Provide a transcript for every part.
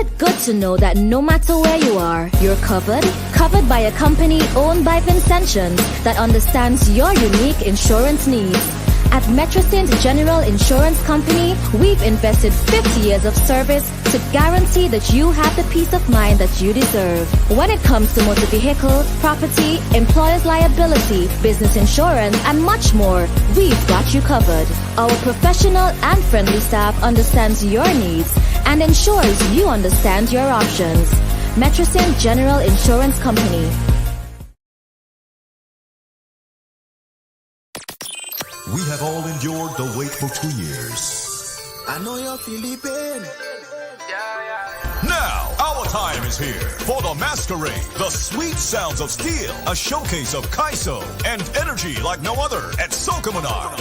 it good to know that no matter where you are, you're covered? Covered by a company owned by Vincentians that understands your unique insurance needs. At Metrosint General Insurance Company, we've invested 50 years of service to guarantee that you have the peace of mind that you deserve. When it comes to motor vehicle, property, employer's liability, business insurance, and much more, we've got you covered. Our professional and friendly staff understands your needs and ensures you understand your options. Metrosint General Insurance Company. We have all endured the wait for 2 years. I know you're feeling pain. Now, our time is here for the masquerade, the sweet sounds of steel, a showcase of Kaiso and energy like no other at Sokomanar.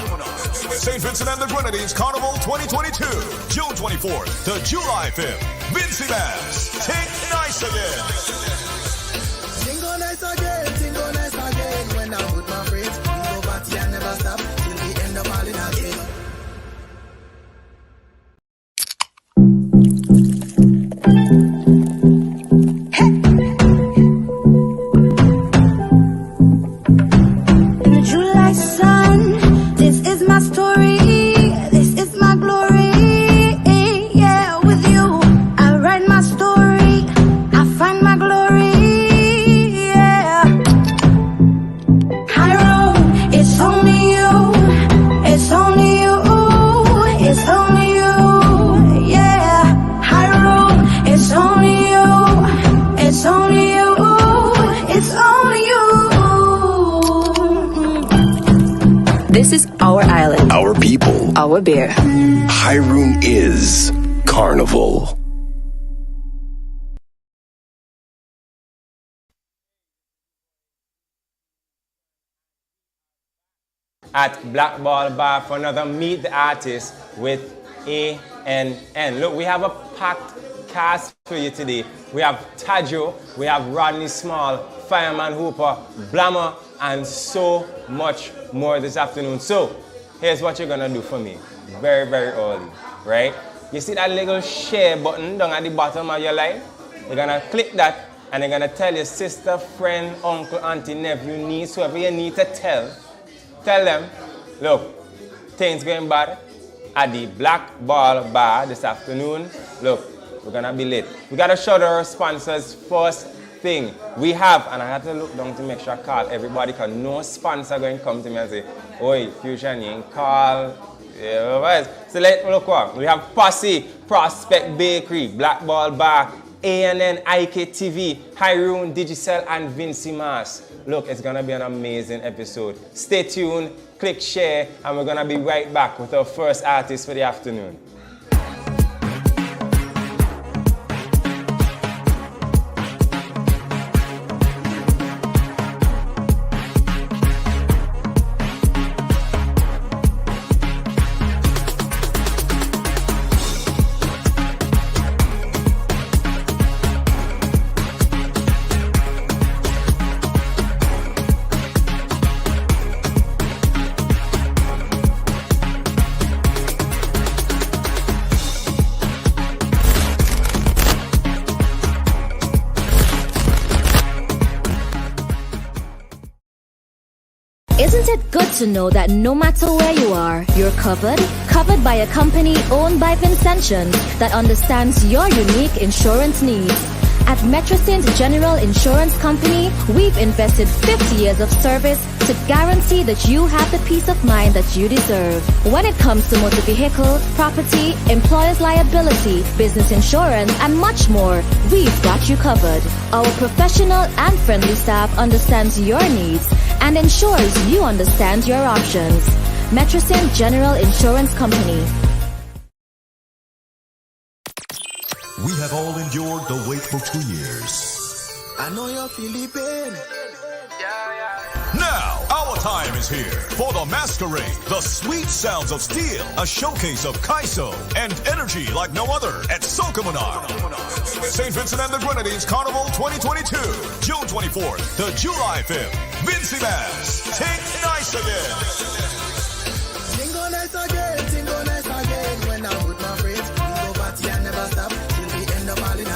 St. Vincent and the Grenadines Carnival 2022, June 24th to July 5th. Vincy Bass, take nice again. Tingo nice again, tingo nice again. When I'm with my friends, we go party and never stop till we end up all in again. This is our island, our people, our beer. Hiroon is Carnival. At Black Ball Bar for another Meet the Artist with ANN. Look, we have a packed cast for you today. We have TAJOE, we have Rodney Small, Fireman Hooper, BLAMA, and so much more this afternoon. So, here's what you're gonna do for me. Very, very early, right? You see that little share button down at the bottom of your life? You're gonna click that and you're gonna tell your sister, friend, uncle, auntie, nephew, niece, whoever you need to tell them, look, things going bad at the Black Ball Bar this afternoon. Look, we're gonna be late. We gotta show our sponsors first thing. We have, and I had to look down to make sure I call everybody because no sponsor going to come to me and say, oi, Fusion, you ain't call. Yeah, so let's look what. We have Posse, Prospect Bakery, Black Ball Bar, ANN, IKTV, Hiroon, Digicel, and Vincy Mas. Look, it's gonna be an amazing episode. Stay tuned, click share, and we're gonna be right back with our first artist for the afternoon. Isn't it good to know that no matter where you are, you're covered? Covered by a company owned by Vincentians that understands your unique insurance needs. At Metrosint General Insurance Company, we've invested 50 years of service to guarantee that you have the peace of mind that you deserve. When it comes to motor vehicle, property, employer's liability, business insurance, and much more, we've got you covered. Our professional and friendly staff understands your needs and ensures you understand your options. Metrosint General Insurance Company. We have all endured the wait for 2 years. I know you're feeling pain. Now, our time is here for the masquerade, the sweet sounds of steel, a showcase of Kaiso and energy like no other at Sokomanar. St. Vincent and the Grenadines Carnival 2022, June 24th to July 5th. Vincy Bass, take nice again. Tingo nice again, tingo nice again. When I'm with my friends, we go party and never stop till we end up all in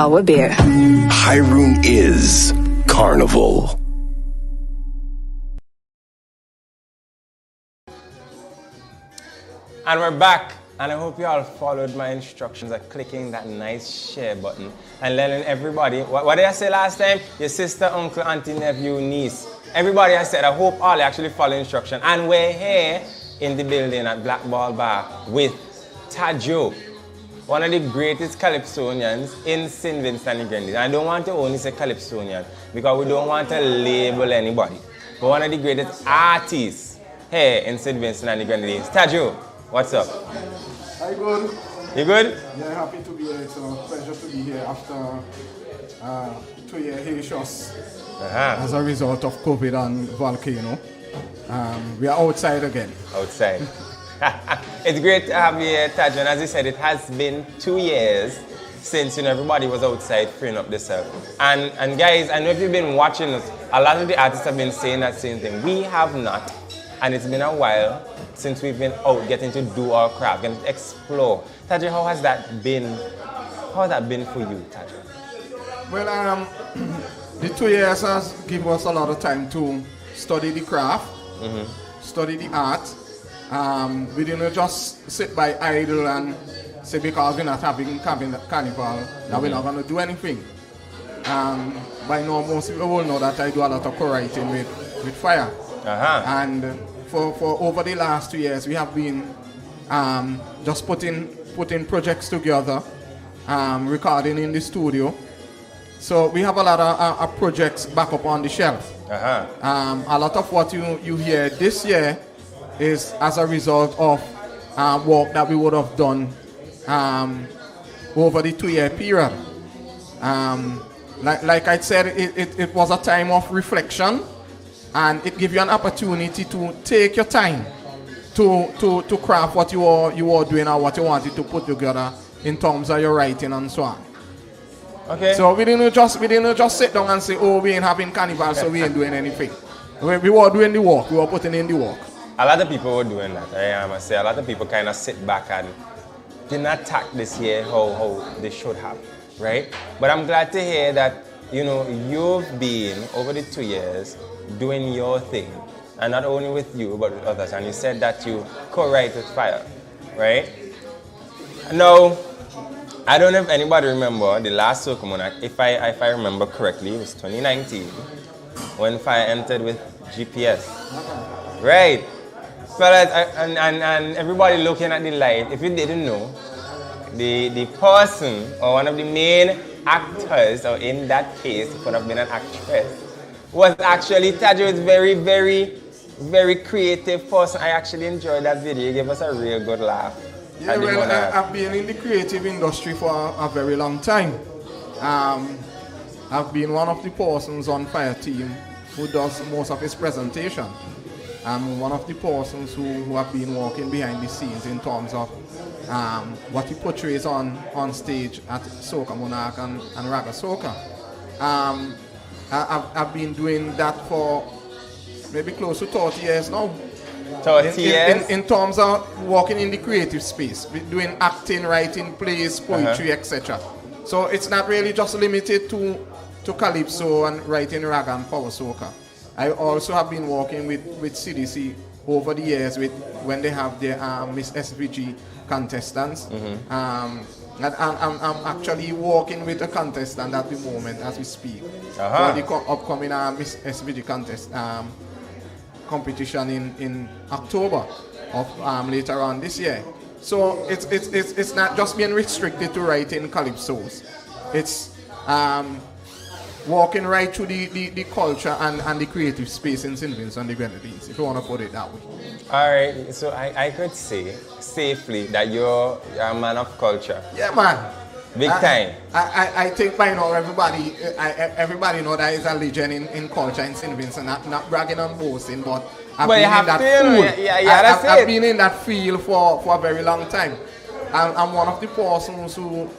our beer. Hyrule is Carnival. And we're back, and I hope you all followed my instructions of clicking that nice share button and letting everybody, what did I say last time? Your sister, uncle, auntie, nephew, niece. Everybody I said, I hope all actually follow instruction. And we're here in the building at Black Ball Bar with TAJOE, one of the greatest calypsonians in St. Vincent and the Grenadines. I don't want to only say calypsonian because we don't want to label anybody, but one of the greatest artists here in St. Vincent and the Grenadines. TAJOE, what's up? Hi, good. You good? Yeah, happy to be here. It's a pleasure to be here after 2-year hiatus as a result of COVID and volcano. We are outside again. Outside. It's great to have you here, TAJOE. And as you said, it has been 2 years since everybody was outside freeing up themselves. And guys, I know if you've been watching us, a lot of the artists have been saying that same thing. We have not. And it's been a while since we've been out getting to do our craft, getting to explore. TAJOE, how has that been? How has that been for you, TAJOE? Well, the 2 years has given us a lot of time to study the craft, study the art. We didn't just sit by idle and say because we're not having carnival that we're not going to do anything. By now, most people will know that I do a lot of co-writing with Fire. And for over the last 2 years, we have been just putting projects together, recording in the studio. So we have a lot of projects back up on the shelf. A lot of what you hear this year is as a result of work that we would have done over the 2-year period. Like I said, it was a time of reflection, and it gives you an opportunity to take your time to craft what you are doing or what you wanted to put together in terms of your writing and so on. Okay. So we didn't just sit down and say, oh, we ain't having carnival, so we ain't doing anything. We were doing the work. We were putting in the work. A lot of people were doing that. I must say, a lot of people kind of sit back and didn't attack this year how they should have, right? But I'm glad to hear that you've been over the 2 years doing your thing, and not only with you but with others. And you said that you co-write with Fire, right? Now, I don't know if anybody remember the last Sokomonak. If I remember correctly, it was 2019 when Fire entered with GPS, right? Fellas, and everybody looking at the light, if you didn't know, the person or one of the main actors, or in that case, it could have been an actress, was actually TAJOE's very, very, very creative person. I actually enjoyed that video. It gave us a real good laugh. Yeah, well, I've been in the creative industry for a very long time. I've been one of the persons on Fire team who does most of his presentation. I'm one of the persons who have been working behind the scenes in terms of what he portrays on stage at Soca Monarch and Raga Soca. I've been doing that for maybe close to 30 years now. 30 years? In terms of working in the creative space, doing acting, writing, plays, poetry, etc. So it's not really just limited to Calypso and writing Raga and Power Soca. I also have been working with CDC over the years when they have their Miss SVG contestants. And I'm actually working with a contestant at the moment as we speak for the upcoming Miss SVG contest competition in October of later on this year. So it's not just being restricted to writing calypsos. It's walking right through the culture and the creative space in St. Vincent and the Grenadines, if you want to put it that way. All right, so I could say safely that you're a man of culture. Yeah, man. Big time. I think by now everybody know that it's a legend in culture in St. Vincent. Not bragging and boasting, but I've been in that field for a very long time. I'm one of the persons who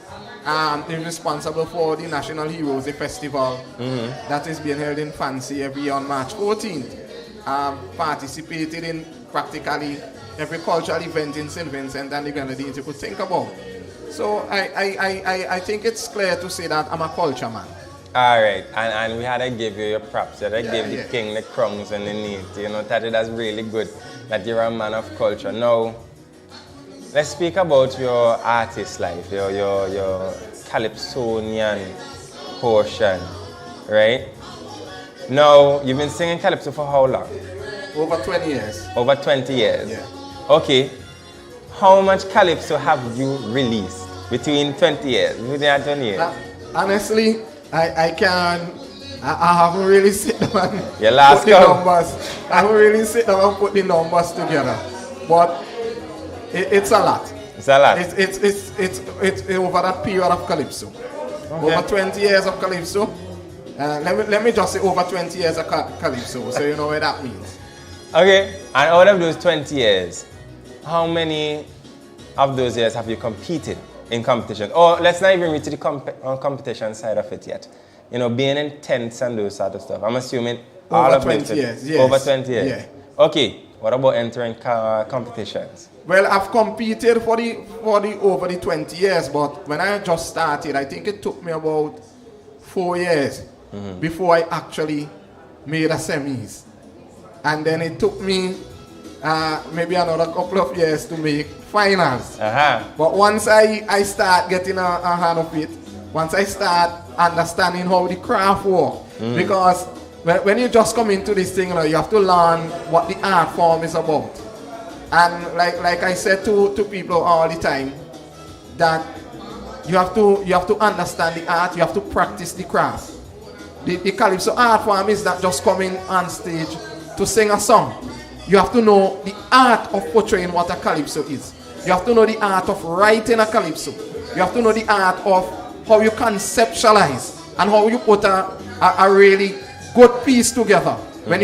is responsible for the National Heroes Day Festival that is being held in Fancy every year on March 14th. Participated in practically every cultural event in St. Vincent and the Grenadines you could think about. So I think it's clear to say that I'm a culture man. All right, and we had to give you your props. We had to give the king the crowns and the need. You know, Taji, that's really good that you're a man of culture. Now, let's speak about your artist life, your calypsonian portion, right? Now, you've been singing calypso for how long? Over 20 years. Over 20 years? Yeah. Okay. How much calypso have you released between 20 years? Between that 20 years? Honestly, I haven't really sit down and Your last put the numbers. I haven't really sit down and put the numbers together. But it's a lot. It's a lot. It's over that period of calypso. Okay. Over 20 years of calypso. Let me just say over 20 years of calypso, so you know what that means. Okay, and out of those 20 years, how many of those years have you competed in competition? Or let's not even reach to the competition side of it yet. You know, being in tents and those sort of stuff. I'm assuming all over of 20 years. Yes. Over 20 years. Yeah. Okay, what about entering competitions? Well, I've competed for the over the 20 years, but when I just started, I think it took me about 4 years before I actually made a semis. And then it took me maybe another couple of years to make finals. But once I start getting a hand of it, once I start understanding how the craft works, because when you just come into this thing, you have to learn what the art form is about. And like I said to people all the time, that you have to understand the art, you have to practice the craft. The calypso art form is not just coming on stage to sing a song. You have to know the art of portraying what a calypso is. You have to know the art of writing a calypso. You have to know the art of how you conceptualize and how you put a really good piece together when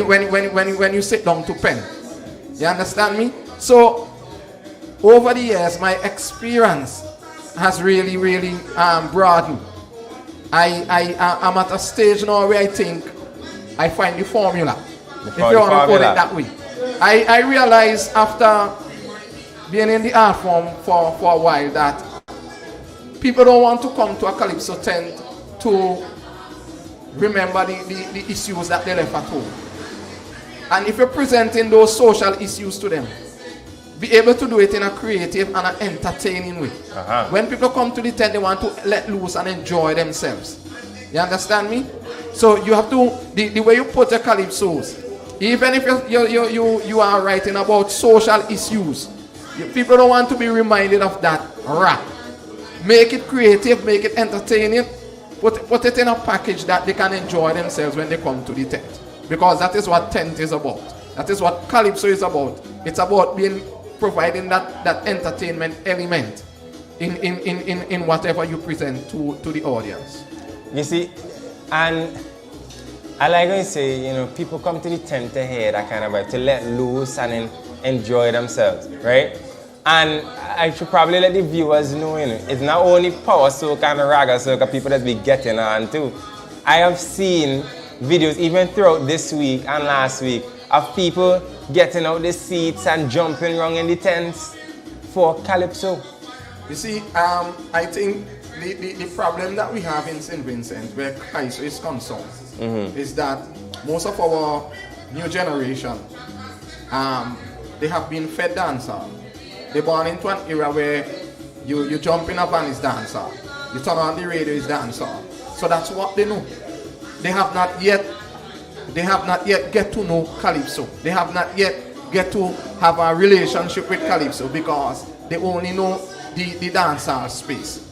you sit down to pen. You understand me? So over the years, my experience has really broadened. I'm at a stage now where I think I find the formula. If you want to put it that way. I realized after being in the art form for a while that people don't want to come to a calypso tent to remember the issues that they left at home. And if you're presenting those social issues to them, be able to do it in a creative and an entertaining way. When people come to the tent, they want to let loose and enjoy themselves. You understand me? So you have to, the way you put your calypsos, even if you are writing about social issues, people don't want to be reminded of that rap. Make it creative, make it entertaining, put it in a package that they can enjoy themselves when they come to the tent. Because that is what tent is about. That is what calypso is about. It's about providing that entertainment element in whatever you present to the audience. You see, and I like when you say, you know, people come to the tent to hear that kind of vibe, to let loose and enjoy themselves, right? And I should probably let the viewers know, you know, it's not only power soca and raga soca people that be getting on too. I have seen videos even throughout this week and last week of people getting out the seats and jumping around in the tents for calypso. You see, I think the problem that we have in St. Vincent, where calypso is concerned, is that most of our new generation, they have been fed dancer. They're born into an era where you jump in a van is dancer, you turn on the radio is dancer. So that's what they know. They have not yet get to know calypso. They have not yet get to have a relationship with calypso because they only know the dancehall space.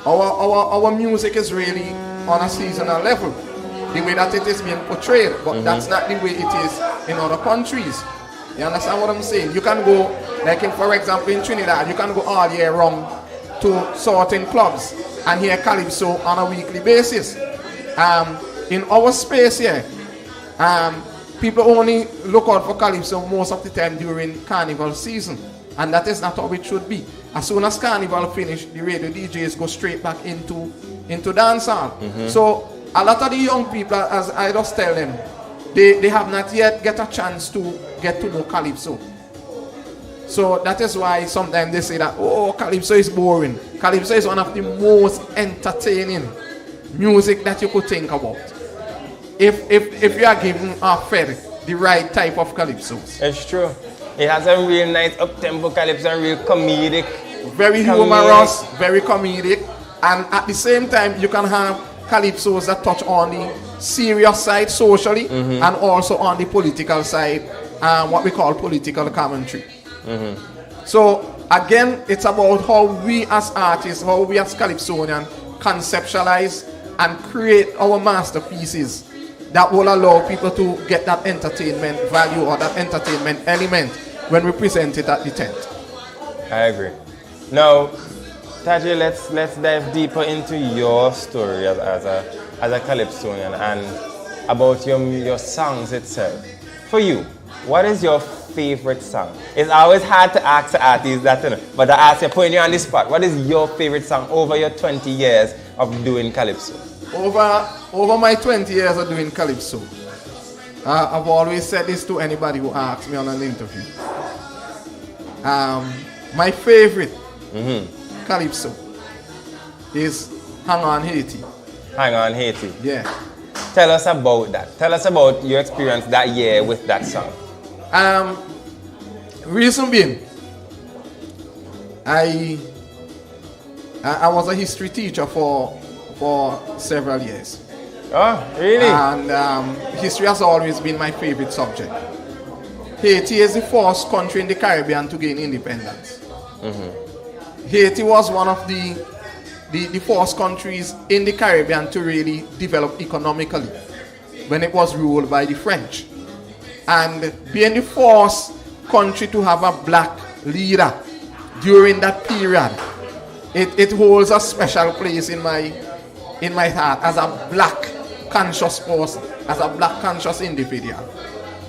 Our music is really on a seasonal level, the way that it is being portrayed, but that's not the way it is in other countries. You understand what I'm saying? You can go, like for example in Trinidad, you can go all year round to certain clubs and hear calypso on a weekly basis. In our space here, people only look out for calypso most of the time during carnival season, and that is not how it should be. As soon as carnival finish, the radio DJs go straight back into dancehall. So a lot of the young people, as I just tell them, they have not yet get a chance to get to know calypso. So that is why sometimes they say that, oh, Calypso is boring. Calypso is one of the most entertaining music that you could think about. If you are given or fed the right type of Calypsos. It's true. It has a real nice up-tempo Calypso and real comedic. Very humorous, very comedic. And at the same time, you can have Calypsos that touch on the serious side socially and also on the political side, what we call political commentary. So again, it's about how we as artists, how we as Calypsonians conceptualize and create our masterpieces that will allow people to get that entertainment value or that entertainment element when we present it at the tent. I agree. Now, TAJOE, let's dive deeper into your story as a Calypsonian and about your songs itself. For you, what is your favorite song? It's always hard to ask the artists that, you know, but I ask you, putting you on the spot, what is your favorite song over your 20 years of doing Calypso? Over my 20 years of doing Calypso, I've always said this to anybody who asks me on an interview. My favorite Calypso is Hang On Haiti. Hang On Haiti. Yeah. Tell us about that. Tell us about your experience that year with that song. Reason being, I was a history teacher for several years. Oh, really? And history has always been my favorite subject. Haiti is the first country in the Caribbean to gain independence. Haiti was one of the first countries in the Caribbean to really develop economically when it was ruled by the French. And being the first country to have a black leader during that period, it holds a special place in my heart as a black conscious person, as a black conscious individual.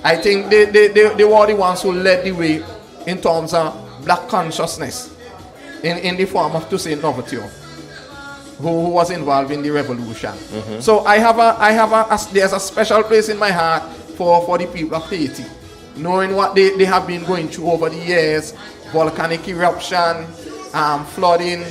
I think they were the ones who led the way in terms of black consciousness in the form of Toussaint Louverture, who was involved in the revolution. So there's a special place in my heart for the people of Haiti, knowing what they have been going through over the years, volcanic eruption, flooding,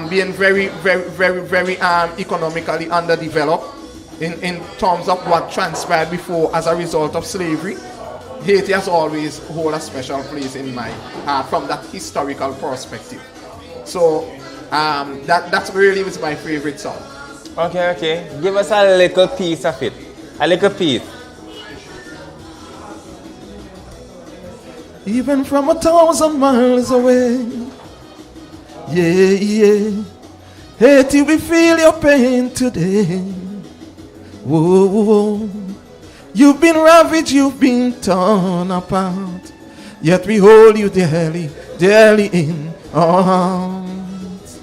being very, very, very, very economically underdeveloped in terms of what transpired before as a result of slavery. Haiti has always held a special place in my heart from that historical perspective. So that's really was my favorite song. Okay. Give us a little piece of it. A little piece. Even from 1,000 miles away, yeah. Haiti, we feel your pain today. Whoa. You've been ravaged, you've been torn apart, yet we hold you dearly, dearly in our arms.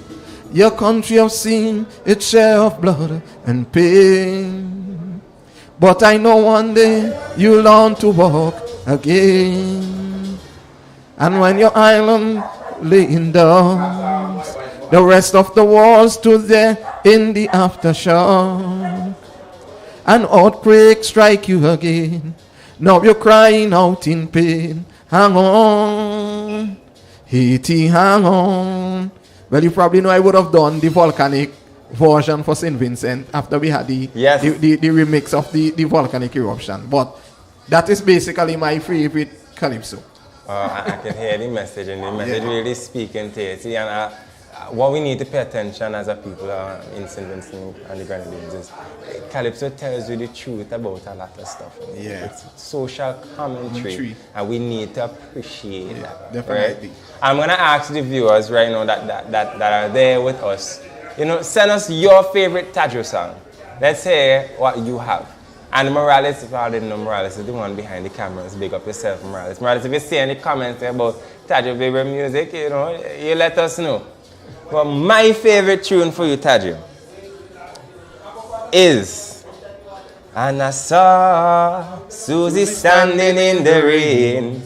Your country has seen its share of blood and pain, but I know one day you'll learn to walk again. And when your island lay in dust, the rest of the world stood there in the aftershock. An earthquake strike you again. Now you're crying out in pain. Hang on, Haiti, hang on. Well, you probably know I would have done the volcanic version for St. Vincent after we had the remix of the volcanic eruption. But that is basically my favorite Calypso. I can hear the message, and the message really speaking to it. See, and what we need to pay attention as a people in St. Vincent and the Grenadines is Calypso tells you the truth about a lot of stuff. Yeah. It's social commentary, and we need to appreciate that. Definitely. Right? I'm going to ask the viewers right now that are there with us, send us your favorite TAJOE song. Let's hear what you have. And Morales, if you already know Morales, is the one behind the cameras. Big up yourself, Morales. Morales, if you see any comments about TAJOE favorite music, you let us know. But my favorite tune for you, TAJOE, is And I Saw Susie Standing in the Rain.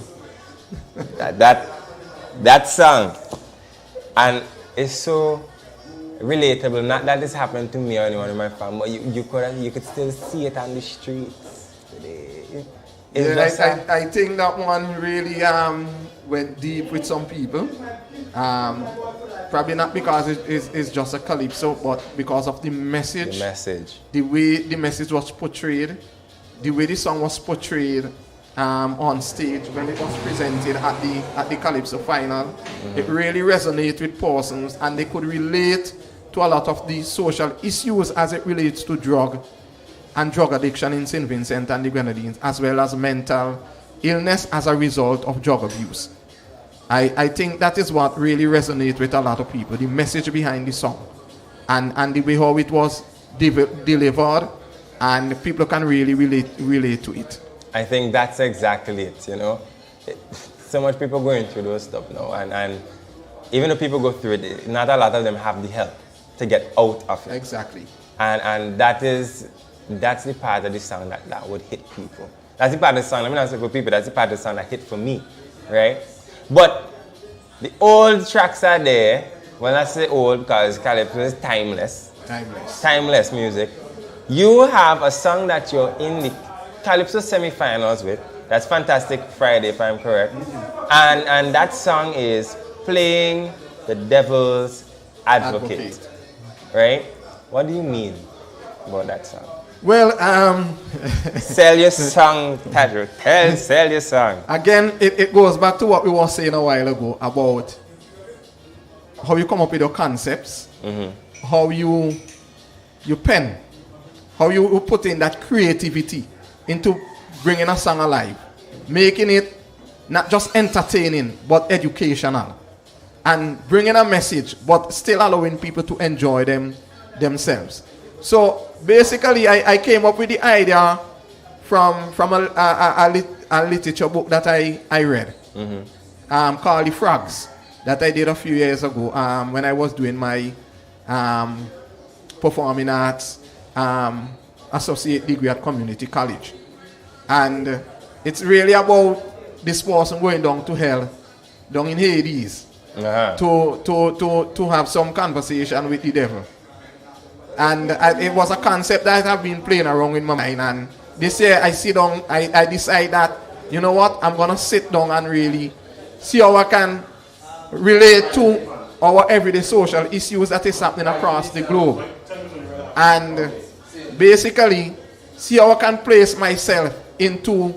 That song. And it's so relatable. Not that this happened to me or anyone in my family, but you could still see it on the streets today. I think that one really went deep with some people. Probably not because it's just a calypso, but because of the message. The way the message was portrayed, the way the song was portrayed on stage when it was presented at the calypso final. It really resonated with persons, and they could relate to a lot of the social issues as it relates to drug and drug addiction in St. Vincent and the Grenadines, as well as mental illness as a result of drug abuse. I think that is what really resonates with a lot of people, the message behind the song and the way how it was delivered, and people can really relate to it. I think that's exactly it, you know. So much people going through those stuff now, and even though people go through it, not a lot of them have the help to get out of it. Exactly. And that's the part of the song that would hit people. That's the part of the song, let me not say for people, that's the part of the song that hit for me, right? But the old tracks are there. When I say old, because calypso is timeless. Timeless music. You have a song that you're in the calypso semi-finals with. That's Fantastic Friday, if I'm correct. And that song is Playing the Devil's Advocate. Right? What do you mean about that song? Well, sell your song, TAJOE. Sell your song. Again, it goes back to what we were saying a while ago about how you come up with your concepts, how you pen, how you put in that creativity into bringing a song alive, making it not just entertaining but educational, and bringing a message but still allowing people to enjoy themselves. So basically, I came up with the idea from a literature book that I read, called The Frogs, that I did a few years ago when I was doing my performing arts associate degree at community college. And it's really about this person going down to hell, down in Hades, to have some conversation with the devil. And it was a concept that I've been playing around in my mind. And this year I sit down, I decide that, you know what, I'm going to sit down and really see how I can relate to our everyday social issues that is happening across the globe. And basically see how I can place myself into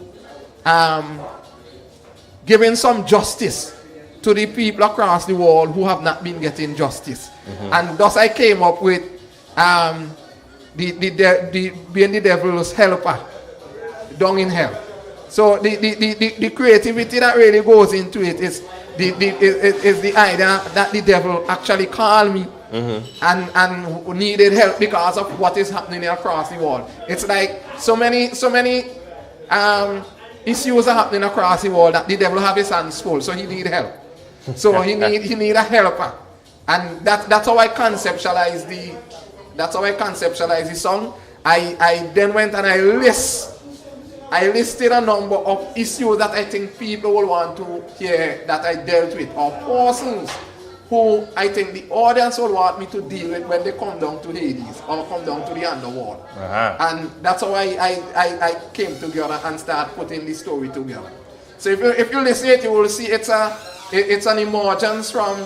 giving some justice to the people across the world who have not been getting justice. And thus I came up with being the devil's helper down in hell. So the creativity that really goes into it is the idea that the devil actually called me and needed help because of what is happening across the world. It's like so many issues are happening across the world that the devil have his hands full, so he need help. So he need a helper, and that's how I conceptualize the song. I then went and I listed a number of issues that I think people will want to hear that I dealt with, or persons who I think the audience will want me to deal with when they come down to Hades or come down to the underworld. And that's how I came together and start putting the story together. So if you listen to it, you will see it's an emergence from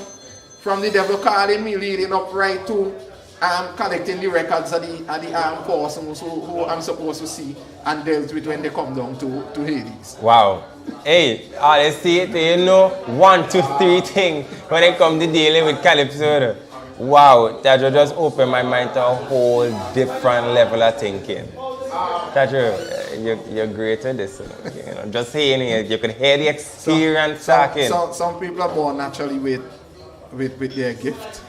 the devil calling me, leading up right to collecting the records of the persons who I'm supposed to see and dealt with when they come down to Hades. Wow. Hey, let's see it, you know, 1, 2, 3 things when it comes to dealing with calypso. Wow, TAJOE just opened my mind to a whole different level of thinking. TAJOE, you're great at this, you know, just saying it, you can hear the experience talking. Some people are born naturally with their gift.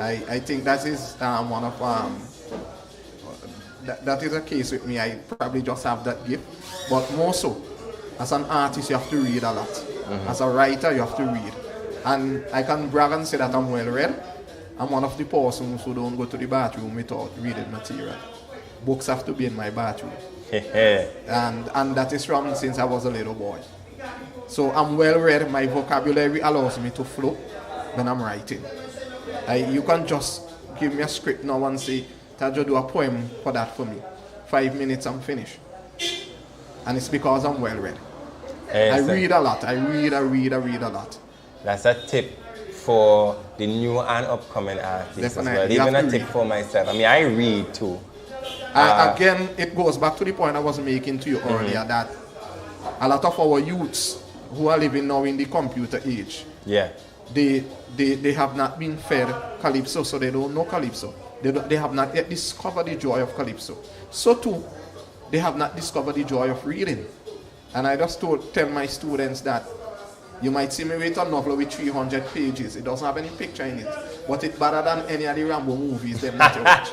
I think that is one of that is a case with me. I probably just have that gift, but more so, as an artist, you have to read a lot. As a writer, you have to read, and I can brag and say that I'm well read. I'm one of the persons who don't go to the bathroom without reading material. Books have to be in my bathroom, and that is from since I was a little boy. So I'm well read. My vocabulary allows me to flow when I'm writing. You can just give me a script now and say, TAJOE, do a poem for that for me. 5 minutes, I'm finished. and it's because I'm well read. Yes, I read a lot. I read a lot. That's a tip for the new and upcoming artists Definitely. as well. Even a tip for myself. I mean, I read too. Again, it goes back to the point I was making to you earlier that a lot of our youths who are living now in the computer age, they have not been fed Calypso, so they don't know Calypso. They have not yet discovered the joy of Calypso. So too, they have not discovered the joy of reading. And I just tell my students that you might see me with a novel with 300 pages. It doesn't have any picture in it, but it's better than any of the Rambo movies them that you watch.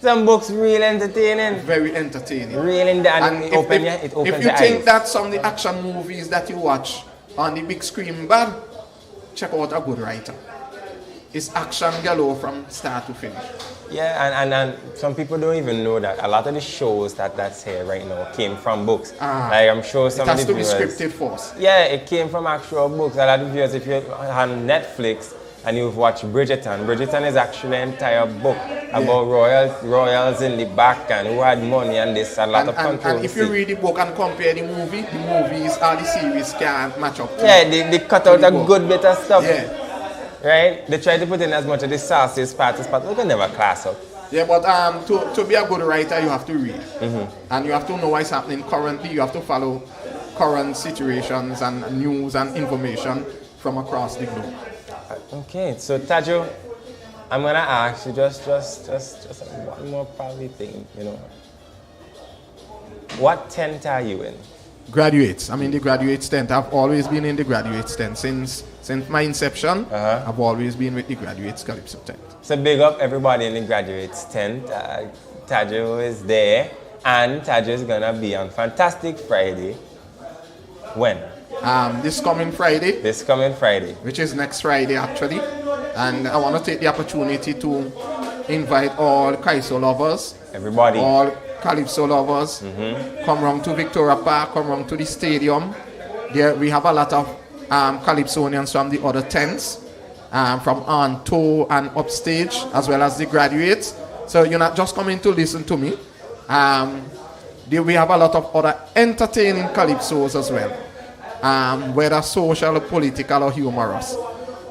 Some books really entertaining. Very entertaining. Really, and it opens your eyes. If you think that some of the action movies that you watch on the big screen bad, check out a good writer. It's action galore from start to finish. Yeah, and some people don't even know that a lot of the shows that's here right now came from books. Like I'm sure some of the viewers... It has to be scripted first. Yeah, it came from actual books. A lot of viewers, if you're on Netflix and you've watched Bridgerton is actually an entire book about royals in the back and who had money and this, a lot of controversy. And if you read the book and compare the movies or the series can't match up to they cut out a good bit of stuff. Yeah. Right? They try to put in as much of the sauces, parts, but we can never class up. Yeah, but to be a good writer, you have to read. And you have to know what's happening currently. You have to follow current situations and news and information from across the globe. Okay, so TAJOE, I'm gonna ask you just one more probably thing, you know. What tent are you in? Graduates. I'm in the graduates tent. I've always been in the graduates tent since my inception. I've always been with the graduates Calypso tent. So big up everybody in the graduates tent. TAJOE is there, and TAJOE is gonna be on Fantastic Friday. When? This coming Friday. This coming Friday. Which is next Friday actually. And I want to take the opportunity to invite all Kaiso lovers. Everybody. All Calypso lovers. Come round to Victoria Park, come round to the stadium. There we have a lot of Calypsonians from the other tents. From on-tour and upstage, as well as the graduates. So you're not just coming to listen to me. We have a lot of other entertaining Calypsos as well. Whether social, political, or humorous.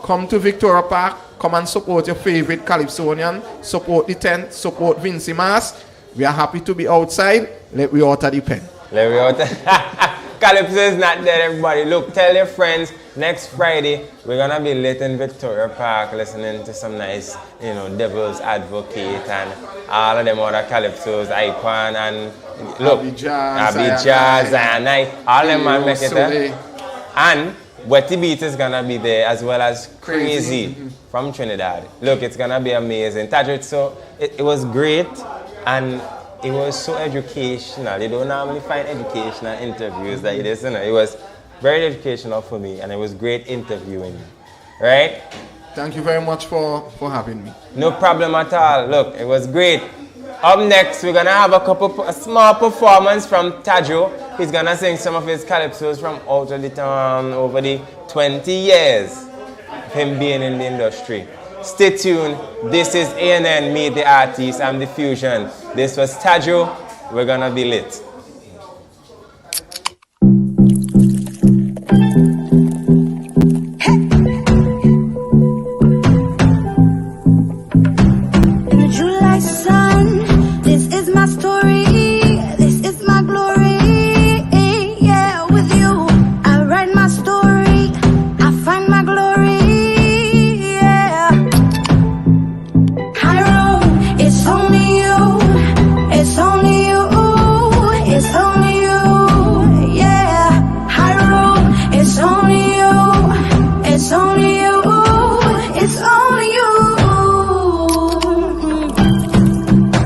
Come to Victoria Park, come and support your favorite Calypsonian, support the tent, support Vincy Mas. We are happy to be outside. Let we out of the pen. Let we out. Calypso is not dead, everybody. Look, tell your friends, next Friday, we're gonna be lit in Victoria Park listening to some nice, you know, Devil's Advocate and all of them other Calypsos, Icon and look, Abidjan, Zion, all them man make it. And Wetty Beat is gonna be there as well as Crazy from Trinidad. Look, it's gonna be amazing. TAJOE, so it was great and it was so educational. You don't normally find educational interviews like this, you know. It was very educational for me and it was great interviewing you. Right? Thank you very much for having me. No problem at all. Look, it was great. Up next, we're gonna have a small performance from TAJOE. He's gonna sing some of his calypsos from out of the town over the 20 years of him being in the industry. Stay tuned. This is ANN, Meet the Artist. I'm the Fusion. This was TAJOE. We're gonna be lit.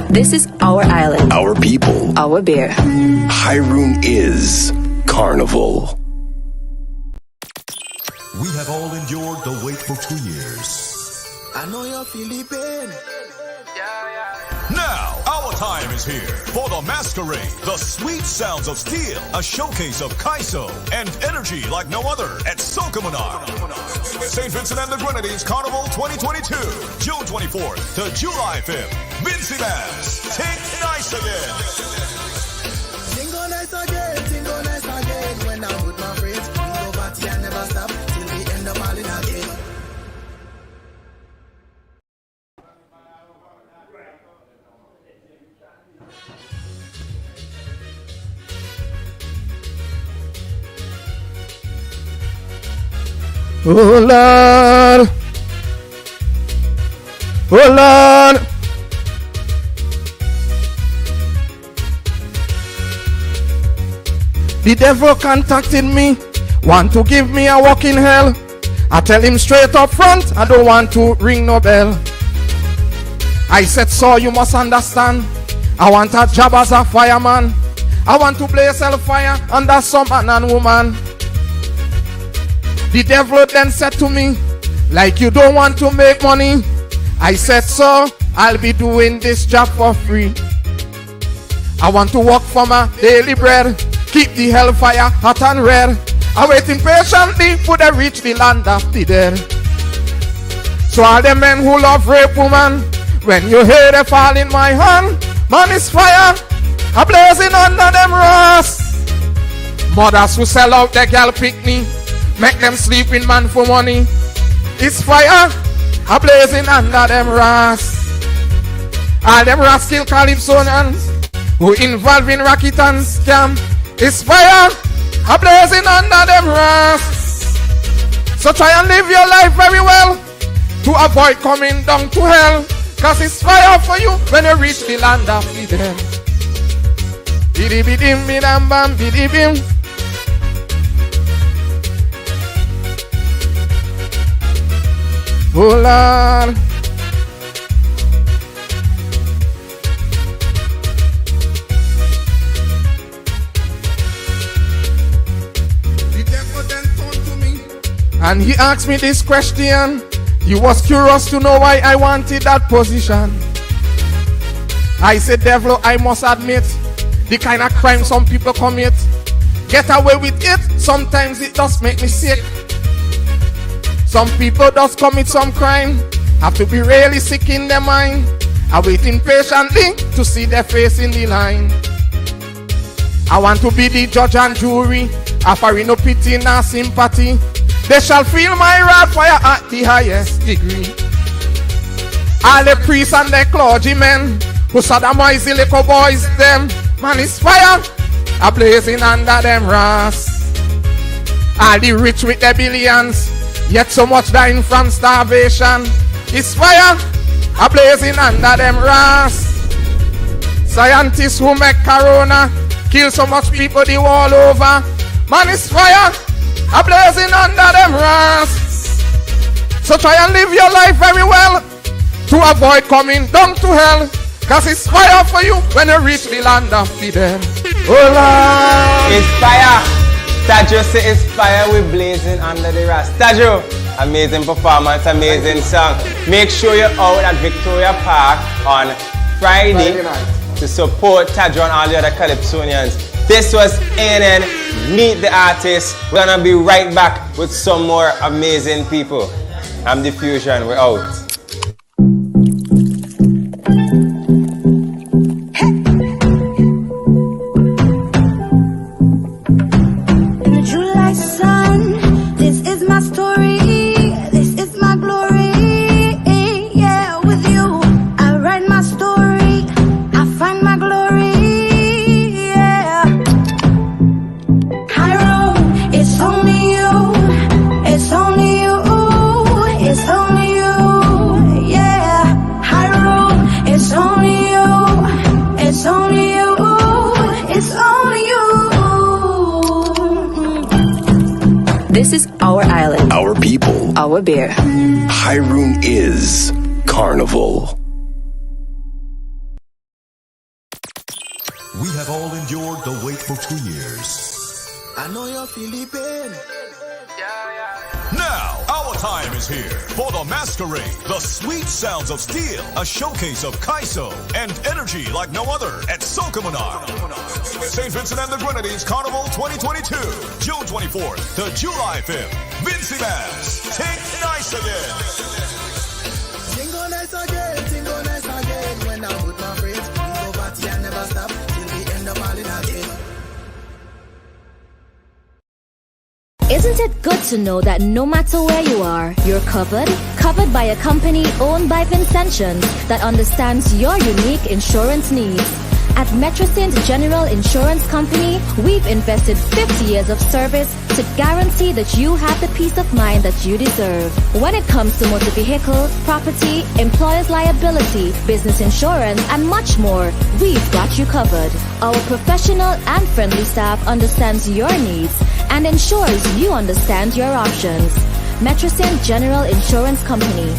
This is our island. Our people. Our beer. Hiroon is Carnival. We have all endured the wait for 2 years. I know you're feeling pain. Now, our time is here for the masquerade, the sweet sounds of steel, a showcase of Kaiso and energy like no other at Sokomanar. St. Vincent and the Grenadines Carnival 2022, June 24th to July 5th. Vincy Mas, take nice again. Jingle nice Oh Lord. Oh Lord. The devil contacted me, want to give me a walk in hell. I tell him straight up front, I don't want to ring no bell. I said, so you must understand, I want a job as a fireman. I want to blaze hellfire under some man and woman. The devil then said to me, like you don't want to make money. I said, so I'll be doing this job for free. I want to work for my daily bread, keep the hellfire hot and red. I'm waiting patiently for they reach the land of the dead. So all the men who love rape woman, when you hear they fall in my hand, man is fire, a blazing under them rust. Mothers who sell out their girl picnic, make them sleep in man for money. It's fire, a blazing under them rust. All them rust kill Calypsonians who involved in racket and scam. It's fire, a blazing under them rust. So try and live your life very well to avoid coming down to hell. Cause it's fire for you when you reach the land of the dead. Biddy biddim bidam bam biddy bim. Oh Lord. The devil then turned to me and he asked me this question. He was curious to know why I wanted that position. I said, devil, I must admit, the kind of crime some people commit, get away with it, sometimes it does make me sick. Some people does commit some crime, have to be really sick in their mind. I waiting patiently to see their face in the line. I want to be the judge and jury, offering no pity nor sympathy. They shall feel my wrath fire at the highest degree. All the priests and the clergymen who sodomize the little boys, them man is fire, a blazing under them rust. All the rich with their billions, yet so much dying from starvation. It's fire, a blazing under them rust. Scientists who make corona kill so much people the world over. Man is fire, a blazing under them rust. So try and live your life very well to avoid coming down to hell. Cause it's fire for you when you reach the land of the dead. Oh Lord. It's fire. TAJOE say it's fire, we blazing under the rust. TAJOE, amazing performance, amazing song. Make sure you're out at Victoria Park on Friday to support TAJOE and all the other Calypsonians. This was ANN, Meet the Artist. We're gonna be right back with some more amazing people. I'm the Fusion, we're out. In the July sun, this is my story, this is my glory. Yeah, with you, I write my story, I find my glory. Yeah, Hiram, it's only you, it's only you, it's only you. Yeah, Hiram, it's only you, it's only you, it's only you. This is our island, Our people. our beer. Hyrule is Carnival. We have all endured the wait for 2 years. I know you're feeling pain. Now, our time is here for the Masquerade, the sweet sounds of steel, a showcase of Kaiso and energy like no other at Sokomanar. St. Vincent and the Grenadines Carnival 2022, June 24th to July 5th. Vincy Bass, take nice again. Tingo nice again. When I'm with my friends, we go party and never stop till we end up all in again. Isn't it good to know that no matter where you are, you're covered? Covered by a company owned by Vincentians that understands your unique insurance needs. At Metrosint General Insurance Company, we've invested 50 years of service to guarantee that you have the peace of mind that you deserve. When it comes to motor vehicle, property, employer's liability, business insurance, and much more, we've got you covered. Our professional and friendly staff understands your needs and ensures you understand your options. Metrosint General Insurance Company.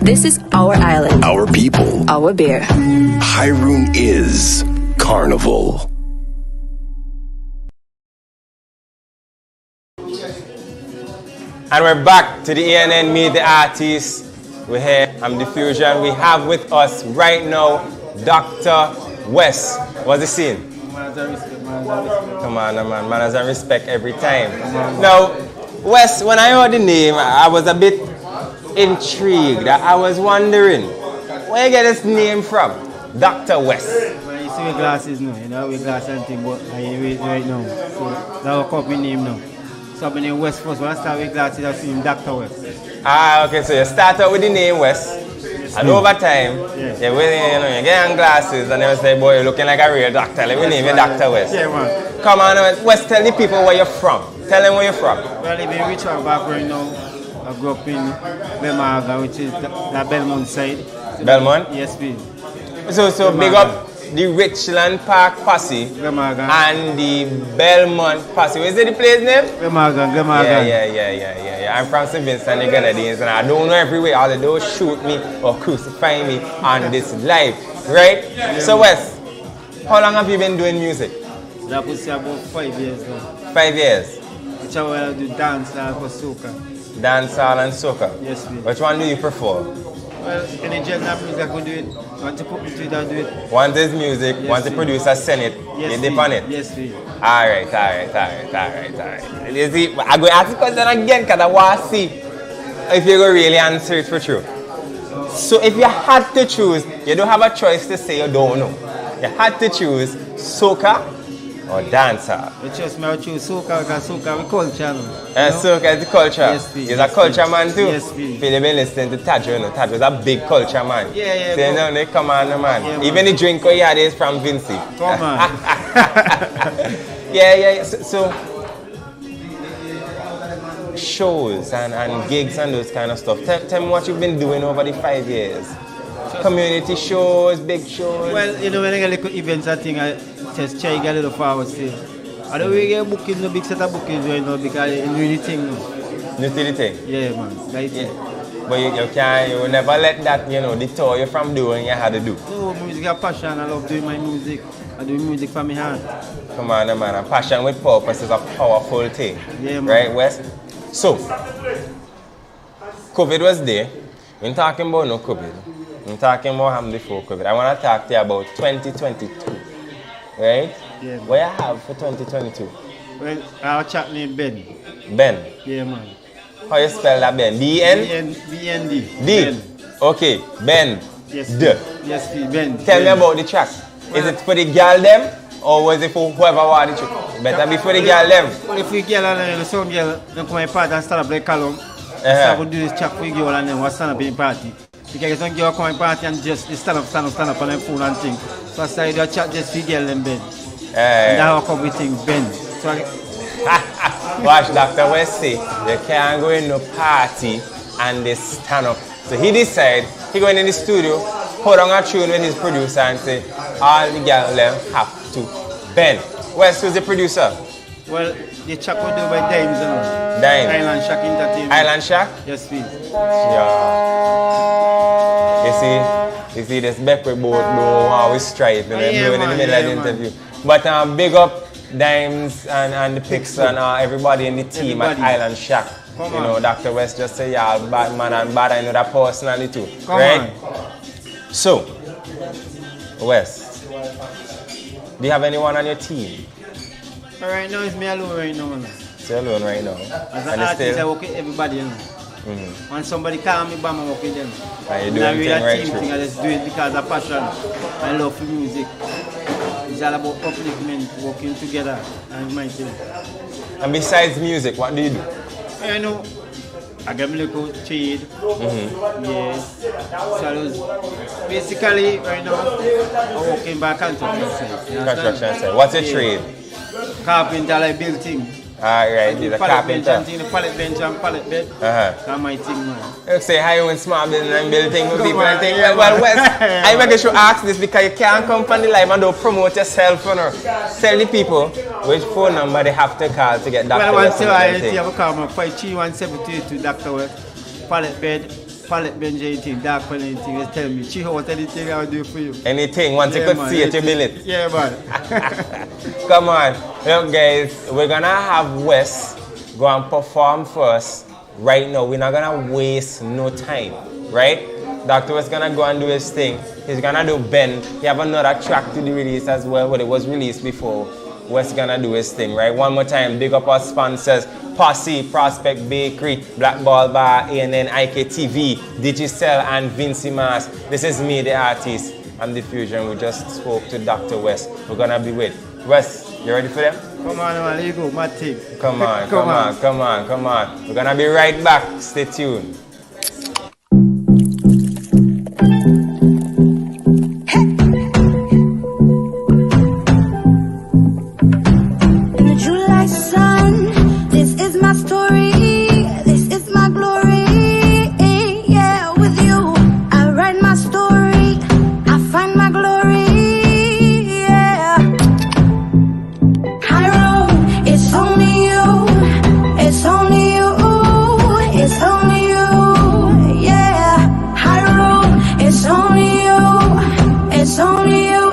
This is our island. Our people. Our beer. Hyrule is Carnival. And we're back to the ENN Meet the Artist. We're here. I'm the Fusion. We have with us right now Dr. West. What's the scene? Come on, man. Manners and respect every time. Now, West, when I heard the name, I was a bit intrigued. I was wondering, where you get this name from? Dr. West. Well, you see with glasses now, you know, with glasses and things, but I wait right now. So that's what my name now. So my name West first. When I start with glasses, I see him Dr. West. Ah, okay, so you start out with the name West, and over time, you get on glasses, and they say, boy, you're looking like a real doctor. Let me name you Dr. West. Yeah, man. Come on, West, tell the people where you're from. Tell them where you're from. Well, I live in Richmond background now. I grew up in BLAMA, which is the Belmont side. Belmont? Yes, please. So big up the Richland Park posse and the Belmont posse. What is it, the place name? Glemagan. Yeah. I'm from St. Vincent and the Grenadines, and I don't know everywhere. All they do is shoot me or crucify me on this life, right? Yeah, so Wes, how long have you been doing music? That was about 5 years now. 5 years? Which I will do dance for soca. Dancehall and soca? Yes, please. Which one do you prefer? Well, any genre of music I could do it. Want to put me to it, I'll do it. One is music, yes, one the producer send it, yes, you dip on it? Yes, please. Alright. You see, I'm going to ask the question again because I want to see if you're going to really answer it for true. So if you had to choose, you don't have a choice to say you don't know. You had to choose soca or dancer. You choose me, I choose soca because soca is culture. Soca is the culture. Yes, please. He's a culture man too. Yes, please. You've been listening to TAJOE, you know. TAJOE is a big culture man. Yeah. So, you know, they come on, man. Yeah, even the drink we had is from Vinci. Come on. yeah. So shows and gigs and those kind of stuff. Tell me what you've been doing over the 5 years. Community shows, big shows. Well, you know, when I get little events, I think I just try to get a little forward still. I don't really get bookings, no big set of bookings right now because it's really thing now. You see the thing? Yeah, man. But you will never let that, deter you from doing what you had to do. No, music is passion. I love doing my music. I do music for my heart. Come on, man. And passion with purpose is a powerful thing. Yeah, man. Right, Wes? So, COVID was there. We're talking about no COVID. I'm talking about happened before COVID. I want to talk to you about 2022. Right? Yeah, what you have for 2022? Well, our chat named Ben. Ben? Yeah, man. How you spell that, Ben? B-N? B-N-D. D? Ben. Okay, Ben. Yes, D. Yes, Ben. Tell me about the track. Is it for the girl them? Or was it for whoever wanted the track? Better be for the girl them. If we girl and some girl, they come my part and start up like column. start to do this chat for girl and then we stand up in party. Because some girl come in party and just they stand up on their phone and things. So I started to chat just for girl and bend. And that's how a couple of things bend. So watch Dr. West say, you can't go in no party and they stand up. So he decided, he go in the studio, put on a tune with his producer and say, all the girls have to bend. West, who's the producer? Well, the track was done by Dimes, you know. Dimes. Island Shack Entertainment. Island Shack? Yes, please. Yeah. You see this back we both know how we strive, you know, blowing in the middle of the interview. But big up Dimes and the Pix and everybody in the team at Island Shack. You know, Dr. West just say, yeah, bad man and bad, I know that personally too. Right? So, West, do you have anyone on your team? Right now, it's me alone right now. So alone right now? As an artist, I work with everybody, you know. When somebody call me, BLAMA, I work with them. And you're doing things right thing, I just do it because of passion. I love for music. It's all about upliftment, working together, and my thing. And besides music, what do you do? I know. I got me little trade. Yes. So I was basically right now I'm working by construction site. Construction site. What's your trade? Carpenter, like building. Alright, he's a carpenter. The pallet bench and pallet bed. That's my thing, man. You say how you in small building and building with people and things. Well, West, I make sure ask this because you can't come from the live and don't promote yourself, you know. Tell the people which phone number they have to call to get Dr. West. Well, I have to call me 53172 Dr. West. Pallet bed, pallet bench, anything, dark pallet, anything. Just tell me, Chiho, what anything I'll do for you. Anything, once you could see it, you build it. Yeah, man. Come on. Look, guys, we're gonna have West go and perform first. Right now, we're not gonna waste no time, right? Dr. West gonna go and do his thing. He's gonna do Bend. He have another track to the release as well, but it was released before. West gonna do his thing, right? One more time, big up our sponsors: Posse, Prospect Bakery, Black Ball Bar, ANN, IKTV, Digicel, and Vincy Mas. This is me, the artist. I'm the Fusion. We just spoke to Dr. West. We're gonna be with West. You ready for them? Come on, man. Here you go, my team. Come on, come on, come on, come on. We're gonna be right back. Stay tuned. In the July sun, this is my story, this is my glory. Yeah, with you, I write my story, I find my glory. Yeah, high road, it's only you, it's only you, it's only you. Yeah, high road, it's only you, it's only you,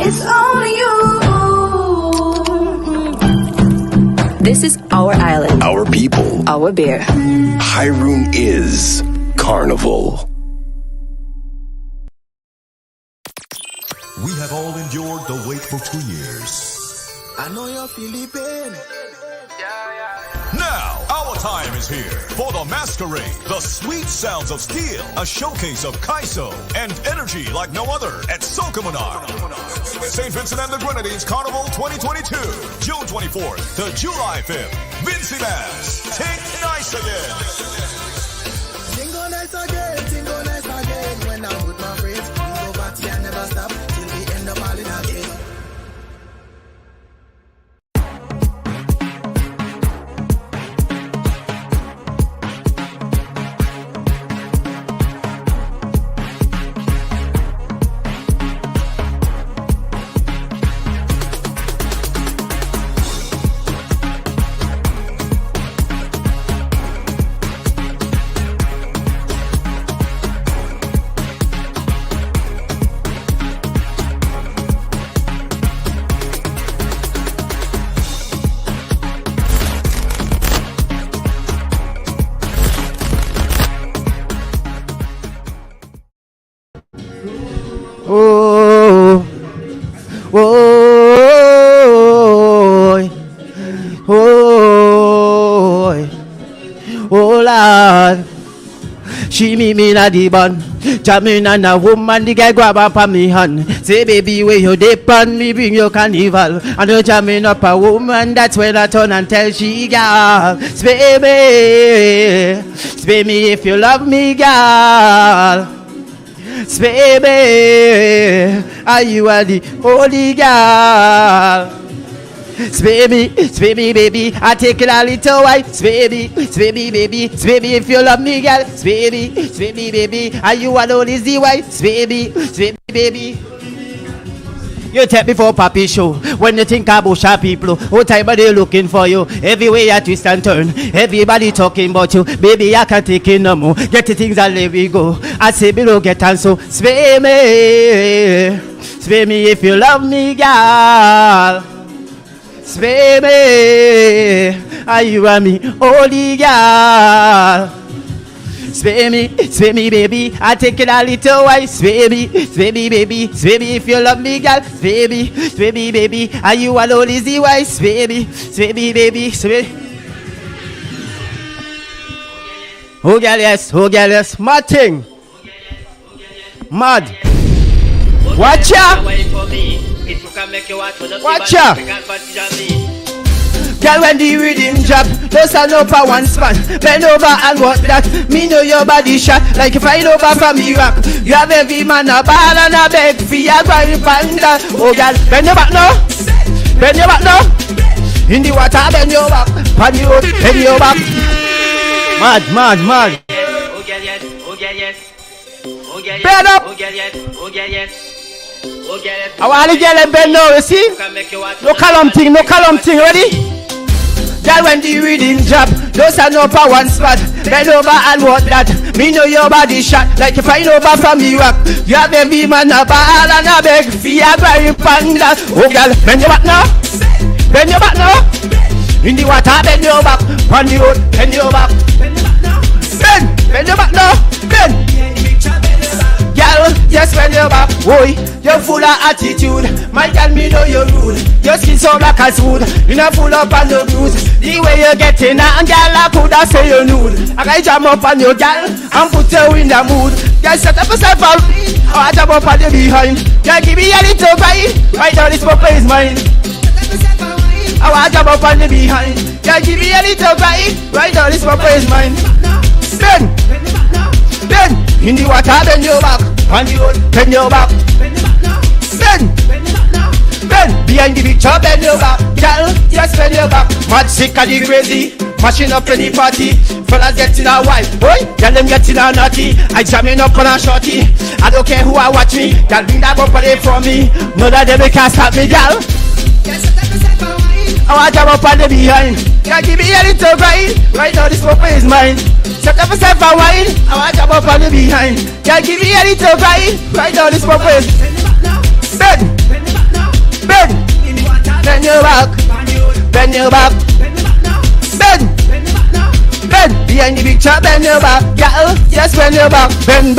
it's only you. This is our island, Our people. our beer. Hyrule is Carnival. We have all endured the wait for 2 years. I know you're feeling pain. Now, our time is here for the Masquerade, the sweet sounds of steel, a showcase of Kaiso and energy like no other at Sokomanar. St. Vincent and the Grenadines Carnival 2022, June 24th to July 5th. Vincy Mass, take nice again. Tingo nice again, tingo nice again. When I'm with my friends, we go party and never stop till we end up all in again. Oh, oh, oh, oh, Lord. She meet me in a the bun. Jamming on a woman, the guy grab up on me hand. Say, baby, where you dip on me, bring your carnival. And you jamming up a woman, that's when I turn and tell she, girl, spare me if you love me, girl. Spare me, are you are the holy girl. Spare me, baby. I take it a little while. Spare me, baby. If you love me, girl. Spare me, baby. Are you alone is the white? Spare me, baby. You take me for Papi show. When you think about sharp people, whole time are they looking for you? Everywhere you twist and turn, everybody talking about you. Baby, I can't take it no more. Get the things and let me go. I say below get and so spare me if you love me, girl. Spare me, are you and me, holy girl. Spare me, baby. I take it a little while. Spare me, baby. If you love me, girl. Spare me, baby. Are you alone? Is the wise? Spare me, baby. Oh, girl, yes. Mad thing. Mad. Watch out. Watch out. Girl, when the rhythm drop, just stand up at one spot. Bend over and what that? Me know your body shot like if I over from Iraq. You have every man a ball and a beg for your grind panda. Oh, girl, bend your back now. In the water, bend your back. On the road, bend your back. Mad. Bend up. I want to get them bend now, you see? No column thing, ready? Girl, when the rhythm drop, don't stand up at one spot. Bend over and what that? Me know your body shot like if I over from Iraq. You have every man a ball and a beg for your grind panda. Oh, girl, bend your back now. In the water, bend your back. On the road, bend your back. Bend your back now. Girl, just bend your back. Boy, you're full of attitude. My girl, me know you're rude. Your skin so black as wood. You're not full up on the bruise. The way you're getting on, girl, I coulda say you're nude. I gotta jam up on your girl and put you in the mood. Girl, set up yourself for me. I jam up on the behind. Girl, give me a little bite. Right now this papa is mine. I want jam up on the behind. Girl, give me a little bite. Right now this papa is mine. Bend. In the water, bend your back. On the road, bend your back. Bend. Behind the picture, bend your back. Girl, just bend your back. Mad sick and the crazy. Mashing up any party. Fellas getting a wild. Boy, girl, them getting a naughty. I jamming up on a shorty. I don't care who I watch me. Girl, bring that up for me. No that they can't stop me, girl. I want to jam up on the behind. Girl, give me a little grind. Right now this papa is mine. Set up yourself a wine. I want to jam up on the behind. Girl, give me a little grind. Right now this papa is bend your back. Bend behind the picture, bend your back. Girl, just bend your back. Bend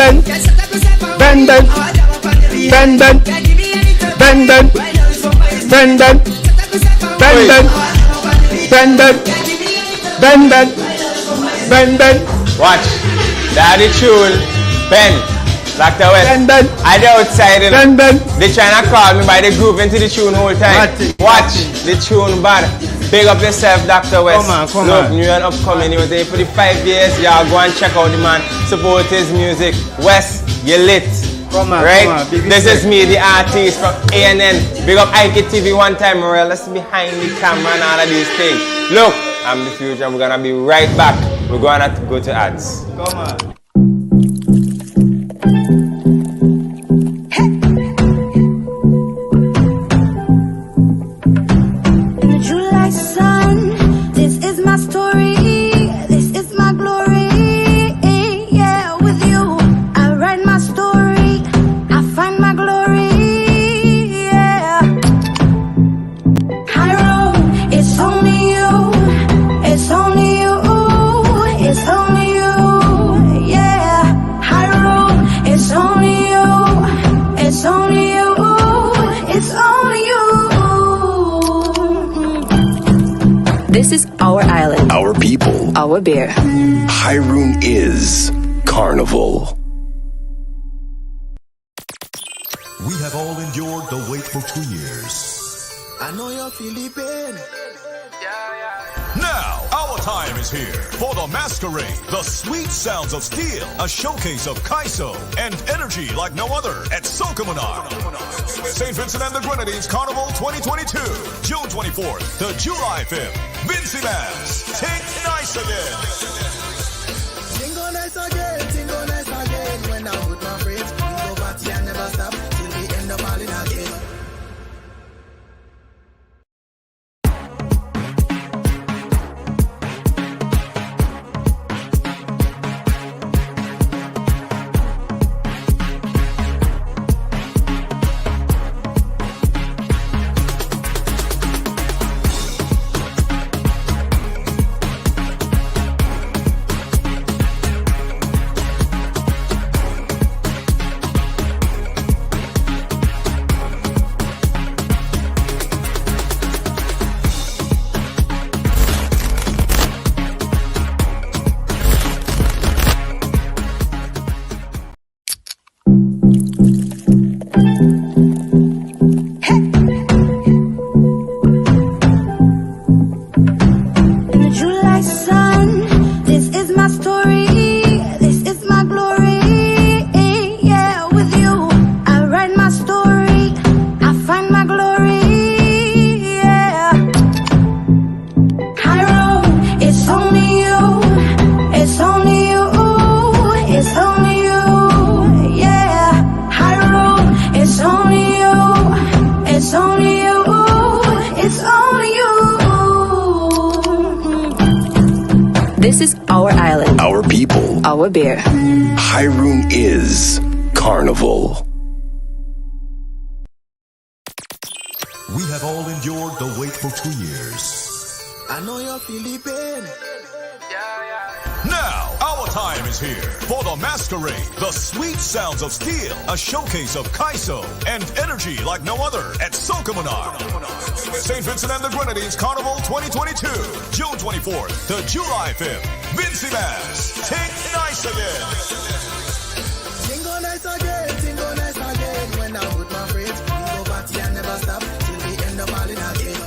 Watch. Daddy tune. Bend. Dr. West. I the outside. They trying to call me by the groove into the tune whole time. Watch the tune bad. Big up yourself, Dr. West. Come on. New and upcoming. He was there for the 5 years. Y'all go and check out the man. Support his music. West, you lit. Come on. This is me, the artist from ANN. Big up IKTV one time, Morel. Let's behind the camera and all of these things. Look, I'm the future. We're gonna be right back. We're gonna go to ads. Come on. This is our island. Our people. Our beer. Hyrule is Carnival. We have all endured the wait for 2 years. I know you feel the pain. Now, our time is here for the masquerade, the sweet sounds of steel, a showcase of Kaiso and energy like no other at Sokomanar. St. Vincent and the Grenadines Carnival 2022, June 24th to July 5th. Vincy Mans, take nice again. Tingo nice again. When I'm with my friends, we go party and never stop till we end up all in again. This is our island. Our people. Our beer. Hyrule is Carnival. We have all endured the wait for 2 years. I know you feel the pain. Now, our time is here for the masquerade, the sweet sounds of steel, a showcase of Kaiso and energy like no other at Sokomanar. St. Vincent and the Grenadines Carnival 2022, June 24th to July 5th. Vincy Mans, take nice again. Tingo nice again. When I'm with my friends, we go party and never stop till we end up all in again.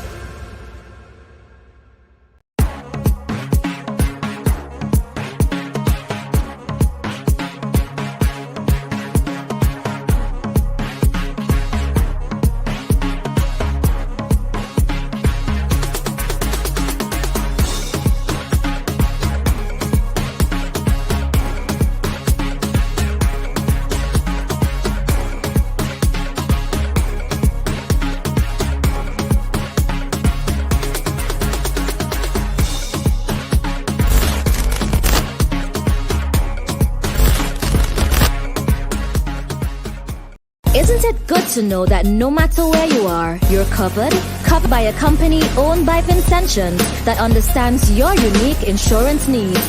Isn't it good to know that no matter where you are, you're covered by a company owned by Vincentians that understands your unique insurance needs?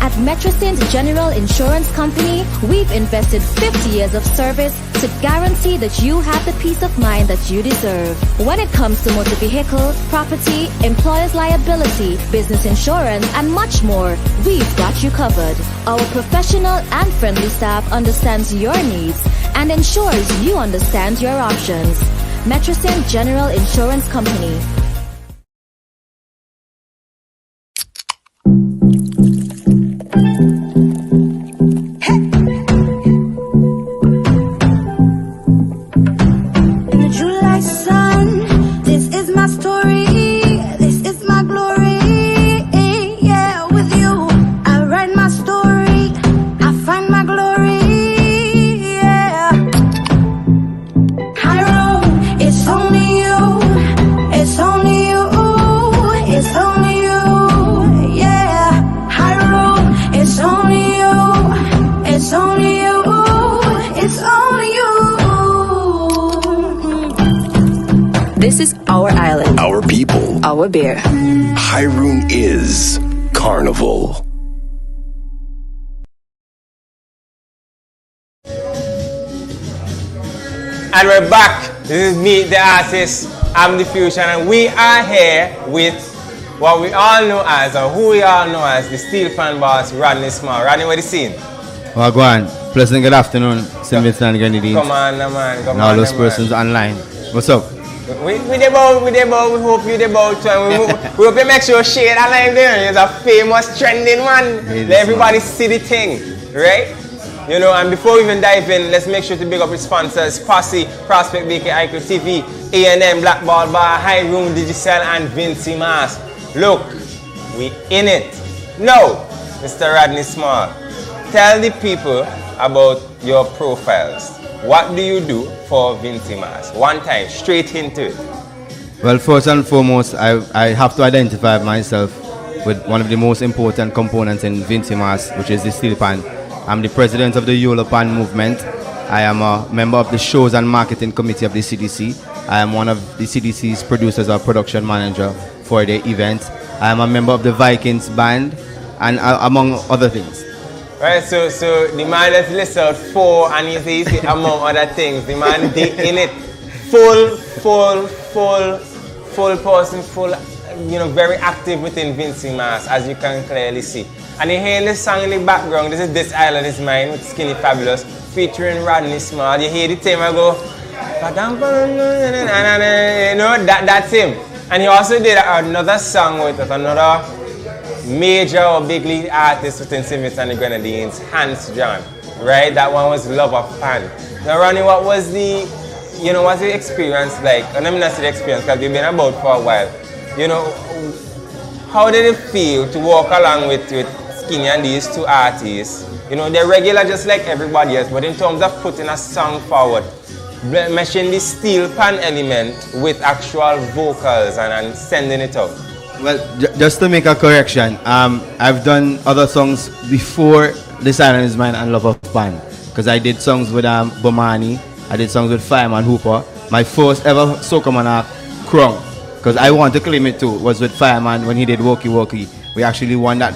At Metrosint General Insurance Company, we've invested 50 years of service to guarantee that you have the peace of mind that you deserve. When it comes to motor vehicle, property, employer's liability, business insurance, and much more, we've got you covered. Our professional and friendly staff understands your needs and ensures you understand your options. Metrosint General Insurance Company. This is our island. Our people. Our beer. Hyrule is Carnival. And we're back. This is Meet the Artist. I'm the Fusion, and we are here with what we all know as, or who we all know as, the Steel Fan boss, Rodney Small. Rodney, what are you seeing? Well, go on. Pleasant good afternoon, St. Vincent and Grenadines. Come on, man. Come and on, all those man. persons online. What's up? We about, we hope you about, and we hope you make sure share that live there. It's a famous trending man. Let everybody see the thing, right? You know, and before we even dive in, let's make sure to big up our sponsors, Posse, Prospect BK, IQ TV, A&M, Black Ball Bar, High Room Digicel, and Vincy Mass. Look, we in it. Now, Mr. Rodney Small, tell the people about your profiles. What do you do for Vincy Mass? One time, straight into it. Well, first and foremost, I have to identify myself with one of the most important components in Vincy Mass, which is the steel pan. I'm the president of the Yolo Pan movement. I am a member of the shows and marketing committee of the CDC. I am one of the CDC's producers or production manager for the event. I am a member of the Vikings band, and among other things. Right, so the man that's listed for, and you see among other things, the man in it, full person, you know, very active within Vincy Mass, as you can clearly see. And you hear this song in the background, this is This Island Is Mine with Skinny Fabulous, featuring Rodney Small. You hear the theme, I go, you know, that's him. And he also did another song with another major or big league artist within St. Vincent and the Grenadines, HANCE John, right? That one was Love of Pan. Now, Ronnie, what was the, you know, what's the experience like? And let me not say the experience because we've been about for a while. You know, how did it feel to walk along with Skinny and these two artists? You know, they're regular just like everybody else, but in terms of putting a song forward, meshing the steel pan element with actual vocals and sending it out. Well, just to make a correction, I've done other songs before This Island Is Mine and Love of Pan. Because I did songs with Bomani, I did songs with Fireman Hooper. My first ever Soca Man Krong, because I want to claim it too, was with Fireman when he did Woki Woki. We actually won that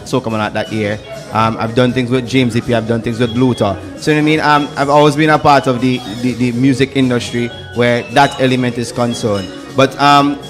Soca Man that year. I've done things with James Zippy, I've done things with Luther. So you know what I mean? I've always been a part of the music industry where that element is concerned. But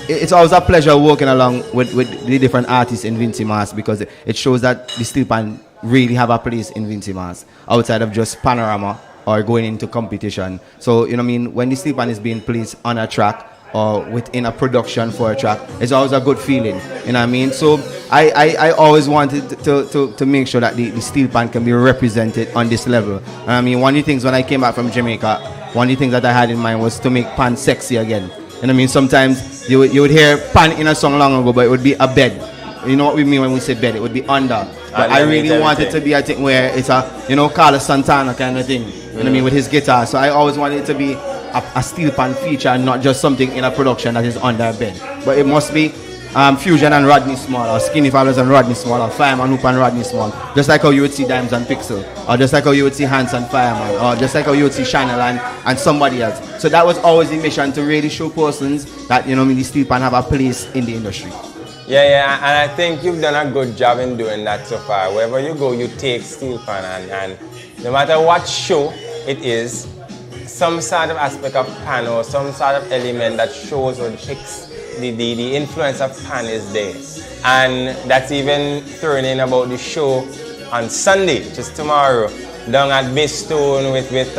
it's always a pleasure working along with the different artists in Vincy Mass, because it shows that the steel pan really have a place in Vincy Mass outside of just panorama or going into competition. So, you know what I mean, when the steel pan is being placed on a track or within a production for a track, it's always a good feeling, you know what I mean? So I always wanted to make sure that the steel pan can be represented on this level. And I mean, one of the things when I came back from Jamaica, one of the things that I had in mind was to make pan sexy again. You know what I mean? Sometimes you would hear pan in a song long ago, but it would be a bed. You know what we mean when we say bed? It would be under. But I really want it to be a thing where it's a, you know, Carlos Santana kind of thing. You know what I mean? With his guitar. So I always wanted it to be a steel pan feature and not just something in a production that is under a bed. But it must be Fusion and Rodney Small, or Skinny Fabulous and Rodney Small, or Fireman Hoop and Rodney Small. Just like how you would see Dimes and Pixel, or just like how you would see Hance and Fireman, or just like how you would see Channel and somebody else. So that was always the mission, to really show persons that, you know, the steel pan have a place in the industry. Yeah, and I think you've done a good job in doing that so far. Wherever you go, you take steel pan, and no matter what show it is, some sort of aspect of pan or some sort of element that shows or depicts the influence of pan is there. And that's even thrown in about the show on Sunday, which is tomorrow, down at Bistone with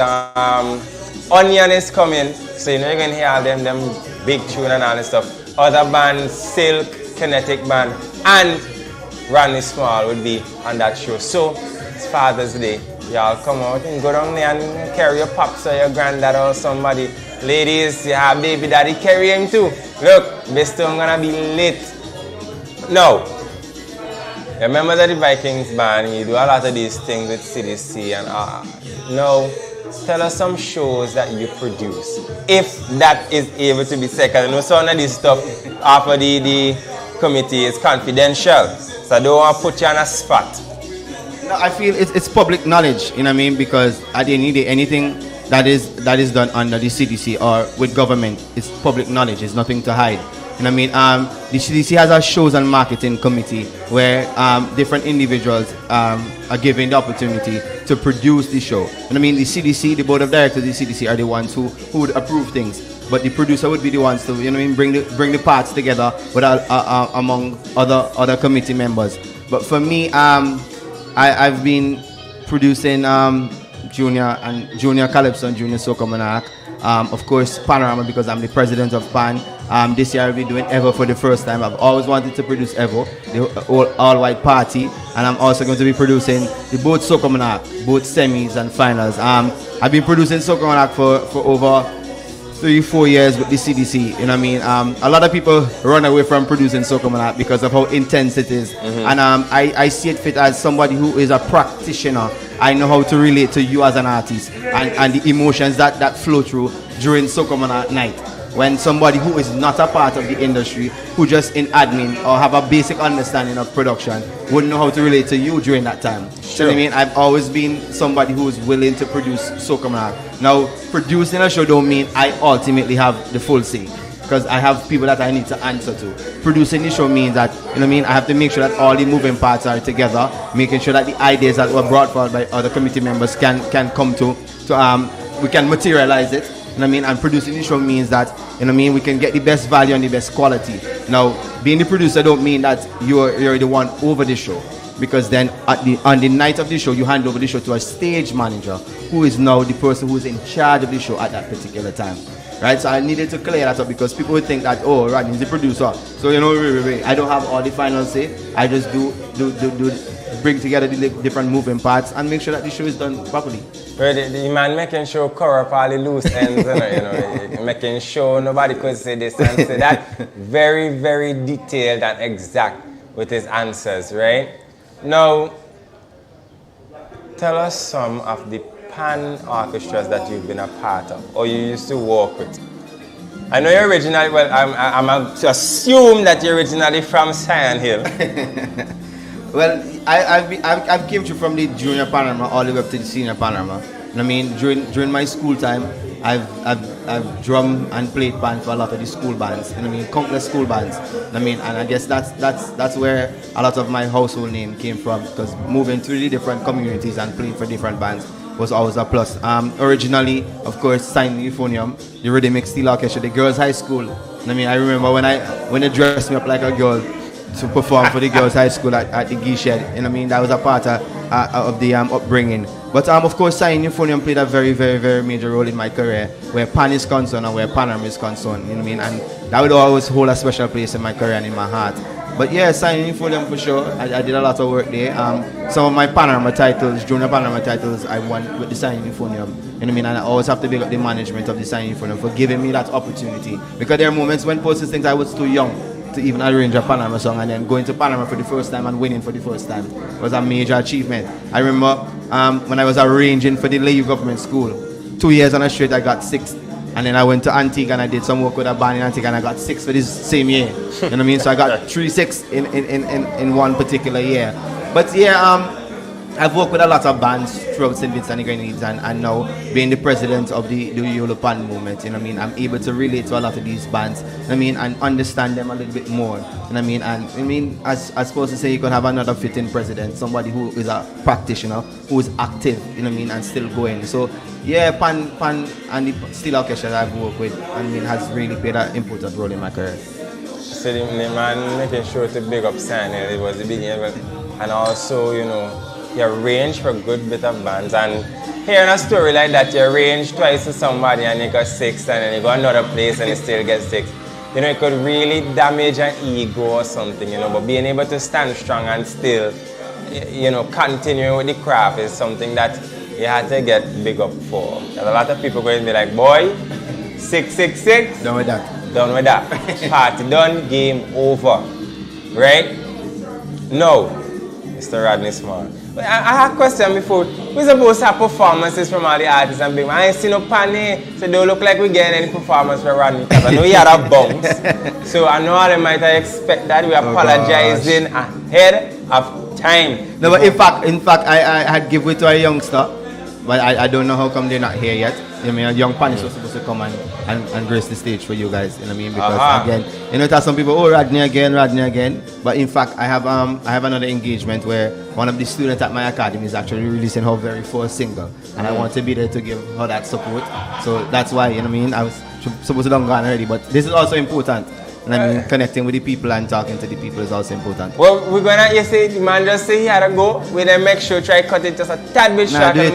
Onion is coming. So you know you're going to hear all them big tune and all this stuff. Other bands, Silk, Kinetic Band, and Rodney Small would be on that show. So it's Father's Day. Y'all come out and go down there and carry your pops or your granddad or somebody. Ladies, you have baby daddy, carry him too. Look, Bistone gonna be lit. Now, you're members of the Vikings band, you do a lot of these things with CDC and now, tell us some shows that you produce, if that is able to be said. Because I know some of this stuff after the committee is confidential, so I don't want to put you on a spot. No, I feel it's public knowledge, you know what I mean? Because at the end of the day, anything that is done under the CDC or with government, it's public knowledge. It's nothing to hide. You know what I mean? The CDC has a shows and marketing committee where different individuals are given the opportunity to produce the show. You know what I mean? The CDC, the board of directors of the CDC are the ones who would approve things. But the producer would be the ones to, you know what I mean, bring the parts together with among other committee members. But for me, I've been producing Junior Calypso and Junior Soca Monarch. Of course, Panorama, because I'm the president of PAN. This year I'll be doing Evo for the first time. I've always wanted to produce Evo, the all-white party, and I'm also going to be producing the both Soca Monarch, both semis and finals. I've been producing Soca Monarch for over 3-4 years with the CDC. You know what I mean? A lot of people run away from producing Soca Monarch because of how intense it is. And I see it fit as somebody who is a practitioner. I know how to relate to you as an artist and the emotions that flow through during Soca Monarch night. When somebody who is not a part of the industry, who just in admin or have a basic understanding of production, wouldn't know how to relate to you during that time. Sure. So I mean, I've always been somebody who is willing to produce Soca Monarch. Now, producing a show don't mean I ultimately have the full say, because I have people that I need to answer to. Producing the show means that, you know what I mean, I have to make sure that all the moving parts are together, making sure that the ideas that were brought forward by other committee members can come to we can materialize it. You know what I mean? And producing the show means that, you know what I mean, we can get the best value and the best quality. Now, being the producer don't mean that you're the one over the show, because then on the night of the show, you hand over the show to a stage manager who is now the person who is in charge of the show at that particular time. Right? So I needed to clear that up, because people would think that, oh, Rodney's the producer. So, you know, I don't have all the final say. I just do bring together the different moving parts and make sure that the show is done properly. Well, the man making sure cover up all the loose ends, you know, making sure nobody could say this and say that. Very, very detailed and exact with his answers, right? Now, tell us some of the pan orchestras that you've been a part of or you used to work with. I know you're originally, well, I'm to assume that you're originally from Sion Hill. Well, I've came through from the junior panorama all the way up to the senior panorama. And I mean, during my school time, I've drummed and played band for a lot of the school bands. You know what I mean, countless school bands. I mean, and I guess that's where a lot of my household name came from, because moving through the different communities and playing for different bands was always a plus. Originally, of course, signed Euphonium, the Rhythmic Steel Orchestra, the girls' high school. I mean, I remember when they dressed me up like a girl to perform for the girls' high school at the Gee Shed. You know what I mean? That was a part of the upbringing. But of course, signing Euphonium played a very, very, very major role in my career, where Pan is concerned and where Panorama is concerned. You know what I mean? And that would always hold a special place in my career and in my heart. But yeah, signing Euphonium for sure. I did a lot of work there. Some of my Panorama titles, junior Panorama titles, I won with the signing Euphonium. You know what I mean? And I always have to big up the management of the signing Euphonium for giving me that opportunity. Because there are moments when persons think I was too young to even arrange a Panorama song, and then going to Panorama for the first time and winning for the first time was a major achievement. I remember when I was arranging for the Layu Government School, 2 years on a straight I got 6th. And then I went to Antigua and I did some work with a band in Antigua and I got 6th for this same year. You know what I mean? So I got 3 6 in one particular year. But yeah, I've worked with a lot of bands throughout St. Vincent and the Grenadines, and now being the president of the Yolo Pan movement, you know what I mean, I'm able to relate to a lot of these bands, you know what I mean, and understand them a little bit more, you know what I mean, and I mean, as supposed to say, you could have another fitting president, somebody who is a practitioner, who is active, you know what I mean, and still going. So yeah, Pan and the Steel Orchestra that I've worked with, I mean, has really played an important role in my career. So the man making sure to big up Sanel, it was the beginning, and also, you know, you arrange for a good bit of bands, and hearing a story like that, you arrange twice to somebody and you got 6, and then you go another place and you still get 6. You know, it could really damage an ego or something, you know, but being able to stand strong and still, you know, continue with the craft is something that you had to get big up for. And a lot of people going to be like, boy, 666. Done with that. Done with that. Party done, game over. Right? No, Mr. Rodney Small. I had a question before. We're supposed to have performances from all the artists and big man. I ain't seen no panny, so don't look like we're getting any performance for Rodney, because I know he had a bounce. So I know all they might expect that. We're apologizing ahead of time. No, but in fact, I had give way to a youngster, but I don't know how come they're not here yet. I mean, a young Panis was supposed to come and grace the stage for you guys. You know what I mean? Because again, you know, there's some people, oh, Rodney again. But in fact, I have another engagement where one of the students at my academy is actually releasing her very first single, and I want to be there to give her that support. So that's why, you know what I mean? I was supposed to done gone already, but this is also important. And I mean, connecting with the people and talking to the people is also important. Well, we're gonna, you see, the man just say he had to go. We then make sure try cut it just a tad bit short. Do your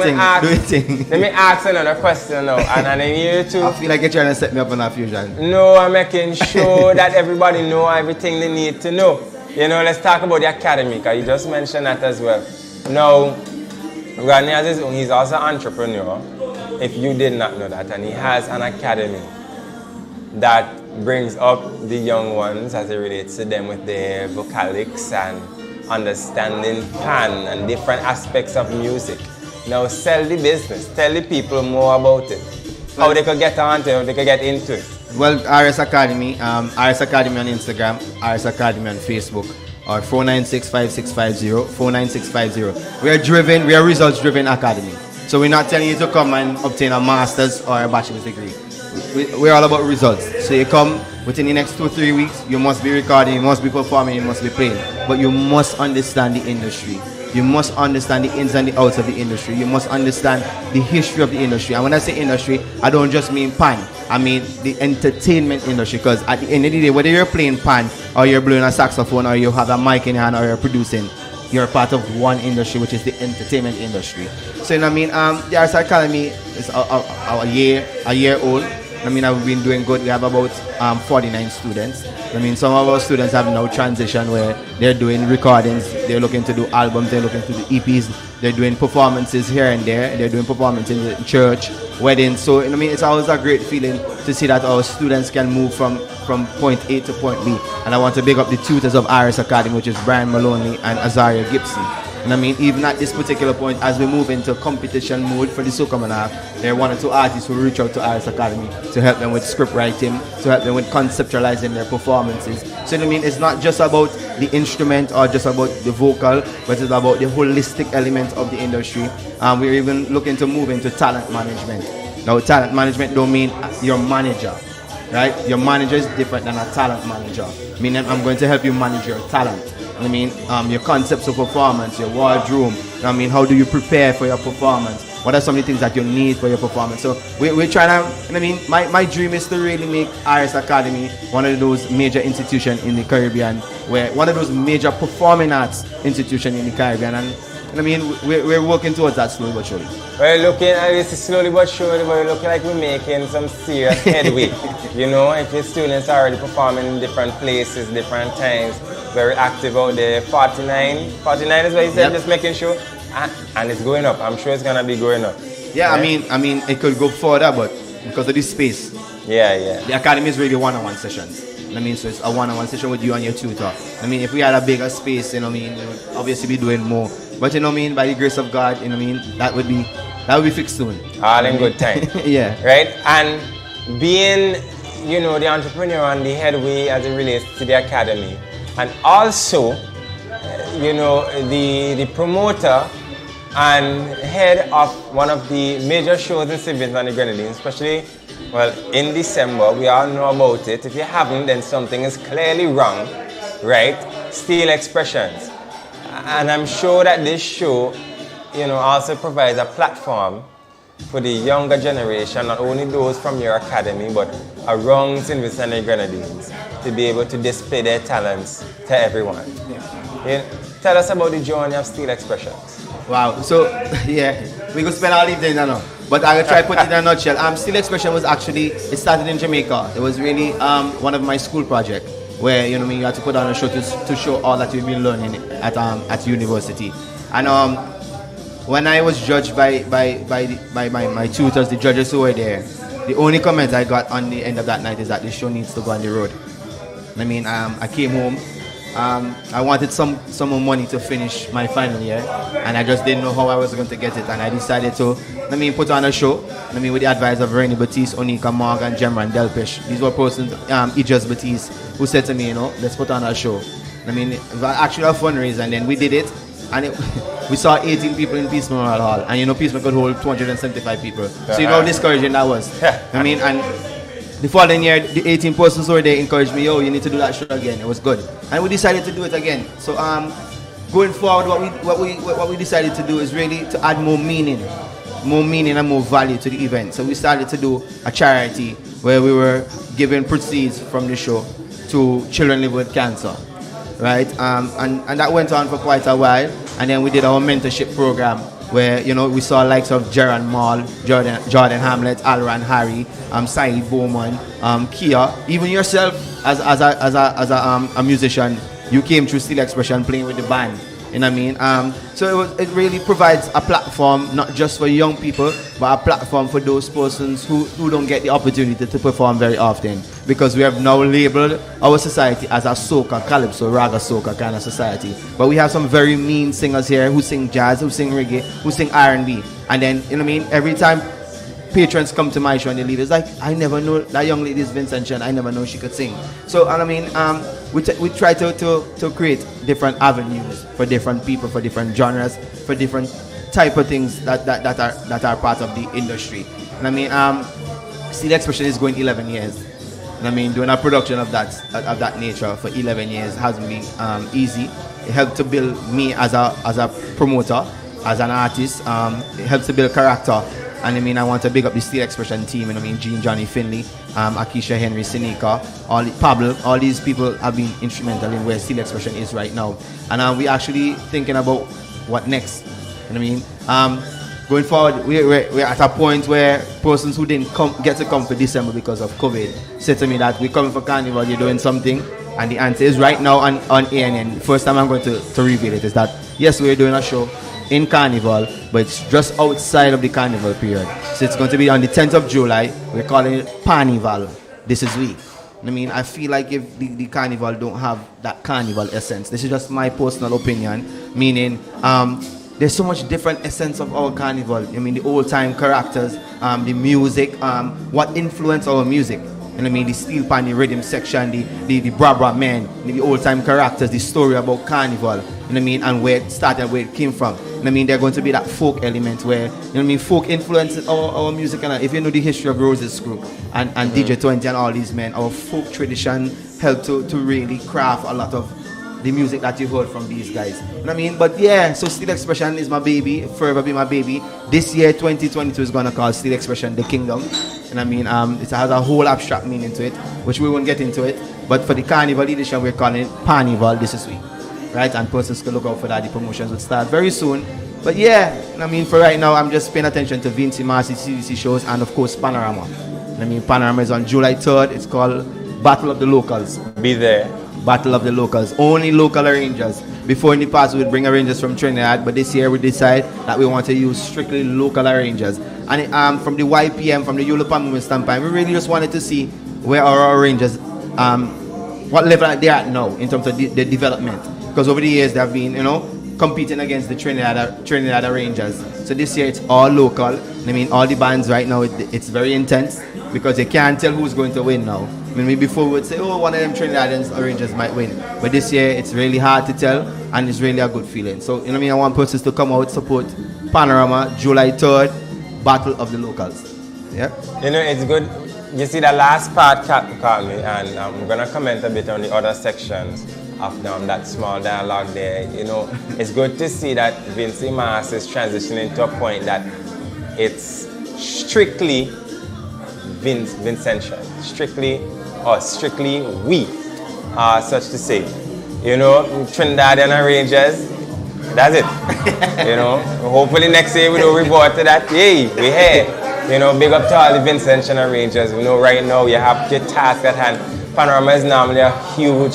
thing. Let me ask another question now. And then you too. I feel like you're trying to set me up on a fusion. No, I'm making sure that everybody know everything they need to know. You know, let's talk about the academy, because you just mentioned that as well. Now, Rodney has his own, he's also an entrepreneur, if you did not know that, and he has an academy that brings up the young ones as it relates to them with their vocalics and understanding pan and different aspects of music. Now sell the business, tell the people more about it, how they could get on to it, how they could get into it. Well, RS Academy, RS Academy on Instagram, RS Academy on Facebook, or 496-5650, 49650. We are driven, we are results driven academy. So we're not telling you to come and obtain a master's or a bachelor's degree. We're all about results. So you come within the next 2 or 3 weeks, you must be recording, you must be performing, you must be playing. But you must understand the industry. You must understand the ins and the outs of the industry. You must understand the history of the industry. And when I say industry, I don't just mean pan. I mean the entertainment industry. Because at the end of the day, whether you're playing pan or you're blowing a saxophone or you have a mic in your hand or you're producing, you're part of one industry, which is the entertainment industry. So, you know what I mean? The Arts Academy is a year old. I mean, I've been doing good. We have about 49 students. I mean, some of our students have now transitioned where they're doing recordings, they're looking to do albums, they're looking to do EPs, they're doing performances here and there, they're doing performances in the church, weddings. So, I mean, it's always a great feeling to see that our students can move from point A to point B. And I want to big up the tutors of RS Academy, which is Brian Maloney and Azaria Gibson. And I mean, even at this particular point, as we move into competition mode for the Soca Monarch, there are 1 or 2 artists who reach out to RS Academy to help them with script writing, to help them with conceptualizing their performances. So I mean, it's not just about the instrument or just about the vocal, but it's about the holistic element of the industry. We're even looking to move into talent management. Now, talent management don't mean your manager, right? Your manager is different than a talent manager. Meaning, I'm going to help you manage your talent. I mean, your concepts of performance, your wardrobe. I mean, how do you prepare for your performance? What are some of the things that you need for your performance? So we're trying to, I mean, my dream is to really make RS Academy one of those major institutions in the Caribbean, where one of those major performing arts institutions in the Caribbean. And I mean, we're working towards that slowly but surely. We're looking at this slowly but surely, but we're looking like we're making some serious headway. You know, if your students are already performing in different places, different times, very active out there. 49 is what you said, yep. Just making sure. And it's going up. I'm sure it's gonna be going up. Yeah, right? I mean, it could go further, but because of this space. Yeah. The academy is really one-on-one sessions. I mean, so it's a one-on-one session with you and your tutor. I mean, if we had a bigger space, you know what I mean, we would obviously be doing more. But you know what I mean, by the grace of God, you know what I mean, that would be fixed soon. All in good time. Yeah. Right? And being, you know, the entrepreneur and the headway as it relates to the academy. And also, you know, the promoter and head of one of the major shows in St. Vincent and the Grenadines, especially, well, in December. We all know about it. If you haven't, then something is clearly wrong, right? Steel Expressions. And I'm sure that this show, you know, also provides a platform for the younger generation, not only those from your academy, but around St. Vincent and the Grenadines, to be able to display their talents to everyone. Yeah. You know, tell us about the journey of Steel Expressions. Wow, so yeah, we could spend all evening now, but I will try to put it in a nutshell. Steel Expression was actually, it started in Jamaica. It was really one of my school projects where, you know, you had to put on a show to show all that you've been learning at university. And when I was judged by my tutors, the judges who were there, the only comment I got on the end of that night is that the show needs to go on the road. I mean, I came home. I wanted some more money to finish my final year, and I just didn't know how I was going to get it, and I decided to put on a show. With the advice of Rennie Batiste, Onika Morg, and Gemma and Delpish. These were persons, Ijaz Batiste, who said to me, you know, let's put on a show. It was actually a fundraiser, and then we did it, and we saw 18 people in Peace Memorial Hall, and you know, Peace could hold 275 people. So you know how discouraging that was. And the following year, the 18 persons who were there encouraged me, yo, you need to do that show again. It was good. And we decided to do it again. So going forward, what we decided to do is really to add more meaning and more value to the event. So we started to do a charity where we were giving proceeds from the show to children living with cancer, right? And that went on for quite a while. And then we did our mentorship program where, you know, we saw likes of Jaron Mall, Jordan Hamlet, Alran Harry, Saeed Bowman, Kia, even yourself as a musician. You came through Steel Expression playing with the band. You know what I mean? So it really provides a platform, not just for young people, but a platform for those persons who don't get the opportunity to perform very often. Because we have now labeled our society as a soca, calypso, raga soca kind of society. But we have some very mean singers here who sing jazz, who sing reggae, who sing R&B. And then, you know what I mean? Every time patrons come to my show and they leave, it's like, I never know that young lady is Vincent Chen, I never know she could sing. So, and I mean, we try to create different avenues for different people, for different genres, for different type of things that are part of the industry. And I mean, Steel Expression is going 11 years. And I mean, doing a production of that nature for 11 years hasn't been easy. It helped to build me as a promoter, as an artist. It helps to build character. And I mean, I want to big up the Steel Expression team. And I mean, Jean, Johnny Finley, Akisha Henry, Sinika, Pablo, all these people have been instrumental in where Steel Expression is right now. And we're actually thinking about what next. You know what I mean? Going forward, we're at a point where persons who didn't get to come for December because of COVID said to me that we're coming for Carnival, you're doing something. And the answer is right now on ANN. First time I'm going to reveal it is that, yes, we're doing a show in Carnival, but it's just outside of the Carnival period. So it's going to be on the 10th of July. We're calling it Parnival. This is week. I mean, I feel like if the Carnival don't have that Carnival essence, this is just my personal opinion, meaning there's so much different essence of our Carnival. I mean, the old-time characters, the music, what influenced our music. And I mean, the steel pan, the rhythm section, the bra men, the old-time characters, the story about Carnival, you know what I mean, and where it started, where it came from. You know I mean, there's going to be that folk element where, you know what I mean, folk influences our music. And if you know the history of Rose's Crew and DJ 20 and all these men, our folk tradition helped to really craft a lot of the music that you heard from these guys. You know what I mean? But yeah, so Steel Expression is my baby, forever be my baby. This year, 2022, is going to call Steel Expression The Kingdom. And I mean, it has a whole abstract meaning to it, which we won't get into it. But for the Carnival edition, we're calling it Parnival this is week. Right? And persons can look out for that. The promotions will start very soon. But yeah, I mean, for right now, I'm just paying attention to Vincy Marcy CDC shows and, of course, Panorama. I mean, Panorama is on July 3rd. It's called Battle of the Locals. Be there. Battle of the Locals. Only local arrangers. Before in the past, we would bring arrangers from Trinidad, but this year we decide that we want to use strictly local arrangers. And from the YPM, from the Yulupa Movement standpoint, we really just wanted to see where our arrangers, what level they're at now in terms of the development. Because over the years, they've been, you know, competing against the Trinidad arrangers. So this year, it's all local. I mean, all the bands right now, it's very intense because you can't tell who's going to win now. I mean, before we would say, oh, one of them Trinidadians arrangers might win. But this year, it's really hard to tell, and it's really a good feeling. So, you know what I mean? I want persons to come out, support Panorama, July 3rd, Battle of the Locals. Yeah? You know, it's good. You see, the last part caught me, and I'm going to comment a bit on the other sections of that small dialogue there. You know, it's good to see that Vincy Mars is transitioning to a point that it's strictly Vincentian, strictly we, such to say. You know, Trinidadian arrangers, that's it. You know, hopefully next year we don't report to that. Yay, we here. You know, big up to all the Vincentian arrangers. You know, right now you have your task at hand. Panorama is normally a huge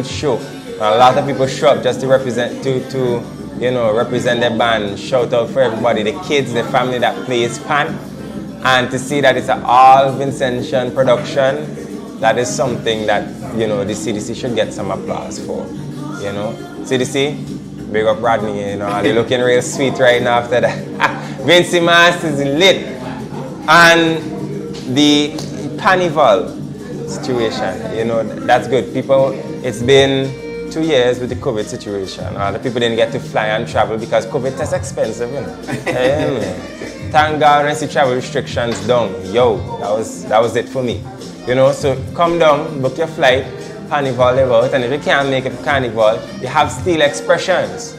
show. And a lot of people show up just to represent, you know, represent their band. Shout out for everybody, the kids, the family that plays pan. And to see that it's an all Vincentian production, that is something that, you know, the CDC should get some applause for. You know, CDC, big up Rodney, you know, they're looking real sweet right now after that. Vincy Mars is lit. And the Carnival situation, you know, that's good. People, it's been 2 years with the COVID situation. The people didn't get to fly and travel because COVID is expensive, you know. Thank God when I see travel restrictions down. Yo, that was it for me. You know, so come down, book your flight, Carnival live out, and if you can't make it to Carnival, you have Steel Expressions.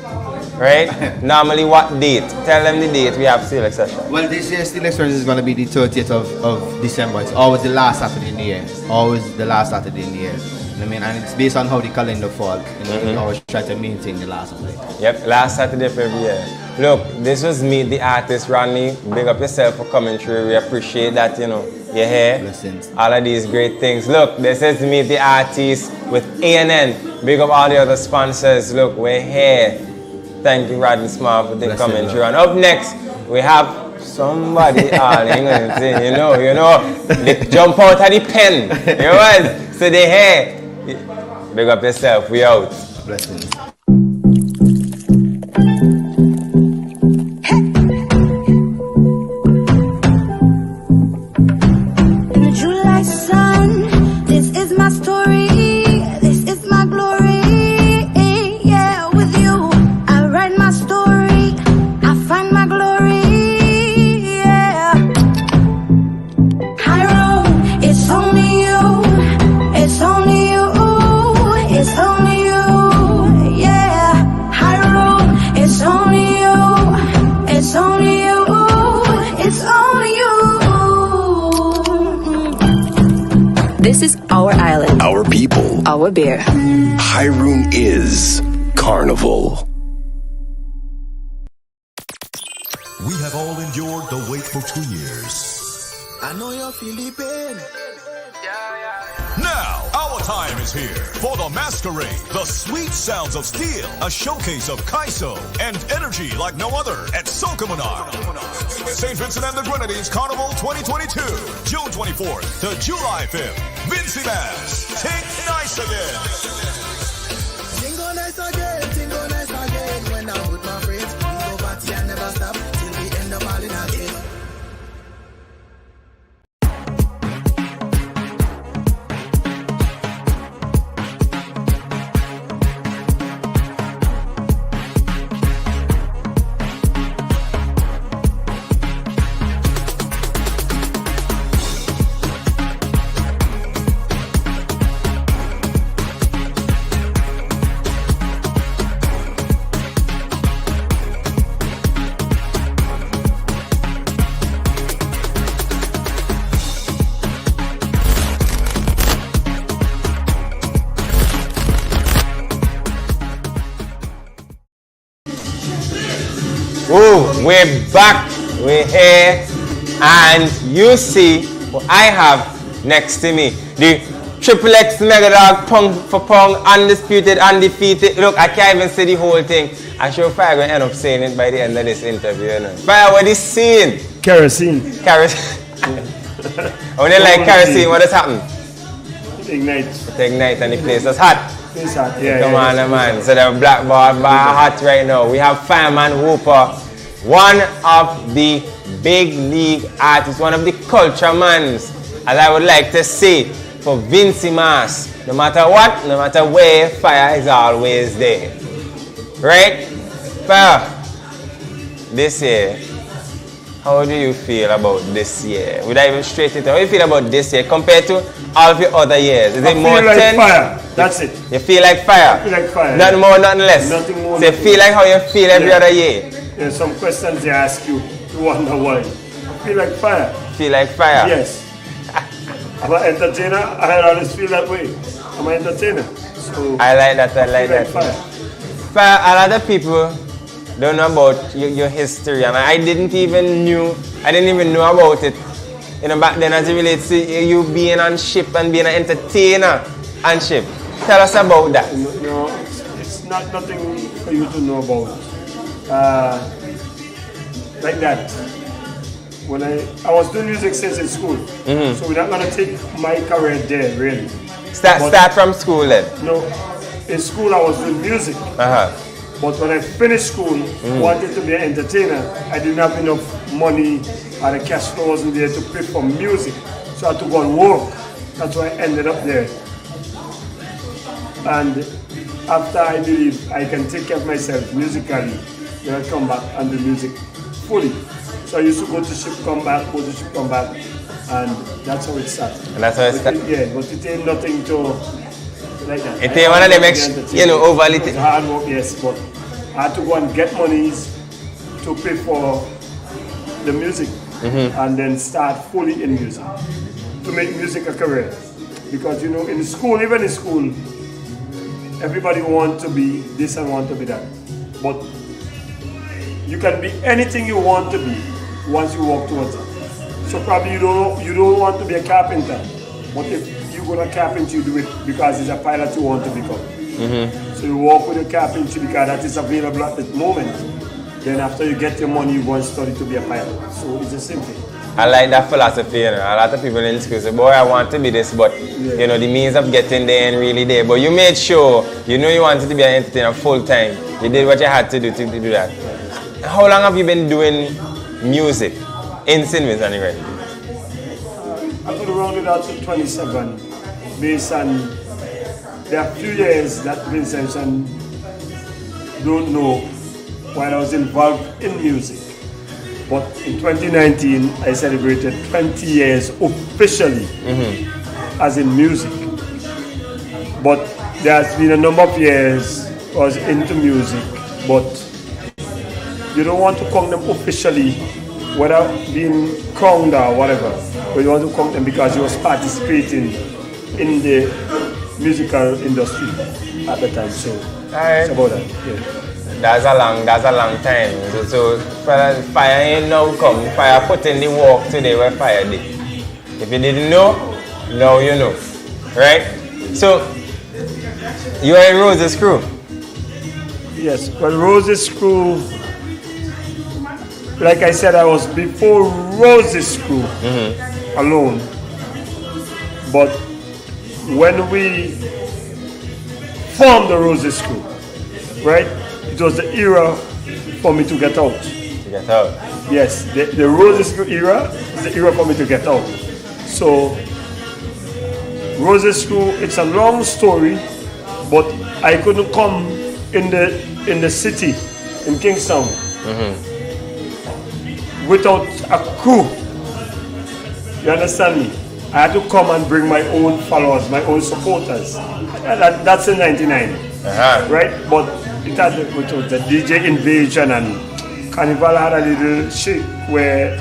Right? Normally what date? Tell them the date we have Steel Expression. Well, this year Steel Expressions is going to be the 30th of December. It's always the last Saturday in the year. Always the last Saturday in the year. I mean, and it's based on how the calendar falls. You know, we always try to maintain the last Saturday. Yep, last Saturday of every year. Look, this was Meet the Artist, Rodney. Big up yourself for coming through. We appreciate that, you know, you're here. Blessings. All of these great things. Look, this is Meet the Artist with ANN. Big up all the other sponsors. Look, we're here. Thank you, Rodney Smart, for coming through. And up next, we have somebody, you know, they jump out of the pen. You know, so they here. Big up yourself, we out. Blessings. In the July sun, this is my story, this is my glory. Yeah, with you, I write my story, I find my glory. Yeah, high road, it's only you, it's only you. It's only you, yeah. High road, it's only you. It's only you, it's only you. This is our island. Our people. Our beer. Hyrule is Carnival. We have all endured the wait for 2 years. I know you feel the pain. Now, our time is here for the Masquerade, the sweet sounds of steel, a showcase of Kaiso and energy like no other at Sokomanar. St. Vincent and the Grenadines Carnival 2022, June 24th to July 5th. Vincy Mass, take nice again. Tingo nice again, tingo nice again. When I'm with my friends, we go party and never stop till we end up all in again. Woo, we're back, we're here, and you see what I have next to me. The Triple X Mega Dog, pound for pound, undisputed, undefeated. Look, I can't even say the whole thing. I'm sure Fire going to end up saying it by the end of this interview. You know? Fire, what is seeing? Kerosene. Kerosene. When you like kerosene, what has happened? It ignites. It ignites and the place is hot. It's hot, yeah. Come on, man. So the Blackboard bar hot right now. We have Fireman Whooper, one of the big league artists, one of the culture mans, as I would like to say, for Vincy Mass. No matter what, no matter where, Fire is always there. Right? Fire, this year, how do you feel about this year? Would I even straight it? How do you feel about this year compared to all of your other years? Is it more like tense? Fire. That's it. You feel like fire? I feel like fire. Nothing more, nothing less. Nothing more. So you feel like how you feel every other year? There's some questions they ask you, you wonder why. I feel like fire. Feel like fire? Yes. I'm an entertainer, I always feel that way. I'm an entertainer. So I like that, I like that. Fire. Fire, a lot of people don't know about your history, and I didn't even know about it. You know, back then as it relates to you being on ship and being an entertainer on ship. Tell us about that. No, it's not nothing for you to know about. Like that. When I was doing music since in school, so we're not gonna take my career there really. Start from school then? No, in school I was doing music. But when I finished school, wanted to be an entertainer, I didn't have enough money, or the cash flow wasn't there to pay for music, so I had to go and work. That's why I ended up there. And after I believe I can take care of myself musically, then I come back and do music fully. So I used to go to ship, come back, go to ship, come back, and that's how it started. And that's how it started? Yeah, but it ain't nothing to like that. It ain't one of them, overly. It's hard work, yes, but I had to go and get monies to pay for the music and then start fully in music, to make music a career. Because you know, in school, even in school, everybody wants to be this and want to be that. But you can be anything you want to be once you walk towards it. So probably you don't want to be a carpenter, but if you go to carpentry, you do it because it's a pilot you want to become. So you walk with a carpentry because that is available at the moment. Then after you get your money, you go and study to be a pilot. So it's the same thing. I like that philosophy, you know. A lot of people in school say, boy, I want to be this, but you know, the means of getting there ain't really there. But you made sure, you know you wanted to be an entertainer full time. You did what you had to do that. How long have you been doing music in St. Vincent anyway? I could round it out to 27, based on there are few years that Vincent don't know while I was involved in music. But in 2019, I celebrated 20 years officially as in music. But there has been a number of years I was into music, but you don't want to count them officially without being crowned or whatever. But you want to count them because you was participating in the musical industry at the time. So it's about that. Yeah. That's a long time. So fire ain't now come. Fire put in the work today where fire did. If you didn't know, now you know. Right? So you are in Rose's crew? Yes, well Rose's crew, like I said, I was before Rose's crew alone. But when we formed the Rose's crew, right? It was the era for me to get out. To get out? Yes, the Rose's Crew era is the era for me to get out. So, Rose's Crew, it's a long story, but I couldn't come in the city, in Kingston, without a crew. You understand me? I had to come and bring my own followers, my own supporters. That's in 99, right? But it had with the DJ Invasion and Carnival had a little shake where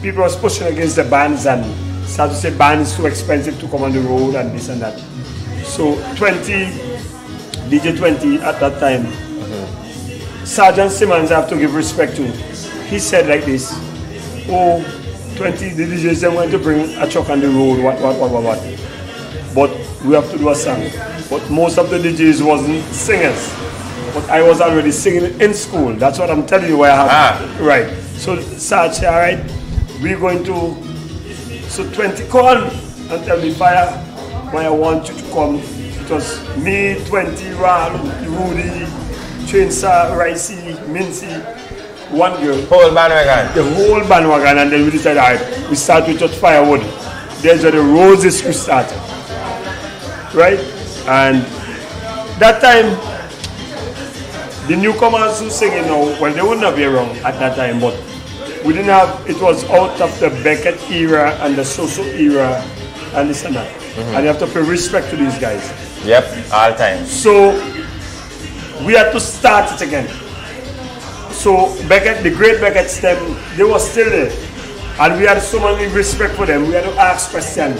people was pushing against the bands and started to say bands too expensive to come on the road and this and that. So DJ 20 at that time, Sergeant Simmons, I have to give respect to. He said like this, oh, 20 the DJs they want to bring a truck on the road, what. But we have to do a song. But most of the DJs wasn't singers. But I was already singing in school. That's what I'm telling you where I have. Right. So Sarge, all right, we're going to, so 20 call and tell me, Fire, why I want you to come. It was me, 20, Ral, Rudy, Chainsaw, Ricey, Mincy, one girl. Whole bandwagon. The whole bandwagon, and then we decided, all right, we start with just firewood. There's where the Roses we started. Right? And that time, the newcomers who singing now, well, they wouldn't have been wrong at that time, but we didn't have, it was out of the Beckett era and the Soso era and this and that. And you have to pay respect to these guys. Yep, all time. So we had to start it again. So Beckett, the great Beckett stem, they were still there. And we had so much respect for them. We had to ask questions.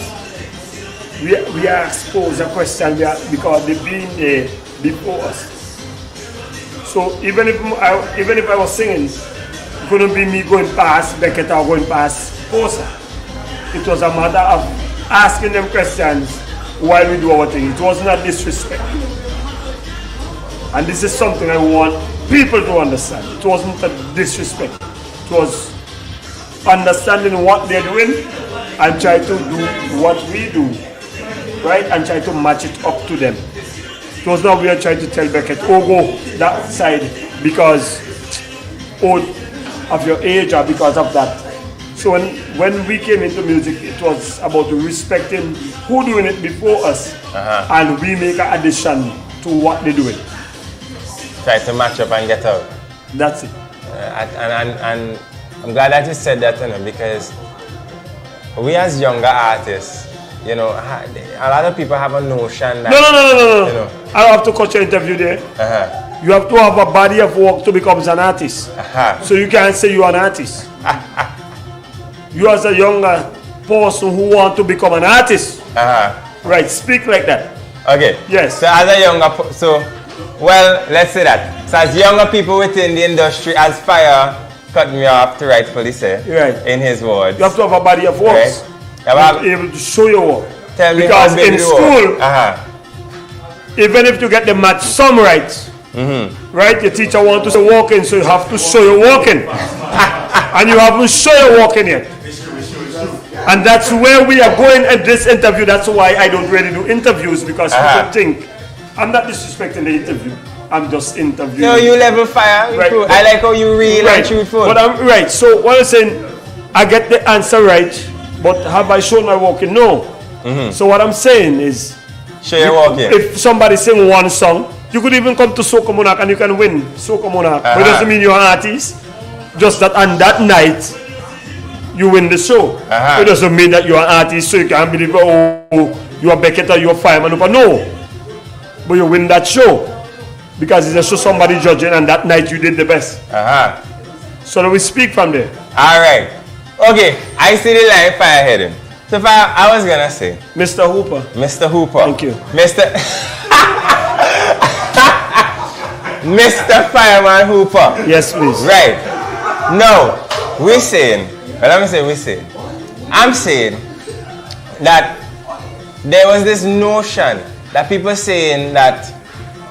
We asked pose a question because they've been there before us. So even if I was singing, it couldn't be me going past Beckett or going past Posa. It was a matter of asking them questions while we do our thing. It wasn't a disrespect. And this is something I want people to understand. It wasn't a disrespect. It was understanding what they're doing and try to do what we do, right? And try to match it up to them. It was not we are trying to tell Beckett, oh, go that side because of your age or because of that. So when we came into music, it was about respecting who doing it before us, and we make an addition to what they're doing. Try to match up and get out. That's it. And I'm glad that you said that, you know, because we as younger artists, you know, a lot of people have a notion that... No. You know, I have to cut your interview there. You have to have a body of work to become an artist. So you can't say you're an artist. You as a younger person who want to become an artist. Right, speak like that. Okay. Yes. So as a younger, well, let's say that. So as younger people within the industry, as Fire cut me off to rightfully say, in his words. You have to have a body of works. Right? You have to be able to show your work. Tell me because in school, even if you get the math sum right, right, your teacher wants to say walking, so you have to show your walking. And you haven't shown your walking yet. And that's where we are going at this interview. That's why I don't really do interviews, because people think I'm not disrespecting the interview. I'm just interviewing. No, you level Fire. Right. I like how you real and truthful. But I'm right. So what I'm saying, I get the answer right, but have I shown my walking? No. So what I'm saying is, show your walking. If somebody sing one song, you could even come to Soca Monarch and you can win Soca Monarch. But it doesn't mean you're an artist. Just that on that night, you win the show. It doesn't mean that you're an artist, so you can't believe, oh, you are Beckett or you're Fireman. No. But you win that show. Because it's a show somebody judging, and that night you did the best. So then we speak from there. Alright. Okay, I see the line Fire heading. So Fire, I was gonna say Mr. Hooper. Mr. Hooper. Thank you. Mr. Fireman Hooper. Yes, please. Right. Now, we're saying, I'm saying that there was this notion that people saying that,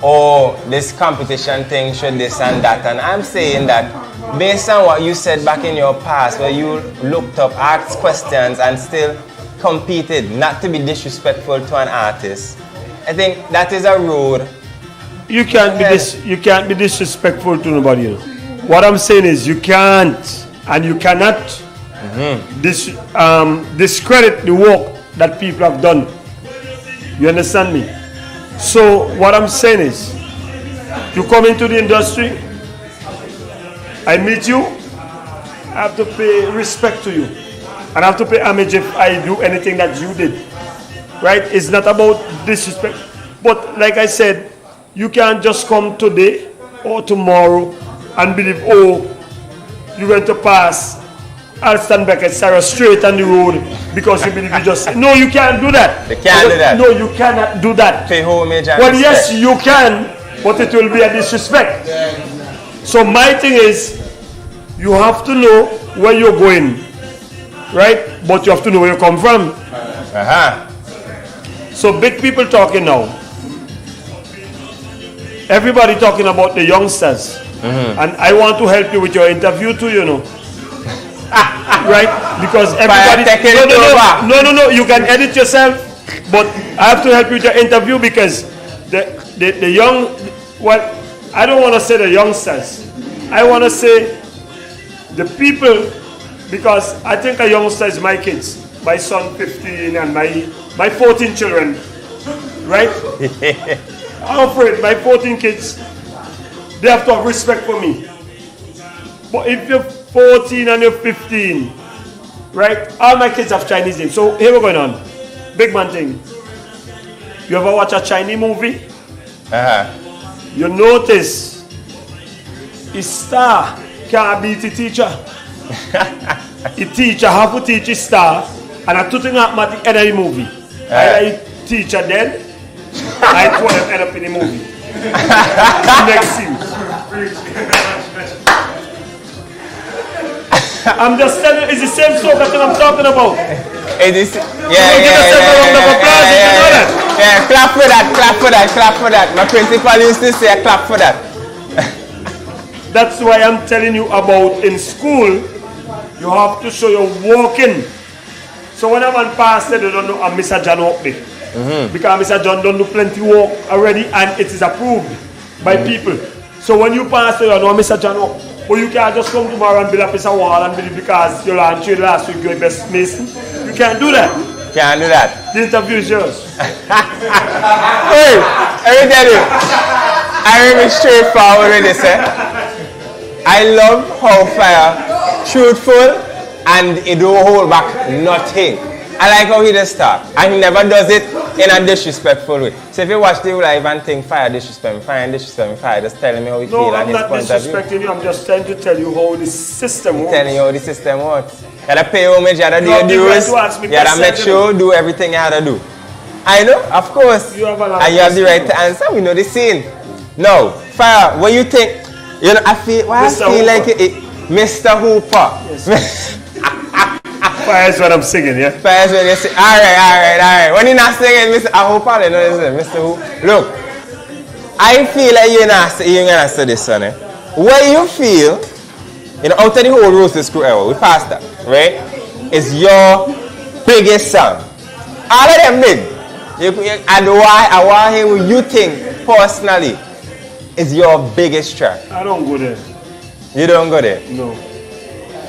oh, this competition thing should this and that, and I'm saying that based on what you said back in your past, where you looked up, asked questions, and still competed, not to be disrespectful to an artist, I think that is a road. You can't be disrespectful to nobody. You know. What I'm saying is you can't and you cannot discredit the work that people have done. You understand me? So what I'm saying is, you come into the industry, I meet you, I have to pay respect to you. And I have to pay homage if I do anything that you did. Right? It's not about disrespect. But like I said, you can't just come today or tomorrow and believe, oh, you went to pass Alston Beckett Sarah straight on the road because you believe you just... No, you can't do that. They can't do that. No, you cannot do that. Pay homage and well, respect. yes, you can, but it will be a disrespect. So my thing is, you have to know where you're going, right? But you have to know where you come from. So big people talking now. Everybody talking about the youngsters. And I want to help you with your interview too, you know. Right? Because everybody... No, you can edit yourself, but I have to help you with your interview because the young... Well, I don't want to say the youngsters. I want to say the people, because I think a youngster is my kids. My son 15 and my 14 children. Right? I'm afraid my 14 kids, they have to have respect for me. But if you're 14 and you're 15, right? All my kids have Chinese names. So here we're going on. Big man thing. You ever watch a Chinese movie? You notice his star can't beat the teacher. The teacher have to teach his star, and I think at the end of the movie. Either the teacher then, I told them end up in the movie. Next scene. I'm just telling you, it's the same song that I'm talking about. It is, clap for that. My principal used to say clap for that. That's why I'm telling you about in school, you have to show your walking. So when a man passes, they don't know Mr. John up there. Because Mr. John don't do plenty work already and it is approved by people. So when you pass, you know Mr. John up. But you can't just come tomorrow and build a piece of wall and believe because you learned trade last week, you're best mason. You can't do that. Can't do that. The interview is yours. Hey, let me tell you, I remember straightforward with this, I love how Fire truthful and it don't hold back nothing. I like how he just talk. And he never does it in a disrespectful way. So if you watch the live and think Fire disrespect me, Fire just telling me how he feel and his point of view. No, I'm not disrespecting you. I'm just trying to tell you how the system works. Telling you how the system works. You gotta pay homage, you gotta do your dues. You gotta make sure do everything you gotta do. I know, of course. You have a lot and you have the right to answer. We know the scene. No, Fire, what you think? You know, I feel like Mr. Hooper. Yes. Fire is what I'm singing, yeah? Fire is what you sing. Alright. When you're not singing, Mr. Hooper, you know this is Mr. Who. Look, I feel like you're gonna say this, son. What you feel, you know, out of the whole Roasted Screw era, we passed that, right? Is your biggest song. All of them big. And why I want to hear what you think personally is your biggest track. I don't go there. You don't go there? No.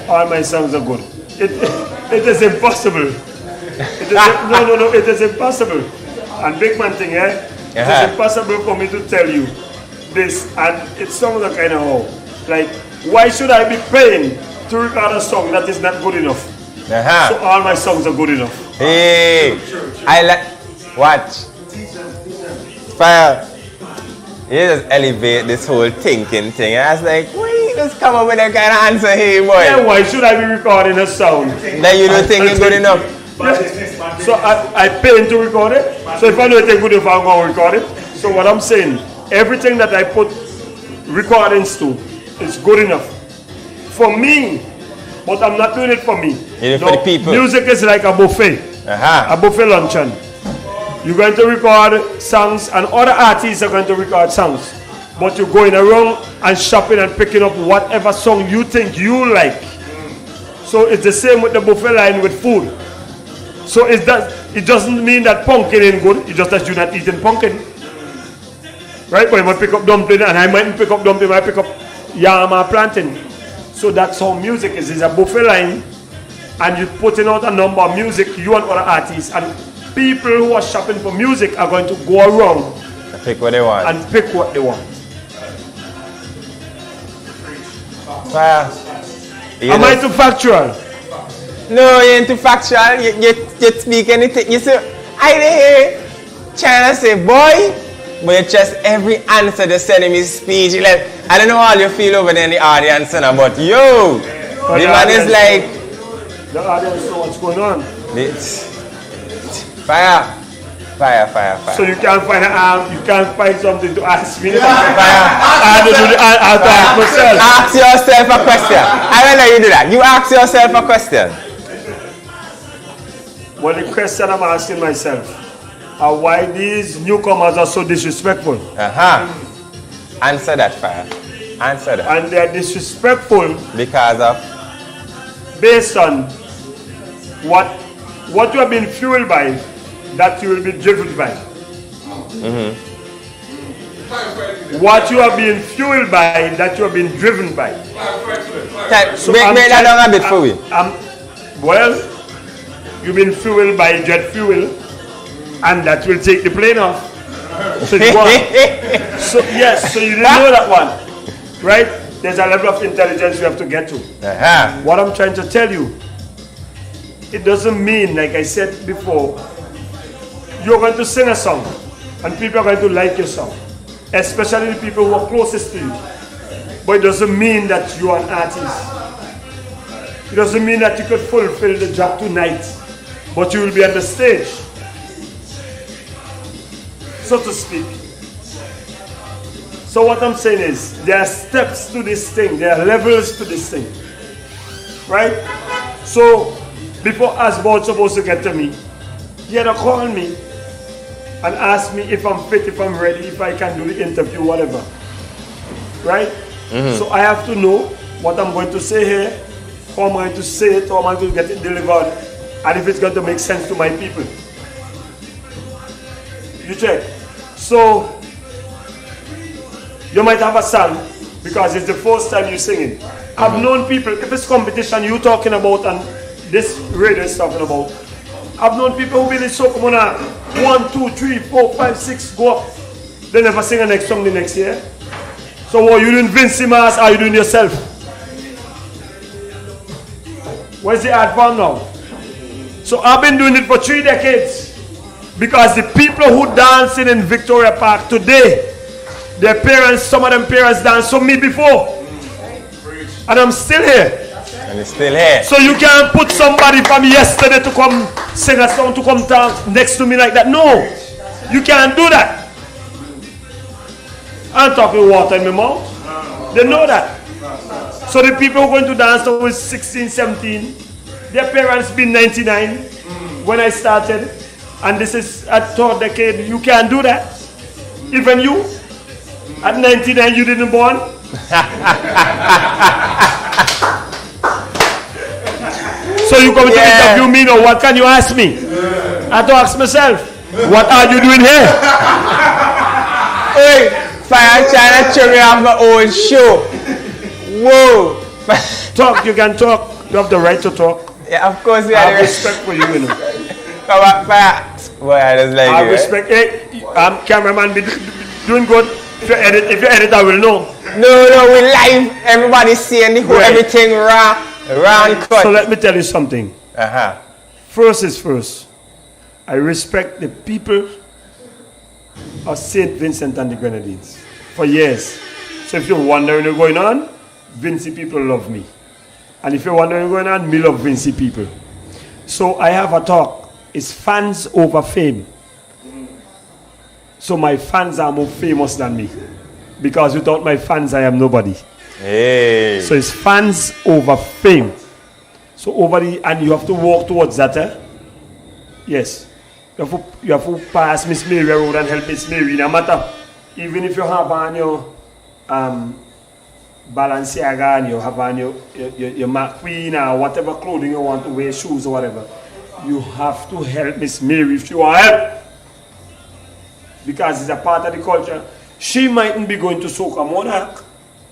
All my songs are good. It is impossible. No, it is impossible. And big man thing, it is impossible for me to tell you this, and it sounds like kind of how. Like, why should I be paying to record a song that is not good enough? So all my songs are good enough. Hey, I like, watch. Fire. You just elevate this whole thinking thing. I was like, wait, just come up with that kind of answer here, boy. Yeah, why should I be recording a sound that you don't think it's good enough? Yeah. So I pay to record it. So if I know it's good enough, I'm going to record it. So what I'm saying, everything that I put recordings to is good enough for me, but I'm not doing it for me. For the people. Music is like a buffet, a buffet luncheon. You're going to record songs and other artists are going to record songs. But you're going around and shopping and picking up whatever song you think you like. So it's the same with the buffet line with food. So it doesn't mean that pumpkin ain't good, it's just that you're not eating pumpkin. Right? But you might pick up dumpling and I mightn't pick up dumpling, I might pick up yam or plantain. So that's how music is. It's a buffet line and you're putting out a number of music, you and other artists, and people who are shopping for music are going to go around and pick what they want. Am I too factual? No, you ain't too factual. You speak anything. You say, I hear China say, boy, but you just every answer they send him his speech. Like, I don't know how you feel over there in the audience, but yo, the man is like, the audience know what's going on. Fire. So you can't find something to ask me. Ask yourself a question. I don't know you do that. You ask yourself a question. Well, the question I'm asking myself are why these newcomers are so disrespectful. Answer that, Fire. Answer that. And they're disrespectful because of? Based on what you have been fueled by, that you will be driven by. What you have been fueled by, that you have been driven by. So break that down a bit for me. Well, you've been fueled by jet fuel, and that will take the plane off. So you didn't know that one, right? There's a level of intelligence you have to get to. What I'm trying to tell you, it doesn't mean, like I said before, you're going to sing a song and people are going to like your song, especially the people who are closest to you. But it doesn't mean that you are an artist. It doesn't mean that you could fulfill the job tonight, but you will be on the stage, so to speak. So what I'm saying is, there are steps to this thing, there are levels to this thing, right? So before Asbot supposed to get to me, he had to call me and ask me if I'm fit, if I'm ready, if I can do the interview, whatever. Right? So I have to know what I'm going to say here, how I'm going to say it, how I'm going to get it delivered, and if it's going to make sense to my people. You check. So you might have a song because it's the first time you're singing. I've known people, if it's competition you're talking about and this radio is talking about, I've known people who really so come on 1, 2, 3, 4, 5, 6 go up. They never sing a next song the next year. So what you doing Vincy Mars, are you doing yourself? Where's the art form now? So I've been doing it for 3 decades. Because the people who dancing in Victoria Park today, their parents, some of them parents danced for me before. And I'm still here. And it's still here. So you can't put somebody from yesterday to come sing a song, to come dance next to me like that. No. You can't do that. I'm talking water in my mouth. They know that. So the people who are going to dance now is 16, 17. Their parents been 99 when I started. And this is at 3rd decade. You can't do that. Even you. At 99 you didn't born. So you come to interview me now. What can you ask me? I have to ask myself. What are you doing here? Hey, Fire trying to show me off my own show. Whoa. Talk, you can talk. You have the right to talk. Yeah, of course we I have have respect for you, you know. Come on, Fire. Boy, I just like I you. respect. Hey, cameraman, be doing good. If you edit, I will know. No, we live. Everybody's seeing the whole everything round cut. So let me tell you something. First is first. I respect the people of St. Vincent and the Grenadines for years. So if you're wondering what's going on, Vincy people love me. And if you're wondering what's going on, me love Vincy people. So I have a talk. It's fans over fame. So my fans are more famous than me. Because without my fans, I am nobody. Hey. So it's fans over fame. So and you have to walk towards that. Yes. You have to pass Miss Mary Road and help Miss Mary. No matter, even if you have on your Balenciaga and you have on your McQueen or whatever clothing you want to wear, shoes or whatever, you have to help Miss Mary if you want help. Because it's a part of the culture. She mightn't be going to Soca Monarch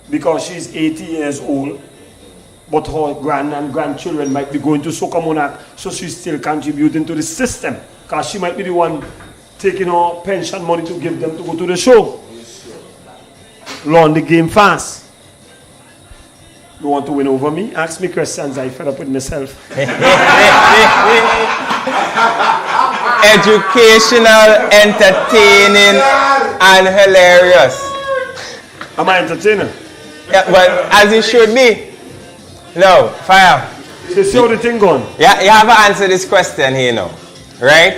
because she's 80 years old, but her grandchildren might be going to Soca Monarch, so she's still contributing to the system. Because she might be the one taking her pension money to give them to go to the show. Learn the game fast. You want to win over me? Ask me questions. I fed up with myself. Educational, entertaining, and hilarious. Am I entertainer? Yeah, well, as it should be. No, Fire. So see how the thing going? Yeah, you have to answer this question here now. Right?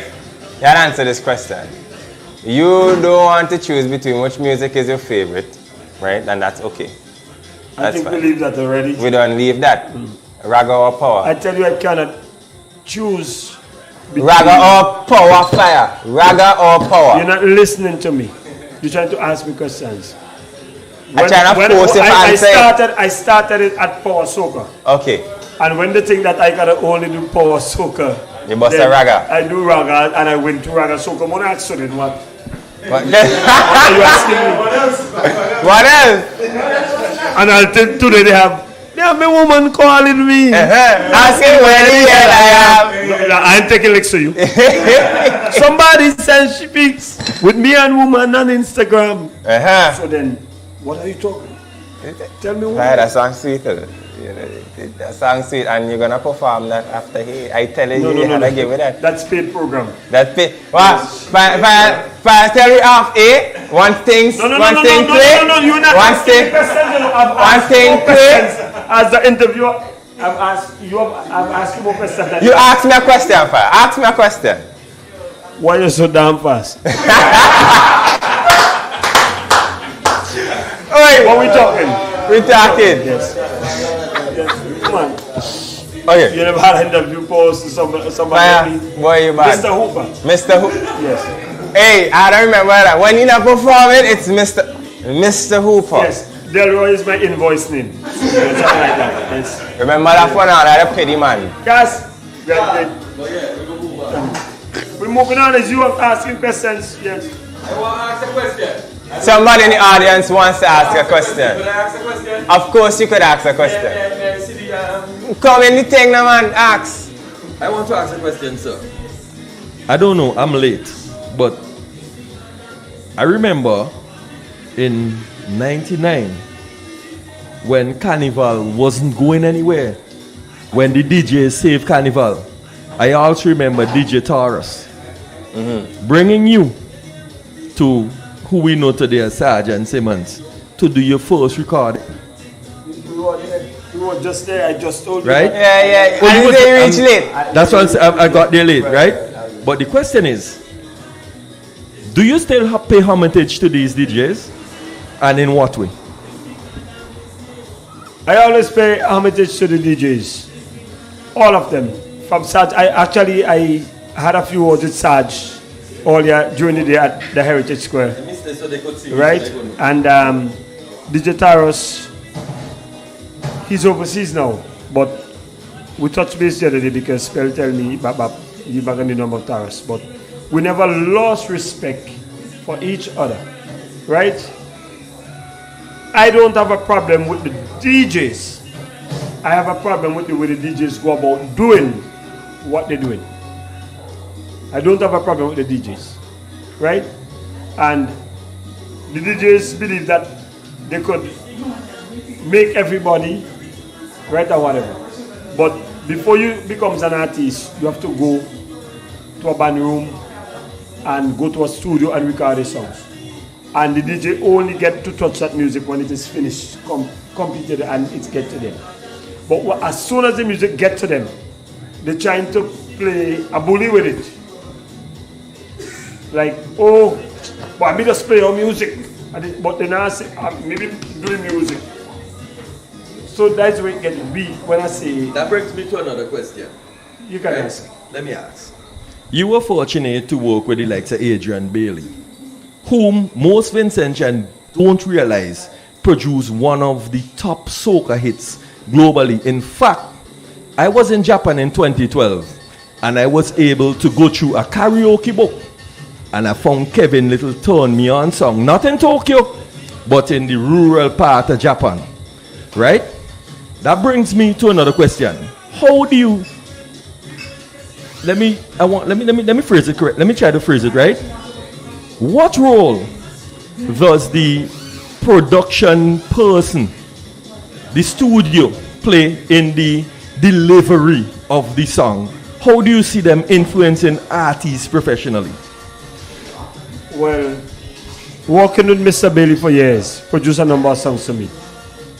You have to answer this question. You don't want to choose between which music is your favorite, right? And that's okay. I think we leave that already. We don't leave that. Raga or power? I tell you, I cannot choose. Raga or power, Fire? Raga or power? You're not listening to me. You're trying to ask me questions. I started it at Power Soca. Okay. And when they think that I gotta only do Power Soca, you bust a raga. I do raga and I went to Raga Soca Monarch, so then what? What are you asking me? What else? And I'll tell today they have a woman calling me. Asking where the hell I am. No, I'm taking licks to you. Somebody says she speaks with me and woman on Instagram. So then, what are you talking? Tell me what. That song sweet. That song sweet, and you're gonna perform that after here. I tell you, you have to give it that. That's paid program. That's paid. What? Fire, tell me off, eh? One thing play. No, you're not asking questions. One thing play. As the interviewer, I've asked you more questions. You ask me a question, Fire. Ask me a question. Why are you so damn fast? Oi, what are we talking? We're talking. Yes. Come on. Okay. You never had an interview post to somebody? Boy, you bad. Mr. Hooper. Mr. Hooper? Yes. Hey, I don't remember that. When you're not performing, it's Mr. Hooper. Yes. Delroy is my invoice name. Something like that. Yes. Remember that one out there, the petty man. Guys, we're moving on as you are asking questions. Yes. I want to ask a question. Somebody in the audience wants to ask a question. Could I ask a question? Of course you could ask a question. Come in the thing now, man. Ask. I want to ask a question, sir. I don't know, I'm late, but I remember in 99 when Carnival wasn't going anywhere, when the DJs saved Carnival I also remember DJ Taurus bringing you to who we know today as Sergeant Simmons to do your first recording. We were just there. I just told you. Right? Yeah. Oh, And they reach late. That's why I got there late, right? But the question is, do you still pay homage to these DJs? And in what way? I always pay homage to the DJs. All of them. From Sarge, I had a few words with Sarge earlier during the day at the Heritage Square. Right? And DJ Taros, he's overseas now. But we touched base the other day because Spell tell me, Bab, you back on the number of Taros. But we never lost respect for each other. Right? I don't have a problem with the DJs. I have a problem with the way the DJs go about doing what they're doing. I don't have a problem with the DJs. Right? And the DJs believe that they could make everybody right or whatever. But before you become an artist, you have to go to a band room and go to a studio and record the songs. And the DJ only get to touch that music when it is finished, completed, and it gets to them. But as soon as the music gets to them, they're trying to play a bully with it. Like, oh, but me just play our music. But then I say, maybe doing music. So that's where it gets weak when I say. That brings me to another question. You can ask. Let me ask. You were fortunate to work with the likes of Adrian Bailey, whom most Vincentians don't realize produced one of the top soca hits globally. In fact, I was in Japan in 2012 and I was able to go through a karaoke book and I found Kevin Little Turn Me On song, not in Tokyo, but in the rural part of Japan. Right? That brings me to another question. How do you let me phrase it correct. Let me try to phrase it right. What role does the production person, the studio, play in the delivery of the song? How do you see them influencing artists professionally? Well, working with Mr. Bailey for years, produced a number of songs to me.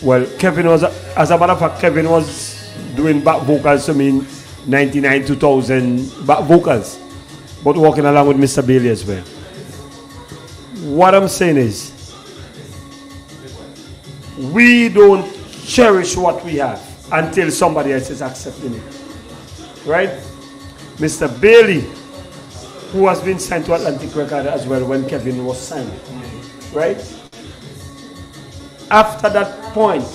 Well, Kevin was, as a matter of fact, Kevin was doing back vocals to me in 99, 2000, back vocals, but working along with Mr. Bailey as well. What I'm saying is, we don't cherish what we have until somebody else is accepting it. Right? Mr. Bailey, who has been signed to Atlantic Record as well when Kevin was signed. Right? After that point,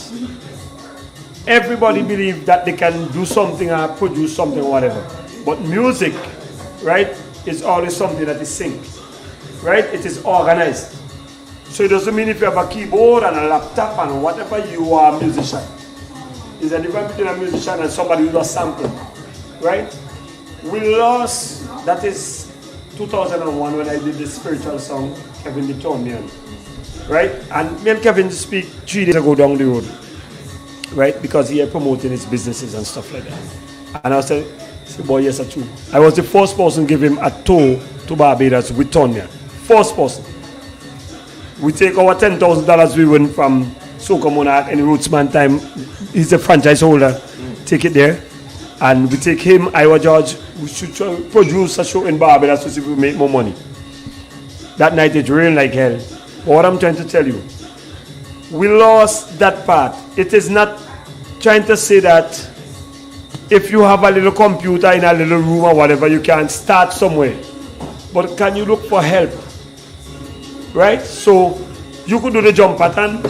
everybody believed that they can do something or produce something or whatever. But music, right, is always something that is synced. Right? It is organized. So it doesn't mean if you have a keyboard and a laptop and whatever, you are a musician. There's a difference between a musician and somebody who does sampling. Right? We lost, that is 2001 when I did the spiritual song, Kevin They Turned Me On. Right? And me and Kevin speak 3 days ago down the road. Right? Because he had promoting his businesses and stuff like that. And I said, boy, yes, that's true. I was the first person to give him a tour to Barbados with Turned Me On. First person. We take our $10,000 we win from Soca Monarch and Rootsman time. He's the franchise holder. Take it there. And we take him, Iowa George, we should produce a show in Barbados to see if we make more money. That night it rained like hell. But what I'm trying to tell you, we lost that part. It is not trying to say that if you have a little computer in a little room or whatever, you can start somewhere. But can you look for help? Right? So you could do the jump pattern,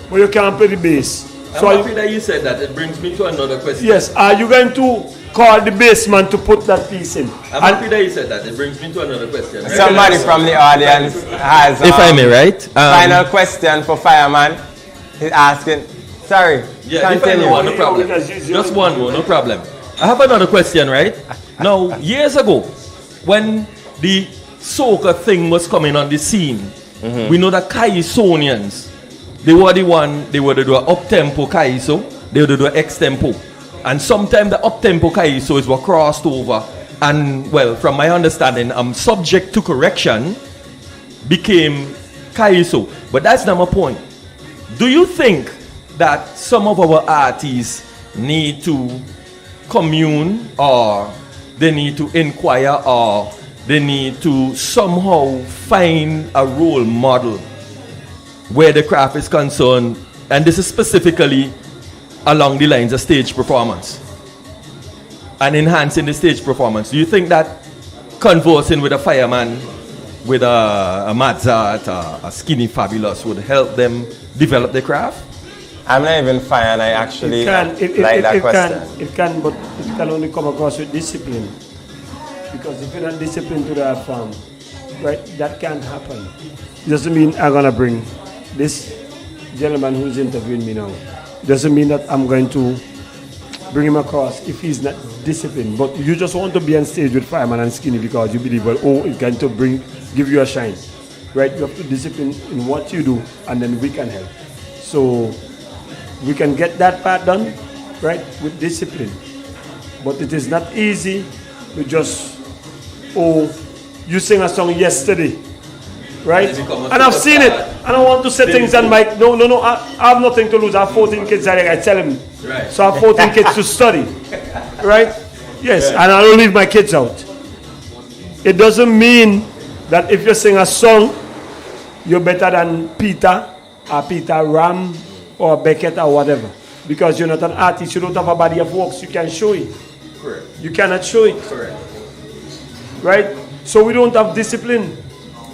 but you can't play the bass. So I'm happy that you said that. It brings me to another question. Yes. Are you going to call the bassman to put that piece in? I'm happy that you said that. It brings me to another question. Somebody from the audience has if I may, right? Final question for Fireman. He's asking. Sorry. Yeah, continue. No problem. Just one more, no problem. I have another question, right? Now, years ago, when the soca thing was coming on the scene, we know that Kaisonians, they were the one, they were to do an up-tempo Kaiso, they were to do an X-tempo. And sometimes the up-tempo Kaisos were crossed over and well, from my understanding, subject to correction, became Kaiso. But that's not my point. Do you think that some of our artists need to commune, or they need to inquire, or they need to somehow find a role model where the craft is concerned, and this is specifically along the lines of stage performance and enhancing the stage performance? Do you think that conversing with a fireman, with a Madzart, a Skinny Fabulous would help them develop their craft? I'm not even fire, and I actually like that question. It can, but it can only come across with discipline. Because if you're not disciplined to that farm, right, that can't happen. Doesn't mean I'm gonna bring this gentleman who's interviewing me now. Doesn't mean that I'm going to bring him across if he's not disciplined. But you just want to be on stage with Fireman and Skinny because you believe, well, oh, it's going to give you a shine, right? You have to discipline in what you do, and then we can help. So we can get that part done, right, with discipline. But it is not easy to just, oh, you sing a song yesterday, right? And I've seen it. I don't want to say things on mic. No. I have nothing to lose. I have 14 kids. I tell them. Right. So I have 14 kids to study, right? Yes, and I don't leave my kids out. It doesn't mean that if you sing a song, you're better than Peter or Peter Ram or Beckett or whatever. Because you're not an artist. You don't have a body of works. You can show it. Correct. You cannot show it. Correct. Right? So we don't have discipline.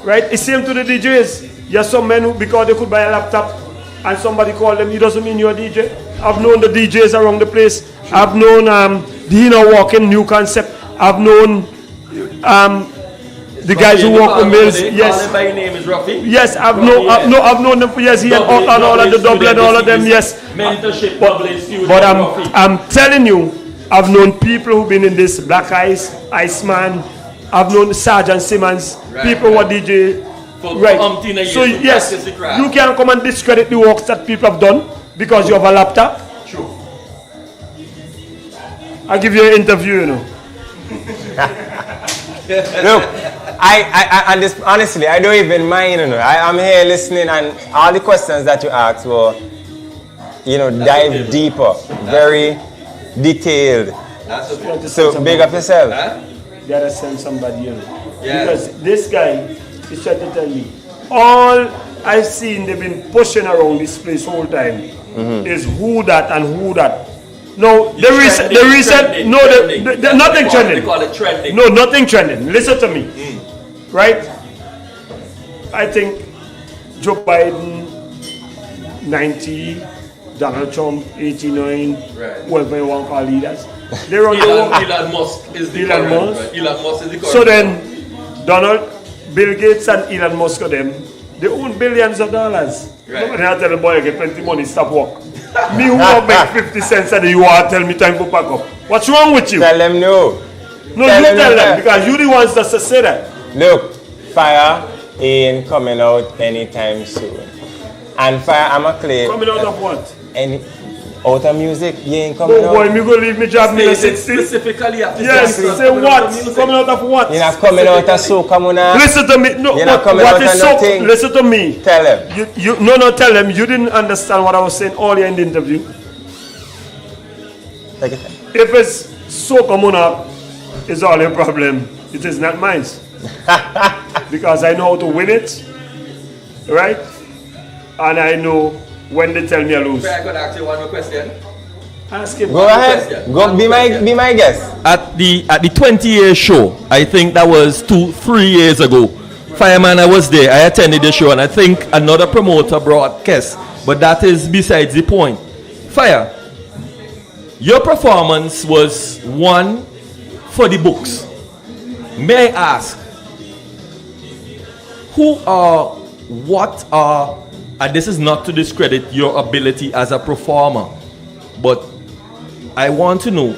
Right? It's same to the DJs. You have some men who, because they could buy a laptop and somebody called them, it doesn't mean you're a DJ. I've known the DJs around the place. I've known the Inner Walking New Concept. I've known the guys who work on mills. Yes. My name is Ruffy. Yes, I've known them for years. He and all of the double and all of them. Yes. But I'm telling you, I've known people who've been in this Black Ice, Iceman. I've known Sergeant Simmons, people who are DJ. Right. So yes, you can't come and discredit the works that people have done because you have a laptop. Sure. I'll give you an interview, you know. Look, I honestly, I don't even mind, you know. I'm here listening, and all the questions that you asked were, you know, dive deeper, very detailed. So big up yourself. You gotta send somebody, you know. Yeah. Because this guy is trying to tell me, all I've seen they've been pushing around this place whole time is who that and who that. No, the recent, no, nothing trending. They call it trending. No, nothing trending. Listen to me, right? I think Joe Biden, 90, Donald Trump, 89, whoever you want to call leaders. They're on Elon Musk is the Elon Musk. Right? Elon Musk is the current. So then, Bill Gates and Elon Musk of them, they own billions of dollars. Right. Nobody has to tell the boy, get plenty money, stop work. Me who want make 50 cents and you want to tell me time to pack up. What's wrong with you? Tell them no. No, you tell them because you the ones that say that. Look, Fire ain't coming out anytime soon. And Fire, I'm a claim. Coming out of what? Out of music, you ain't coming out. Boy, me go leave me job me 60. Specifically after yes, say what? Coming out of what? You're not coming out of soca, Muna. Listen to me. No, you're not coming what out is of soca? nothing. Listen to me. Tell them. No, tell them. You didn't understand what I was saying earlier in the interview. If it's soca, Muna, it's all your problem. It is not mine. Because I know how to win it. Right? And I know when they tell me I lose. I could ask you one more question. Ask him. Go ahead. Go be my guest. At the 20-year show, I think that was 2-3 years ago. Fireman, I was there. I attended the show, and I think another promoter brought guests. But that is besides the point. Fire, your performance was one for the books. May I ask, who are, what are, and this is not to discredit your ability as a performer, but I want to know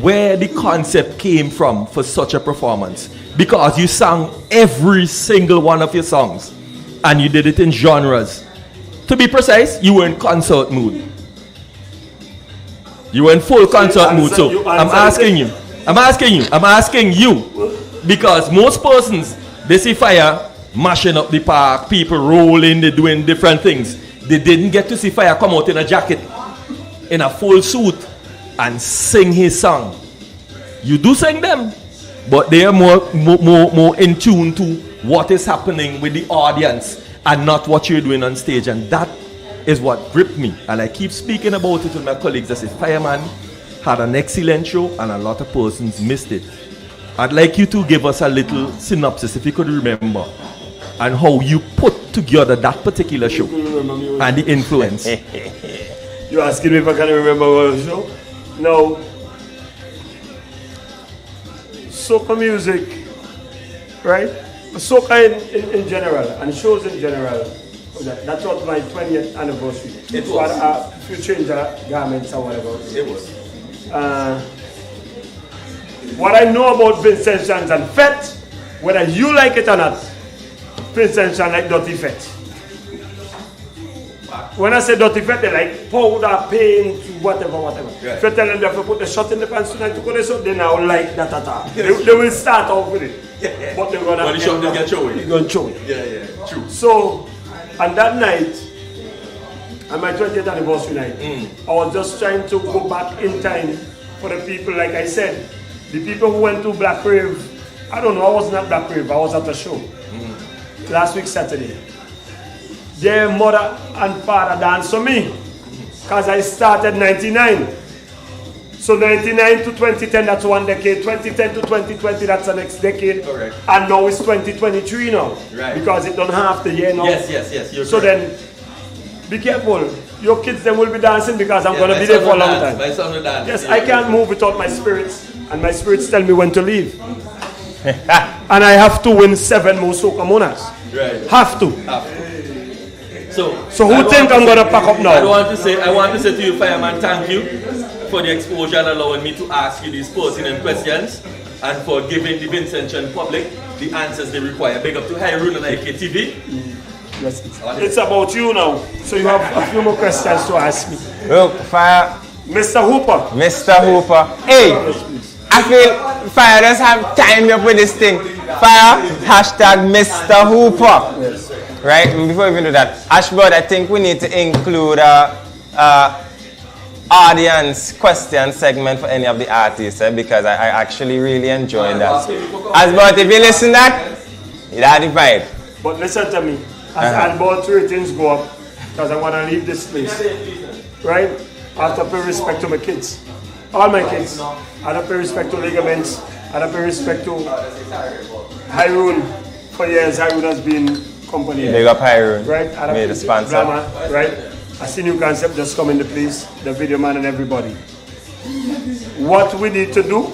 where the concept came from for such a performance. Because you sang every single one of your songs and you did it in genres. To be precise, you were in concert mood. You were in full concert mood, so I'm asking you. I'm asking you. Because most persons, they see fire mashing up the park, people rolling, they doing different things. They didn't get to see fire come out in a jacket, in a full suit, and sing his song. You do sing them, but they are more in tune to what is happening with the audience and not what you're doing on stage. And that is what gripped me. And I keep speaking about it with my colleagues. I say, Fireman had an excellent show and a lot of persons missed it. I'd like you to give us a little synopsis, if you could remember, and how you put together that particular show and the influence. You're asking me if I can remember what the show? No. Soca music, right? Soca in general, and shows in general. That was my 20th anniversary. It was. A few change garments or whatever. It was. What I know about Vincent Chans and Fete, whether you like it or not, Vincent Chans like Dirty Fete. When I say Dirty Fete, they like powder, paint, whatever. Right. If you tell them they have to put the shot in the pants tonight to go there, so they now like that at all. They will start off with it. But they're gonna get showing. They're gonna show it. Yeah, true. So, and that night, on my 20th anniversary night, I was just trying to go back in time for the people, like I said, the people who went to Black Rave. I don't know, I wasn't at Black Rave, I was at a show last week Saturday. Their mother and father danced for me because I started 99. So 99 to 2010, that's one decade. 2010 to 2020, that's the next decade. Correct. And now it's 2023 now. Right. Because it don't half the year now. Yes. You're so correct. Then, be careful. Your kids then will be dancing because I'm going to be there for a long time. My son will dance. Yes, I can't move without my spirits. And my spirits tell me when to leave. And I have to win 7 more Soca Monas. Right. Have to. So who think I'm going to pack up now? I want to say to you, Fireman, thank you for the exposure and allowing me to ask you these pertinent questions and for giving the Vincent Chan public the answers they require. Big up to Hyrule and IKTV. Yes, it's about you now. So you have a few more questions to ask me. Look, Fire. Mr. Hooper. Mr. Hooper. Hey, I feel Fire does have time up with this thing. Fire, hashtag Mr. Hooper. Yes. Right, before we even do that, Ashbird, I think we need to include audience question segment for any of the artists, because I actually really enjoyed that. Ashbird, if you listen to that, you had the vibe. But listen to me, as Albert ratings go up, because I want to leave this place, right? I have to pay respect to my kids, all my kids. I have to pay respect to Ligaments. I have to pay respect to Hyrule. For years, Hyrule has been company. Big up Hyrule. Right? Made a sponsor. BLAMA, right? I see new concept just come into place, the video man and everybody. What we need to do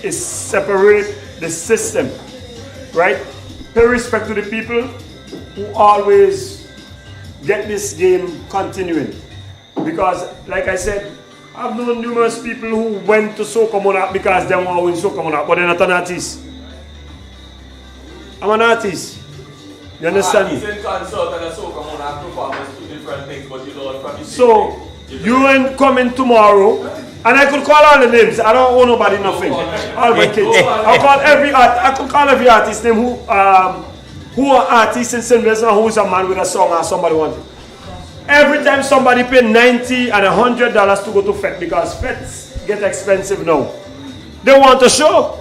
is separate the system, right? Pay respect to the people who always get this game continuing. Because, like I said, I've known numerous people who went to Soca Monarch because they want to win Soca Monarch, but they're not an artist. I'm an artist. You understand me? So, you ain't coming tomorrow, and I could call all the names. I don't owe nobody nothing. All my kids. I could call every artist name who are artists in St. Vincent, who is a man with a song or somebody wants it. Every time somebody pay $90 and $100 to go to Fete, because Fetes get expensive now. They want to show.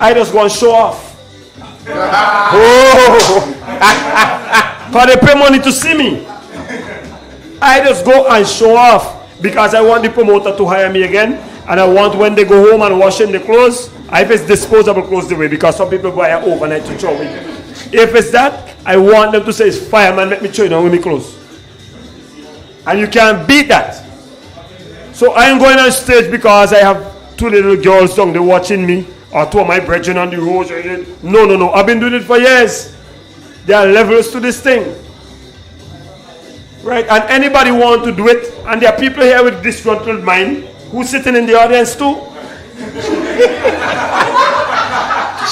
I just want to show off. Because they pay money to see me. I just go and show off because I want the promoter to hire me again, and I want when they go home and washing the clothes, if it's disposable clothes the way, because some people buy it overnight to throw away. If it's that, I want them to say, it's Fireman, let me show you now with me clothes. And you can't beat that. So I am going on stage because I have 2 little girls down there watching me, or 2 of my brethren on the road. No. I've been doing it for years. There are levels to this thing. Right? And anybody want to do it, and there are people here with disgruntled mind who's sitting in the audience too.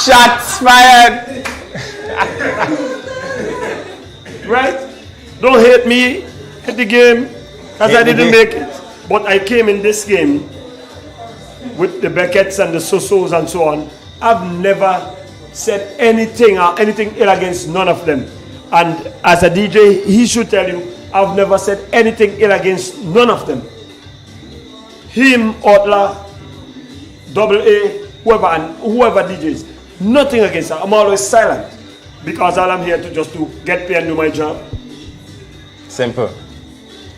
Shots fired. Right? Don't hate me at the game, because I didn't make it. But I came in this game with the Becketts and the Sosos and so on, I've never said anything or anything ill against none of them. And as a DJ, he should tell you, I've never said anything ill against none of them. Him, Otla, Double A, whoever, and whoever DJs. Nothing against her. I'm always silent because all I'm here to just to get paid and do my job. Simple.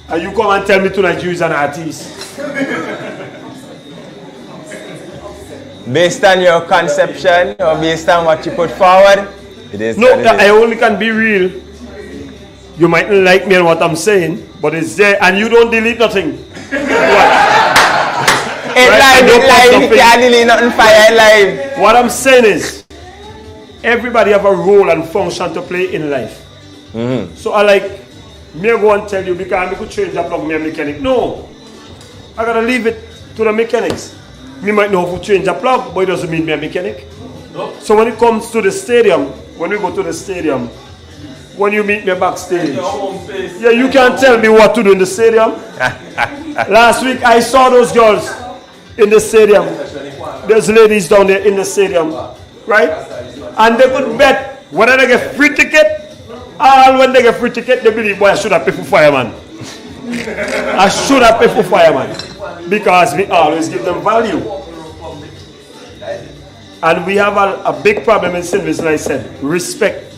And you come and tell me tonight you is an artist. Based on your conception or based on what you put forward, it is. No, I only can be real. You mightn't like me and what I'm saying, but it's there and you don't delete nothing. It's live, you can't delete nothing, fire live. What I'm saying is, everybody have a role and function to play in life. So I like, me go and tell you because I could change the plug, me a mechanic. No, I gotta leave it to the mechanics. Me might know how to change the plug, but it doesn't mean me a mechanic. No. So when it comes to the stadium, when we go to the stadium, when you meet me backstage, yeah, you can't tell me what to do in the stadium. Last week I saw those girls in the stadium. There's ladies down there in the stadium, right? And they could bet whether they get free ticket. All when they get free ticket, they believe, boy, I should have paid for fireman. I should have paid for fireman. Because we always give them value. And we have a big problem in St. Vincent, like I said, respect.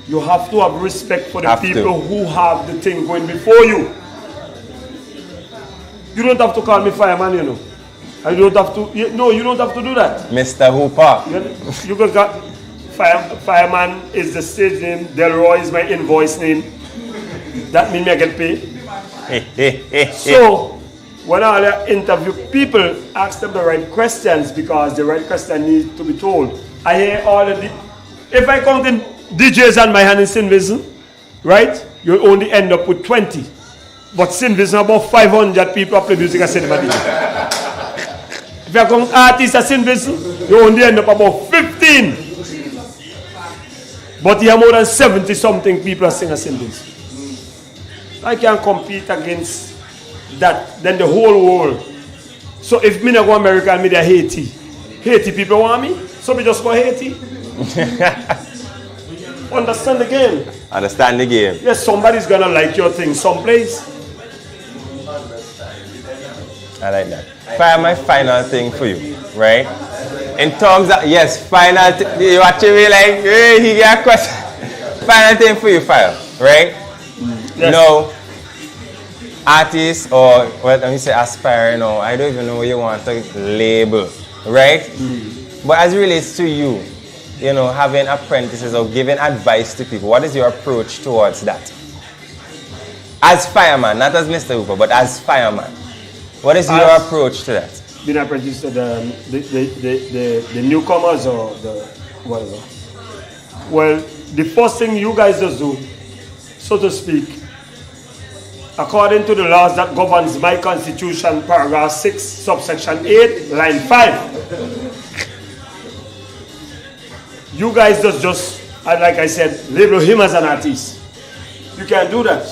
You have to have respect for the people who have the thing going before you. You don't have to call me fireman, you know. I don't have to, no, you don't have to do that. Mr. Hooper. You got fireman is the stage name, Delroy is my invoice name. That means I get paid. So, when I interview people, ask them the right questions because the right question needs to be told. I hear all of the, if I count in DJs on my hand in St. Vincent, right, you'll only end up with 20. But St. Vincent, about 500 people play music at St. Vincent. If you count artists at St. Vincent, you only end up about 15. But you have more than 70 something people are singing at St. Vincent. I can't compete against that, then the whole world. So if me not go America and me there Haiti, Haiti people want me, so me just go Haiti. Understand the game. Understand the game. Yes, somebody's gonna like your thing someplace. I like that. Fire, my final thing for you, right? In terms of, yes, final thing, you watching me like, hey, he got a question. Final thing for you, Fire, right? Yes. No. Artist or, well, let me say aspiring, or I don't even know what you want to label, right? But as it relates to you, you know, having apprentices or giving advice to people, what is your approach towards that? As fireman, not as Mr. Hooper, but as fireman, what is your approach to that? Being apprentice to the newcomers or the whatever. Well, the first thing you guys just do, so to speak, according to the laws that governs my constitution, paragraph 6, subsection 8, line 5. You guys just, like I said, label him as an artist. You can't do that.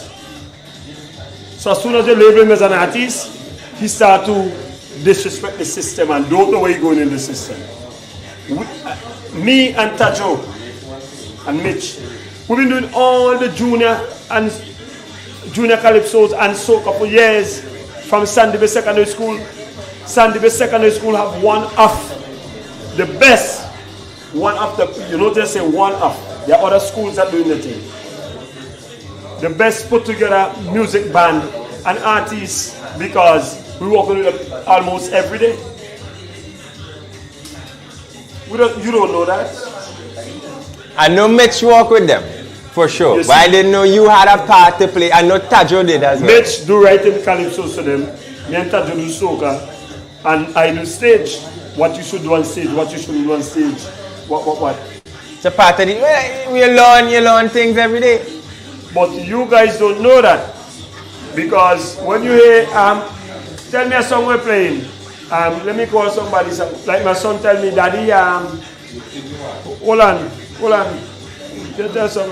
So as soon as you label him as an artist, he starts to disrespect the system and don't know where he's going in the system. Me and TAJOE and Mitch, we've been doing all the junior calypsos and soca for years from Sandy Bay Secondary School. Sandy Bay Secondary School have one of the best, one of the, you know they say one of, there are other schools that are doing the thing. The best put together music band and artists because we work with them almost every day. You don't know that? I know Mitch work with them. For sure, but I didn't know you had a part to play. I know TAJOE did as well. Mitch do writing calypsos to them. Me and TAJOE do soca. And I do stage. What you should do on stage, what you shouldn't do on stage. What? It's a part of the, you learn things every day. But you guys don't know that. Because when you hear, tell me a song we're playing. Let me call somebody, like my son tell me, Daddy, hold on. There's some,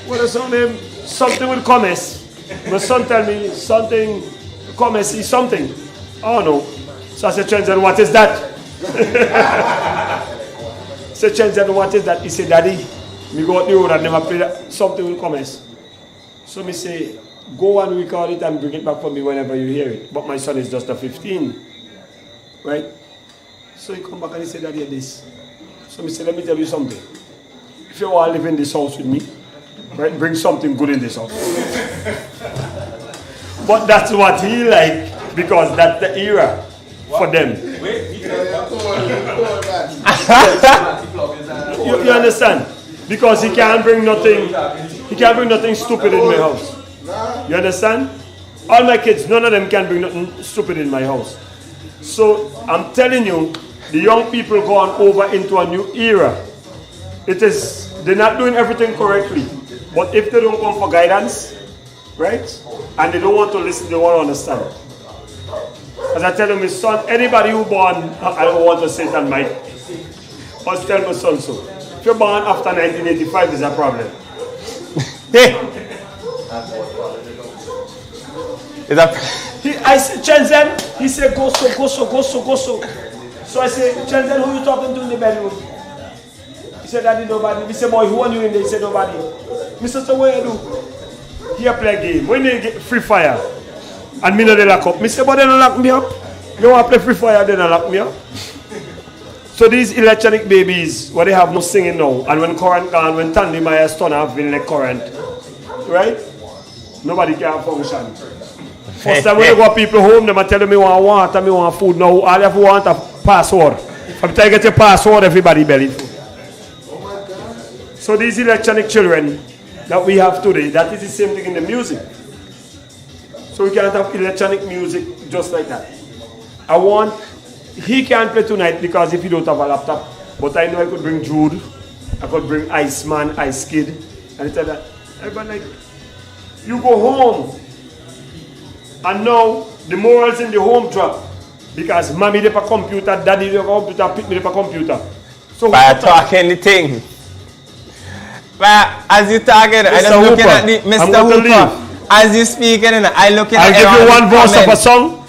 what is her name? Something with commerce. My son tell me something, come and see something. Oh no. So I said, Chenzen, what is that? I said, Chenzen, what is that? He said, Daddy, me go out the road and never play that. Something will come. So me say, go and record it and bring it back for me whenever you hear it. But my son is just a 15. Right? So he come back and he said, Daddy, this. So me say, let me tell you something. If you want to live in this house with me, right, bring something good in this house. But that's what he like, because that's the era for them. You understand? Because he can't bring nothing stupid in my house. You understand? All my kids, none of them can bring nothing stupid in my house. So I'm telling you, the young people going over into a new era. They're not doing everything correctly. But if they don't come for guidance, right? And they don't want to listen, they want to understand. As I tell my son, anybody who born, I don't want to say it on mic, but tell my son so. If you're born after 1985, there's a problem. I said, Chenzen, he said, go so. So I said, Chenzen, who you talking to in the bedroom? He said, Daddy, nobody. He said, boy, who are you in there? He said, nobody. Mr. So what you do? Here play a game. When they get free fire, and me no they lock up. Me say, but they don't lock me up. You want to play free fire, they don't lock me up. So these electronic babies, what they have no singing now, and when current gone, when Tandy Myers turn off in like current, right? Nobody can function. First time when they go people home, they tell me what I want and me want food. Now all you have to want a password. Every time you get your password, everybody belly food. So these electronic children that we have today, that is the same thing in the music. So we can't have electronic music just like that. He can't play tonight because if he don't have a laptop, but I know I could bring Jude, I could bring Iceman, Ice Kid, and I tell that, everybody like, you go home. And now the morals in the home drop because mommy dey pa computer, daddy dey pa computer, pick me dey pa computer. So by talking the thing. But as you talking, I just looking at the Mr. Hooper. As you speaking, and I looking at. I'll give you one verse of a song.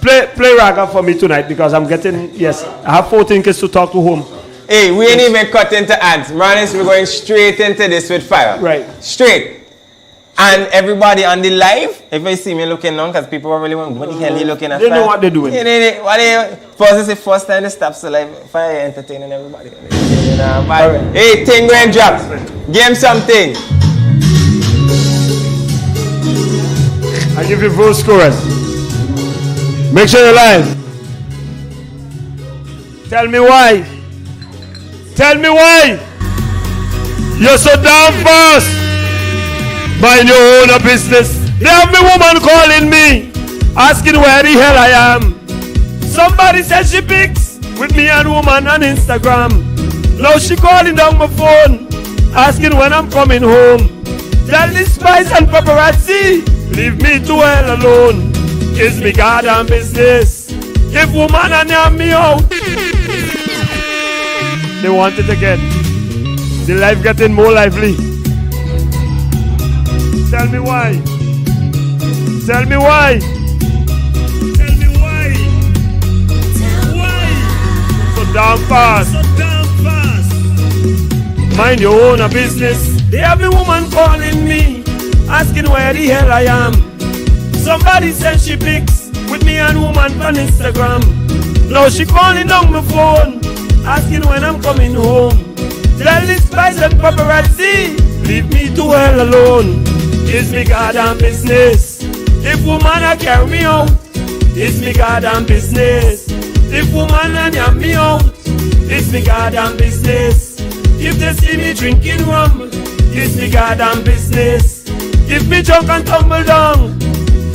Play raga for me tonight because I'm getting I have 14 kids to talk to home. Hey, we ain't even cut into ads. Manis, we're going straight into this with fire. Right. Straight. And everybody on the live, if you see me looking on, because people are really wondering, what the hell are you looking at? They know what they're doing. First, it's the first time they stop, so like, fire entertaining everybody. Hey, thing going drop. Give him something. I give you verse chorus. Make sure you're live. Tell me why. Tell me why. You're so damn fast. Mind your own business. They have me woman calling me, asking where the hell I am. Somebody said she pics with me and woman on Instagram. Now she calling down my phone, asking when I'm coming home. Tell the spies and paparazzi, leave me to hell alone. It's me goddamn business. If woman and have me out, they want it again. The life getting more lively. Tell me why. Tell me why. Tell me why. Why? So damn fast. So damn fast. Mind your own business. They have a woman calling me, asking where the hell I am. Somebody said she pics with me and woman on Instagram. Now she calling down my phone, asking when I'm coming home. Tell the spies and paparazzi, leave me to hell alone. It's me goddamn business. If woman a carry me out, it's me goddamn business. If woman a yam me out, it's me goddamn business. If they see me drinking rum, it's me goddamn business. If me drunk and tumble down,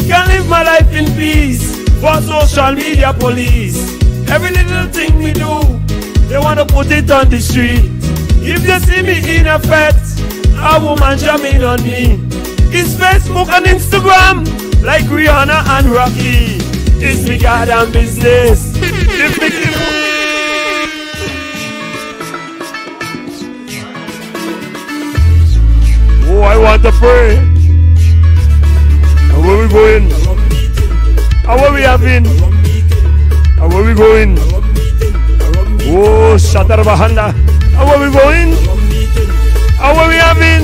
can live my life in peace. For social media police, every little thing we do, they wanna put it on the street. If they see me in a fete, a woman jamming on me. It's Facebook and Instagram, like Rihanna and Rocky. It's me goddamn business. If me oh, I want to pray. And where we going? having? And where we going? Oh, Shatarabahanda. And where we going? And where we having?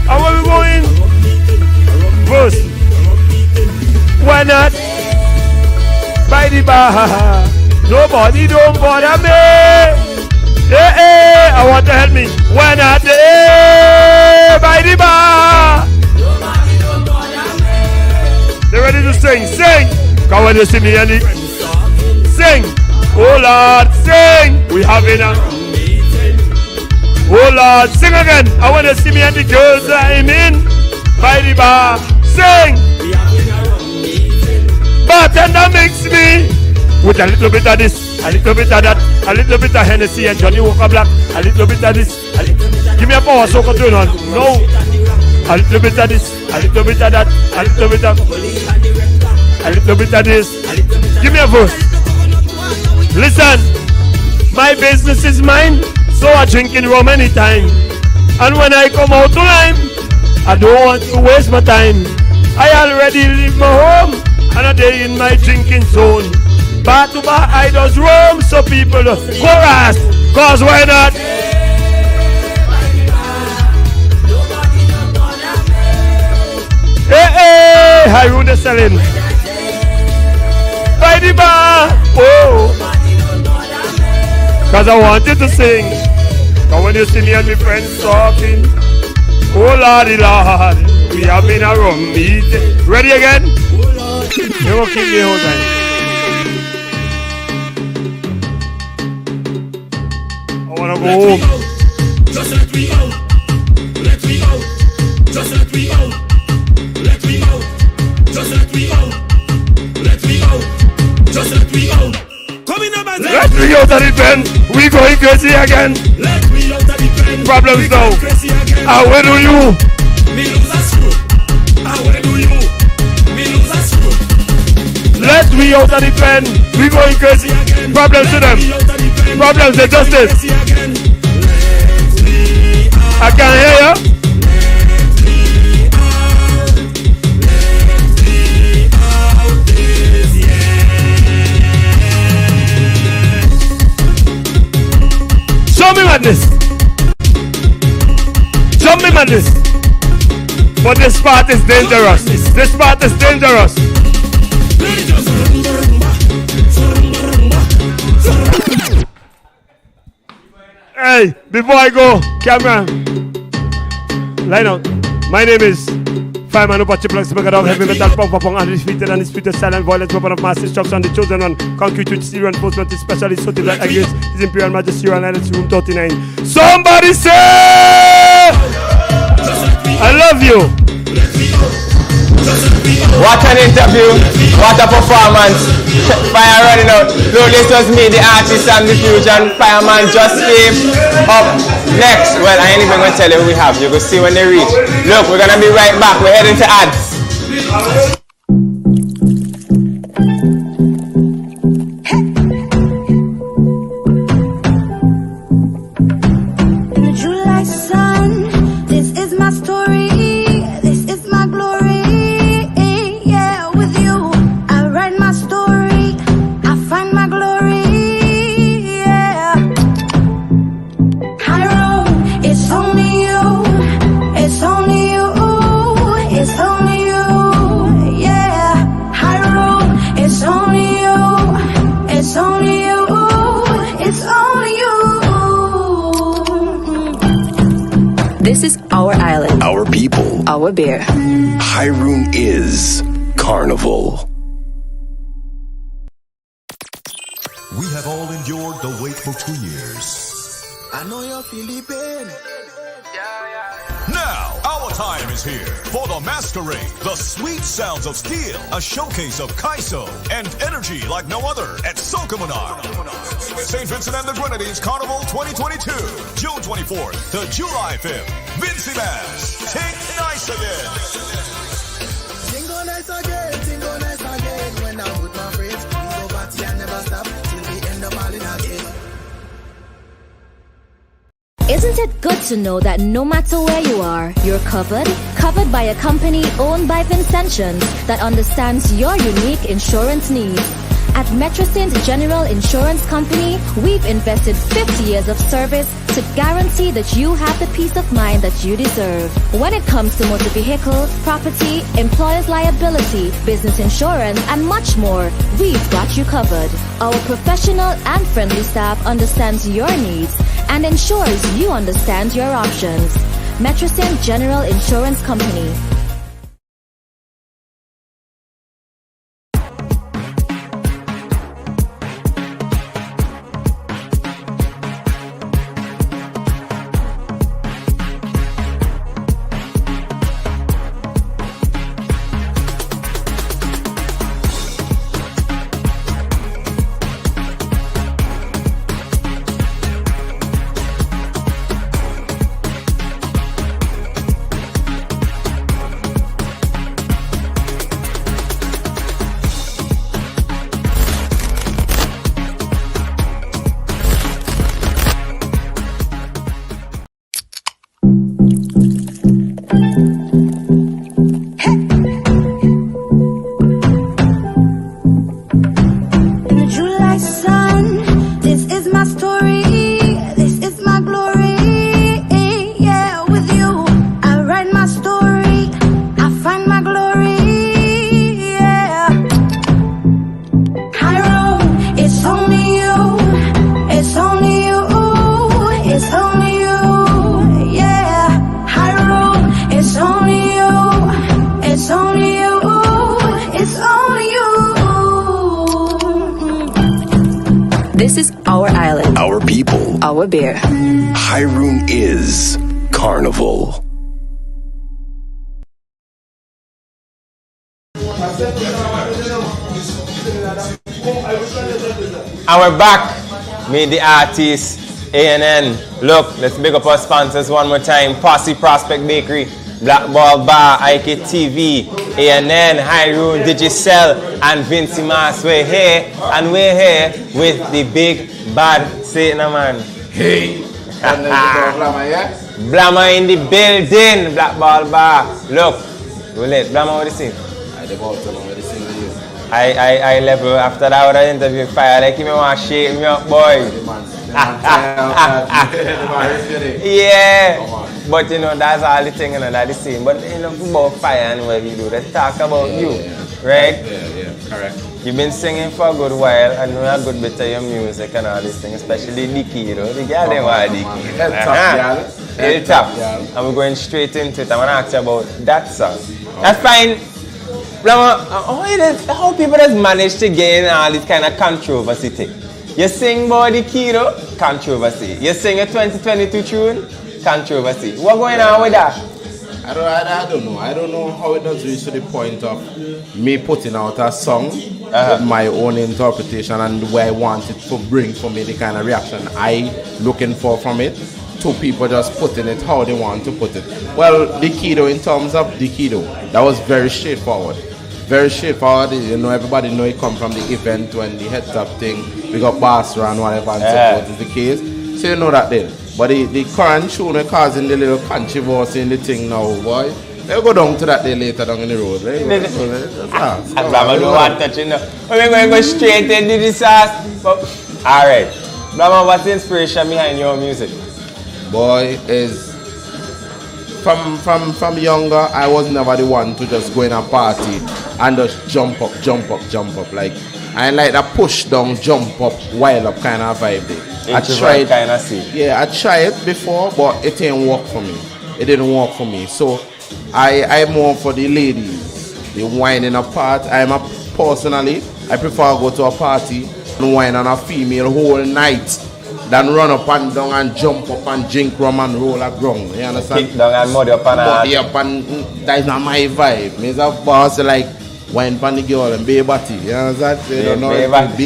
And where we going? First, why not? By the bar. Nobody don't bother me. Hey, I want to help me. Why not? Hey, by the bar. Nobody don't bother me. They ready to sing? Sing. Come when you see me and sing. Oh Lord, sing. We having a oh Lord, sing again. I want to see me and the girls I'm in. By the bar. Sing. Bartender mix me with a little bit of this, a little bit of that, a little bit of Hennessy and Johnny Walker Black, a little bit of this. Give me a power soca turn on. No. A little bit of this, a little bit of that, a little bit of, a little bit of this. Give me a verse. Listen, my business is mine, so I drink in rum anytime. And when I come out to line, I don't want to waste my time. I already leave my home and a day in my drinking zone. Bar to bar I does roam, so people chorus, cause why not? Hey, I run the selling. By the bar, oh. Cause I wanted to sing. Cause when you see me and my friends talking, oh Lordy Lord, we have been a rum meeting. Ready again? You won't keep me the whole time. I wanna go home. Just let me out. Let me out. Just let me out. Let me out. Just let me out. Let me out. Just let me out. Come in about that. Let me out of the pen. We going crazy again. Let me out of the pen. Problems now. Where do you? Me lose a screw. Where do you? Me lose a screw. Let me out of the pen. We going crazy again. Problems to them. Problems they justice. I can't hear you. Show me madness. Show me madness. But this part is dangerous. This part is dangerous. Hey, before I go, camera, line out. My name is Fireman Upachiplex, Megadog, Heavy Metal, Pump Upon, Undisputed, Undisputed, Silent Violence, Weapon of Mass Destruction, The Chosen One, Concrete with Serial Enforcement, Specialist, Soty Black against His Imperial Majesty, Royal Highness, Room 39. Somebody say, I love you. What an interview, what a performance. Fire running out. Look, this was me, the artist and the fusion. Fireman just came up next. Well, I ain't even gonna tell you who we have. You're gonna see when they reach. Look, we're gonna be right back. We're heading to ads. In the July sun, this is my story. This is my glory. Yeah, with you, I write my story. I find my glory. Yeah. Hiram, it's only you. It's only you. It's only you. Yeah. Hiram, it's only you. It's only you. It's only you. This is our island. Our people. Our beer. Hyrule is Carnival. We have all endured the wait for 2 years. I know you're feeling pain. Now, our time is here for the masquerade, the sweet sounds of steel, a showcase of Kaiso and energy like no other at Sokomanar. St. Vincent and the Grenadines Carnival 2022, June 24th to July 5th. Vincy Bass, take nice again. Tingo nice again. When I'm with my friends, we go party and never stop till we end up all in again. Isn't it good to know that no matter where you are, you're covered by a company owned by Vincentians that understands your unique insurance needs. At Metrosint General Insurance Company, we've invested 50 years of service to guarantee that you have the peace of mind that you deserve. When it comes to motor vehicle, property, employer's liability, business insurance, and much more, we've got you covered. Our professional and friendly staff understands your needs and ensures you understand your options. Metrosint General Insurance Company. This is our island. Our people. Our beer. Hiroon is Carnival. And we're back. Meet the artist, ANN. Look, let's big up our sponsors one more time. Posse Prospect Bakery, Black Ball Bar, IKTV, ANN, Hiroon, Digicel, and Vincy Mas. We're here, and we're here with the big bad Satan man. Hey, BLAMA, yeah? BLAMA in the building, Black Ball Bar. Look, we'll let BLAMA what you sing. I level after that other interview fire like me want to shake me up, boy. Yeah, but you know that's all the thing, you know, that's the same. But you know about fire and what you do, let's talk about you, right? Yeah, correct. You've been singing for a good while and know a good bit of your music and all these things, especially Dicky, you know. The girl they want Dicky. It's tough. And we're going straight into it. I want to ask you about that song. That's fine. How people just manage to get in all this kind of controversy thing? You sing about the keto, controversy. You sing a 2022 tune, controversy. What's going on with that? I don't know. I don't know how it does reach to the point of me putting out a song with my own interpretation and where I want it to bring for me the kind of reaction I looking for from it. Two people just putting it how they want to put it. Well, the keto, in terms of the keto, that was very straightforward. Very straightforward. You know, everybody know it come from the event when the heads up thing, we got Basra and whatever and so forth is the case. So you know that then. But the current tune causing the little controversy in the thing now, boy. They'll go down to that day later down in the road, right? BLAMA don't want to touch it now. We're going to go straight into the sauce. Alright. BLAMA, what's the inspiration behind your music? Boy, is from younger, I was never the one to just go in a party and just jump up. Like, I like that push down, jump up, wild up kind of vibe there. I tried, kind of see. Yeah, I tried it before, but it didn't work for me. It didn't work for me. So I'm more for the ladies, the winding apart. Personally, I prefer to go to a party and wine on a female whole night than run up and down and jump up and drink rum and roll a ground. You understand? Kick down and muddy up and that is not my vibe. Me's a boss like wine pan the girl and be body. You understand? You don't know be body.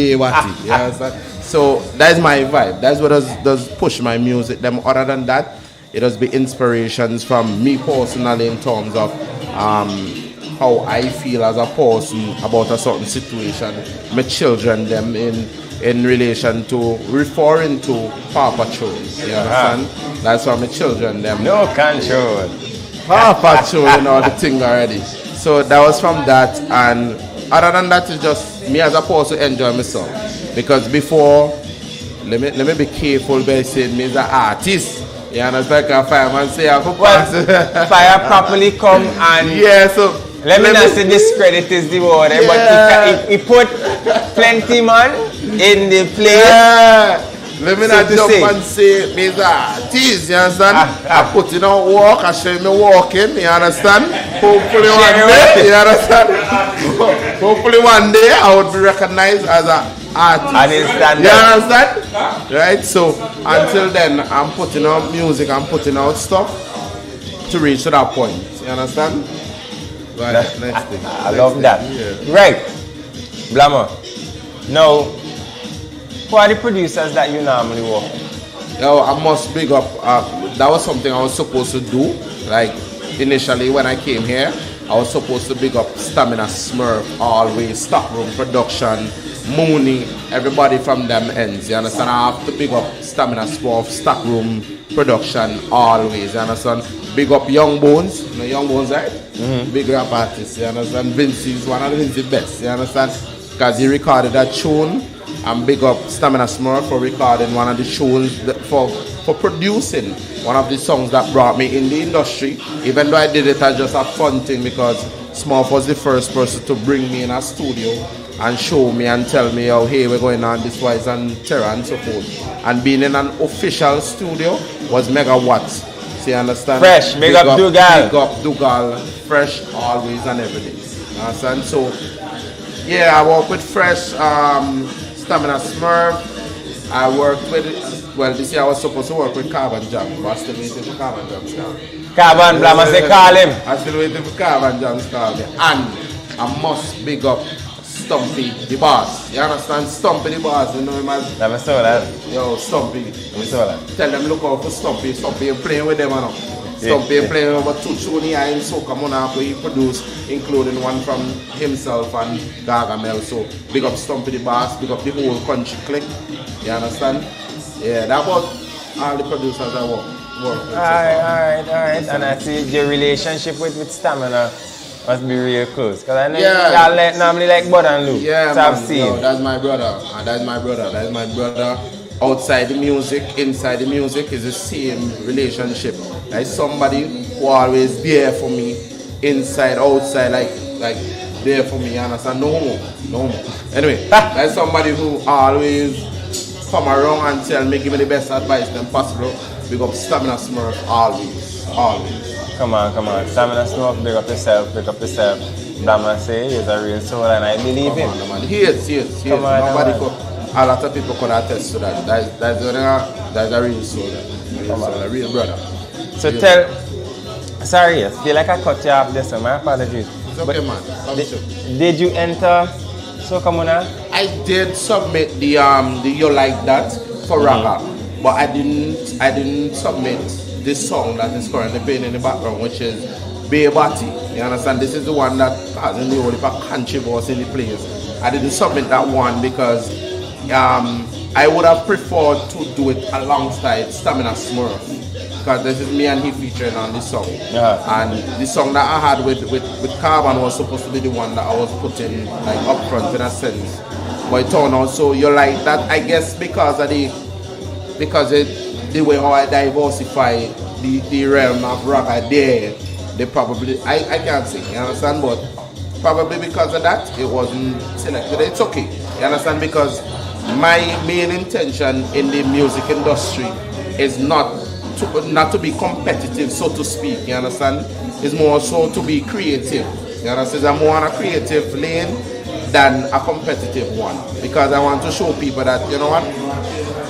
You understand? So that's my vibe. That's what does push my music. Them other than that, it does be inspirations from me personally in terms of how I feel as a person about a certain situation. My children them in in relation to referring to Paw Patrol. You understand? That's why my children them. No control. Paw Patrol and all the thing already. So that was from that, and other than that, it's just me as opposed to enjoy myself. Because before, let me be careful by saying me as an artist. You understand? Like a fireman say I could pass. Fire properly come and so let me not say discredit is the word, but he put plenty man in the place. Let me not jump and say me as an artist, you understand? I put in on work, I show me walking, you understand? Hopefully one day, you understand? Hopefully one day I would be recognized as an artist. You understand? Right? So until then, I'm putting out music, I'm putting out stuff to reach to that point. You understand? Right, next thing. I love that. Yeah. Right. BLAMA. Now, who are the producers that you normally work with? Yo, I must big up. That was something I was supposed to do. Like initially when I came here, I was supposed to big up Stamina Smurf, Always, Stockroom Production, Mooney, everybody from them ends. You understand? I have to big up Stamina Smurf, Stockroom Production, Always. You understand? Big up Young Bones. You know Young Bones, right? Big rap artist. You understand? Vinci is one of the best. You understand? Because he recorded that tune. And big up Stamina Smurf for recording one of the tunes, for producing one of the songs that brought me in the industry. Even though I did it as just a fun thing, because Smurf was the first person to bring me in a studio and show me and tell me, oh, hey, we're going on this wise and terror and so forth. And being in an official studio was megawatts. So you understand? Fresh, big up Dougal. Big up Dougal, Fresh, Always and everything. You understand? So, yeah, I work with Fresh, Stamina Smurf. I worked with, well, this year I was supposed to work with Carbon Jam, but I'm still waiting for Carbon Jam's call. Carbon, BLAMA say call him. I'm still waiting for Carbon Jam's call. And I must big up Stumpy the boss. You understand? Stumpy the boss, you know him as... Let me saw that. Yo, Stumpy. Let me saw that. Tell them look out for Stumpy. Stumpy playing with them now. Stumpy playing over 2 tunes here in Soca Monarch where he produced, including one from himself and Gargamel. So big up Stumpy the boss, big up the whole country clique. You understand? Yeah, that was all the producers I work with. Alright. And I see your relationship with Stamina must be real close. Because I know y'all normally like Bud and Lou. Yeah, so man, yo, that's my brother. That's my brother. That's my brother. Outside the music, inside the music is the same relationship. Like somebody who always there for me, inside, outside, like there for me, you understand? No more. Anyway, like somebody who always come around and tell me, give me the best advice than possible. Big up Stamina Smurf, always. Come on. Stamina Smurf, big up yourself. BLAMA say he's a real soul and I believe him. He is. Nobody could. A lot of people could attest to that. That's a real soul. A real brother. So sorry, I feel like I cut you off this, so my apologies. It's okay, man. Did you enter Soca Monarch? I did submit the You Like That for Raga, but I didn't submit this song that is currently playing in the background, which is Baybati. You understand? This is the one that has the only controversy in the place. I didn't submit that one because I would have preferred to do it alongside Stamina Smurf, because this is me and he featuring on this song. And the song that I had with Carbon was supposed to be the one that I was putting like up front in a sense. But it turned out so You Like That, I guess because the way how I diversify the realm of rock there, they probably I can't sing, you understand? But probably because of that it wasn't selected. It's okay, you understand? Because my main intention in the music industry is not to be competitive, so to speak, you understand? It's more so to be creative, you understand? I'm more on a creative lane than a competitive one, because I want to show people that, you know what,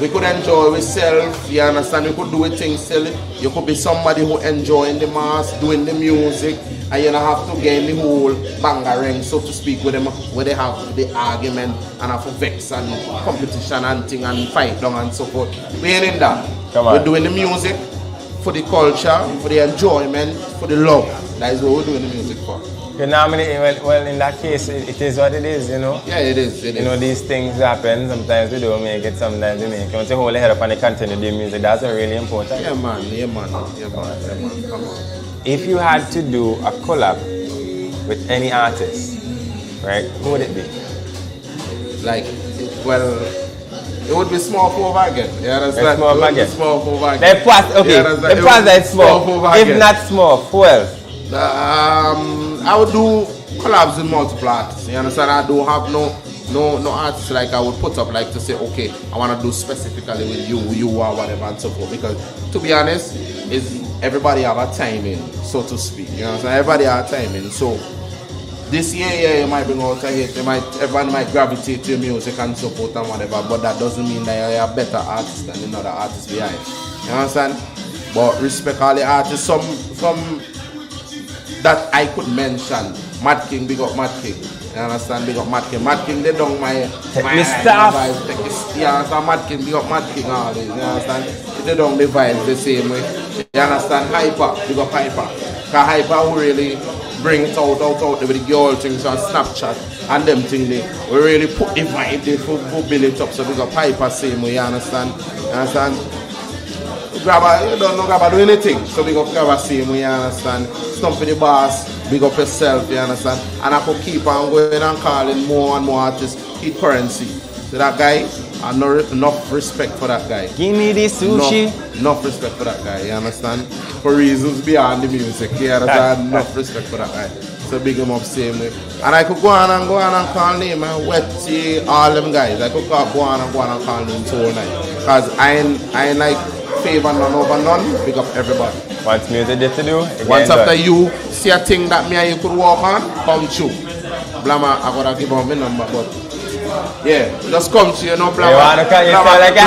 we could enjoy ourselves, you understand? We could do a thing still. You could be somebody who enjoying the mass, doing the music, and you don't have to get in the whole bangarang, so to speak, with them where they have the argument and have to vex and competition and thing and fight down and so forth. We ain't in that. We're doing the music for the culture, for the enjoyment, for the love. That is what we're doing the music for. You nominate, well, in that case, it is what it is, you know? Yeah, it is. You know, these things happen. Sometimes we don't make it, sometimes we make it. Once you hold your head up and you continue doing music, that's really important. Yeah, man. Come on. If you had to do a collab with any artist, right, who would it be? Like, well, it would be Small Wagon. You understand? Small Wagon. Small Wagon. The past is small. If not small, who else? I would do collabs with multiple artists. You understand? I don't have no artists like I would put up like to say, okay, I want to do specifically with you or whatever and so forth. Because to be honest, is everybody have a timing, so to speak. You understand? Everybody have a timing. So this year, you might bring out a hit. Everyone might gravitate to your music and so forth and whatever. But that doesn't mean that you're a better artist than another artist behind. You understand? But respect all the artists. Some that I could mention. Mad King, big up Mad King. You understand? Big up Mad King. Mad King, they don't my stuff. You understand? Mad King, big up Mad King. All this. You understand? They don't the vibes the same way. You understand? Hyper, big up Hyper. Because Hyper will really bring it out with the girl things on Snapchat and them things. We really put the vibe there for build it up. So big up Hyper same way. You understand? You understand? Grabber, you don't know Grabber do anything. So big up Grabber same way. You understand? Stump the boss, big up yourself, you understand? And I could keep on going and calling more and more artists, hit currency. So that guy, I know enough respect for that guy. Give me the sushi. Enough respect for that guy, you understand? For reasons beyond the music, you understand? Enough respect for that guy. So big him up same way. And I could go on and call name, Wetty, all them guys. I could go on and call names all night. Because I ain't like favor none over none, big up everybody. What's music there to do? Once after you see a thing that me and you could walk on, come true. Blama, I gotta give out my number, but yeah, just come to you know, Blama. You wanna come? You sound like the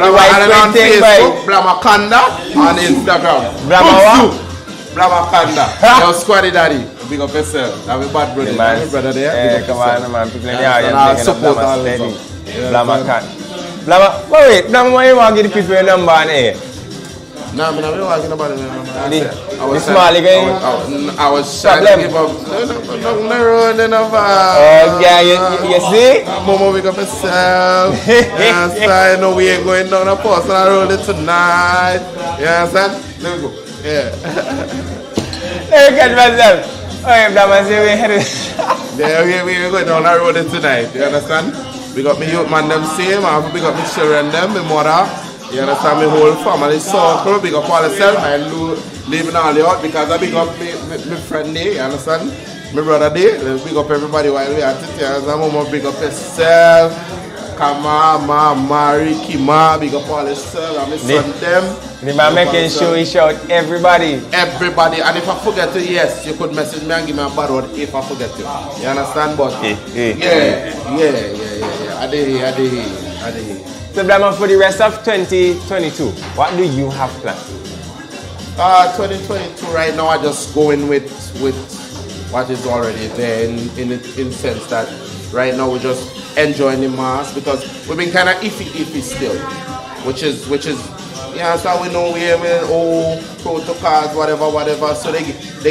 white thing, boy. Blama Kanda on Instagram. Blama what? Blama Kanda. Your squaddy daddy. Big up yourself. That be bad brother. My brother there. Come on, man. People in the audience taking up Blama steady. Blama Kanda. Blama, wait, Blama, why you want to give the people your number on air? No, I'm not talking about it. The small guy? I was trying to give up. Oh, yeah, you see? Momo, big up yourself. I know we ain't going down a personal road tonight. You understand? There we go. Yeah. Let me catch myself. Oh, Blama, see we headed. Yeah, we ain't going down a road tonight. You understand? Big up me youth man them same. I have to big up my children them, my mother. You understand, my whole family circle, big up all myself, I leaving all the out because I big up my friend there, you understand? My brother there, big up everybody while we at it, you understand? Mama, big up yourself, Kama, Mari, Kima, big up all yourself, and my son them. The man making sure he shout everybody. Everybody, and if I forget to, yes, you could message me and give me a bad word if I forget to. You understand? But, yeah, I did. So, Blama, for the rest of 2022, what do you have planned? 2022 right now, I just going with what is already there in the sense that right now we're just enjoying the mass because we've been kind of iffy still, which is yeah, so we know we have protocols, whatever. So they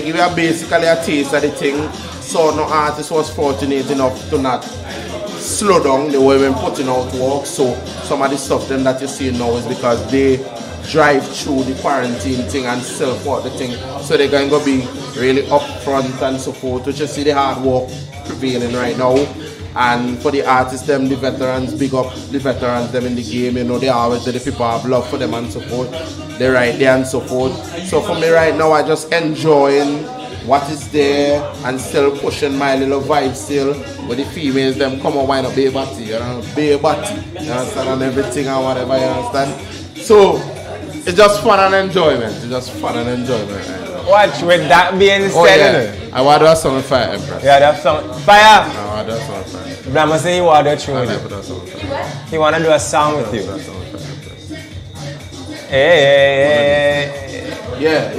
give you basically a taste of the thing. So no artist was fortunate enough to not slow down the way we're putting out work. So some of the stuff them that you see now is because they drive through the quarantine thing and self-work the thing. So they're going to be really upfront and so forth, which you see the hard work prevailing right now. And for the artists, them, the veterans, big up the veterans, them in the game, you know, they always the people have love for them and so forth. They're right there and so forth. So for me right now, I just enjoying what is there and still pushing my little vibe still with the females, them come and wind up baby body, you understand, and everything and whatever, you understand. So it's just fun and enjoyment. Watch, with that being said, I want to have some fire, Empress. Yeah, that's some fire. I want to have some fire. Blama say he want to do with you. He want to do a song with you. Hey. Yeah.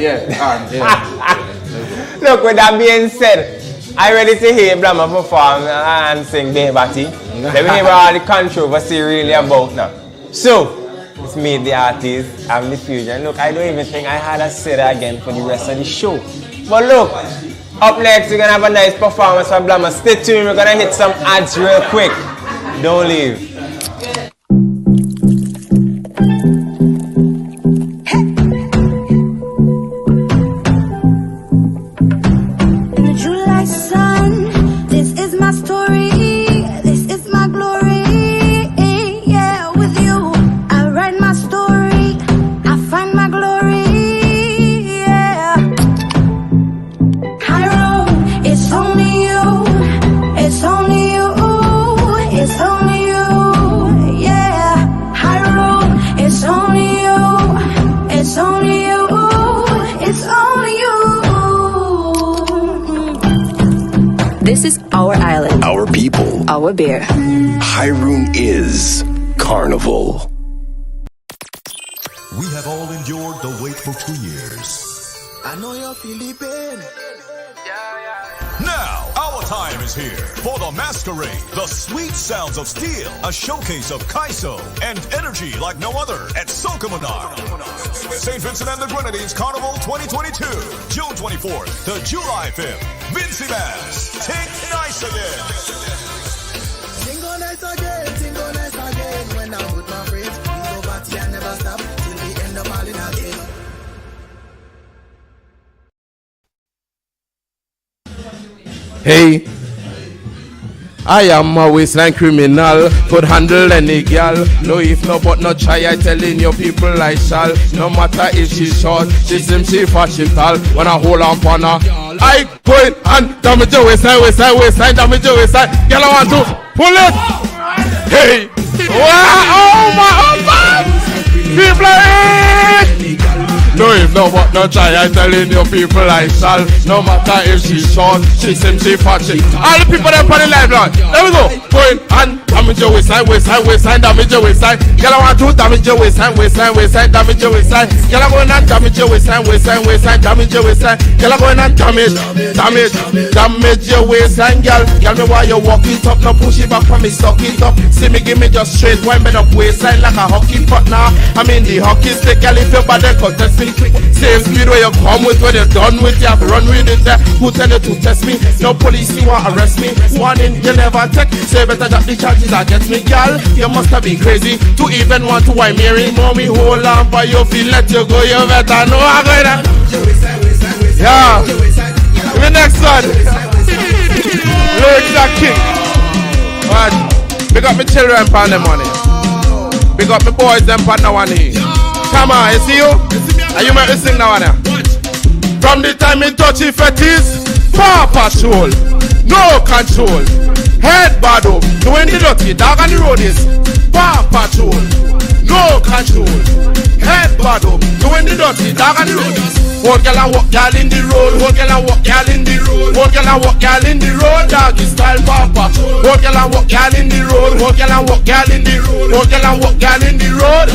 Look, with that being said, I ready to hear Blama perform and sing Baby Batty. Let me hear all the controversy really about now. So, it's me, the artist, I'm the Fusion. Look, I don't even think I had to say that again for the rest of the show. But look, Up next, we're gonna have a nice performance from BLAMA. Stay tuned, we're gonna hit some ads real quick. Don't leave. In the July sun, this is my story, this is my glory. Yeah, with you, I write my story, I find my glory. Yeah, high road, it's only you, it's only you, it's only you. Yeah, high road, it's only you, it's only you, it's only you. This is our island. Our people. Our beer. Hyrule is Carnival. We have all endured the wait for 2 years. I know you're feeling pain. Now, our time is here for the masquerade, the sweet sounds of steel, a showcase of Kaiso and energy like no other at Sokomanar. St. Vincent and the Grenadines Carnival 2022, June 24th to July 5th. Vincy Bass, take nice again. Tingo nice again, tingo nice again. When I'm with my friends, we go party and never stop till we end up all in again. Hey, I am a waistline criminal, could handle any girl. No if no but no try, I telling your people I shall. No matter if she's short, she seems she fat, she tall. When I hold on for her, I go in and damage your waistline, waistline, damage your waistline. Girl, I want to pull it. Hey, wow, oh my, people no if no but no try, I telling your people I shall. No matter if she's short, she seems she fat, she. All the people that put the live on. There we go. Go in and damage your waistline, damage your waistline. Girl, I want to damage your waistline, damage your waistline. Girl, I go in and damage your waistline, damage your waistline. Girl, I go in and damage your waistline, girl. Girl, me why you walk it up, no push it back from me, suck it up. See me, give me just straight, wind me up waistline like a hockey puck now. I'm in the hockey stick, girl, if your body contest me. Same speed where you come with, when you're done with, you have run with it there. Who tell you to test me? No police, you want arrest me. Warning, you never take. Say better drop the charges against me, girl. You must have been crazy to even want to why Mary, mommy, hold on, but you feel let you go. You better know I'm going to. Yeah. The next one. Lyrics are king. What? Big up my children for the money. Big up my boys, them for the one here. Come on, you see you? Are you might sing now? From the time in touch if it is Paw Patrol, no control, head bad up, doing the dirty dog on the road is Paw Patrol, no control, head bad up, doing the dirty dog on the road is. Hold girl and walk girl in the road, hold girl and walk girl in the road, hold girl and walk girl in the road, doggy style Paw Patrol. Hold girl and walk girl in the road, hold girl and walk girl in the road, hold girl and walk girl in the road.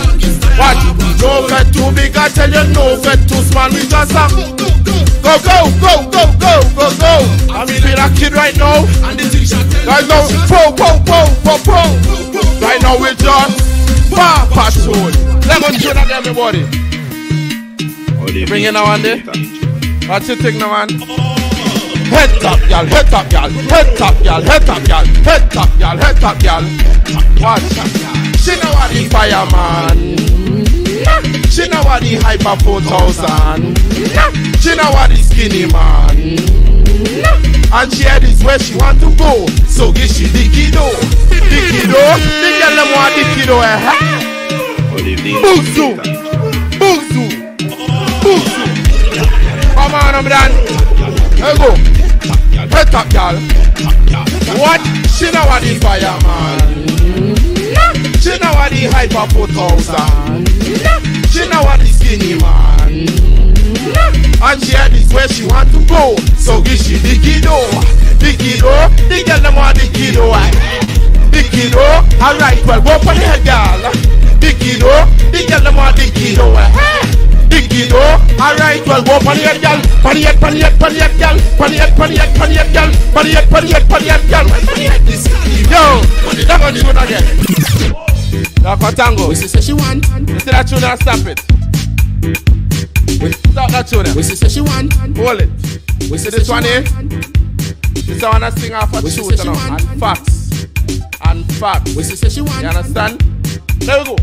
What? No fed too big, I tell you, no fed too small, we just have go, go, go, go, go, go, go. I'm feeling a kid right now. Right now, po. Right now we just Paw Patrol. Let go tune again, everybody. Bring it now and there. What's your thing now, man? Head top, y'all, head top, y'all, head top, y'all, head top, y'all, head top, y'all, head top, y'all. What? She know what the fireman. She know what the hyper 4000. She know what the skinny man. And she had this where she want to go. So give she the kiddo. The kiddo. The girl them want the kiddo. Boozoo. Boozoo. Boozoo. Come on, I'm done. There you go. Head top, y'all. What? She know what the fireman. She know what the hyper 4000. She know what the skinny man. And she had this where she want to go. So give she the kiddo. The kiddo. The girl them want the kiddo. The kiddo. Alright, well, go for the head, girl. The kiddo. The girl them want the kiddo. The kiddo. Alright, well, go for the head, girl. For the head, for the head, for the head, girl. For the head, for the head, for the head, girl. For the head, for the head, for the head, girl. Yo, they're going to do it again. Now for tango. She said she want. You see that tune and stop it. Stop that tune. What she say she want? Hold it. What she See this one here? This one I sing off a What she truth say she now. want? And facts. And facts. What she say she want? You understand? There we go.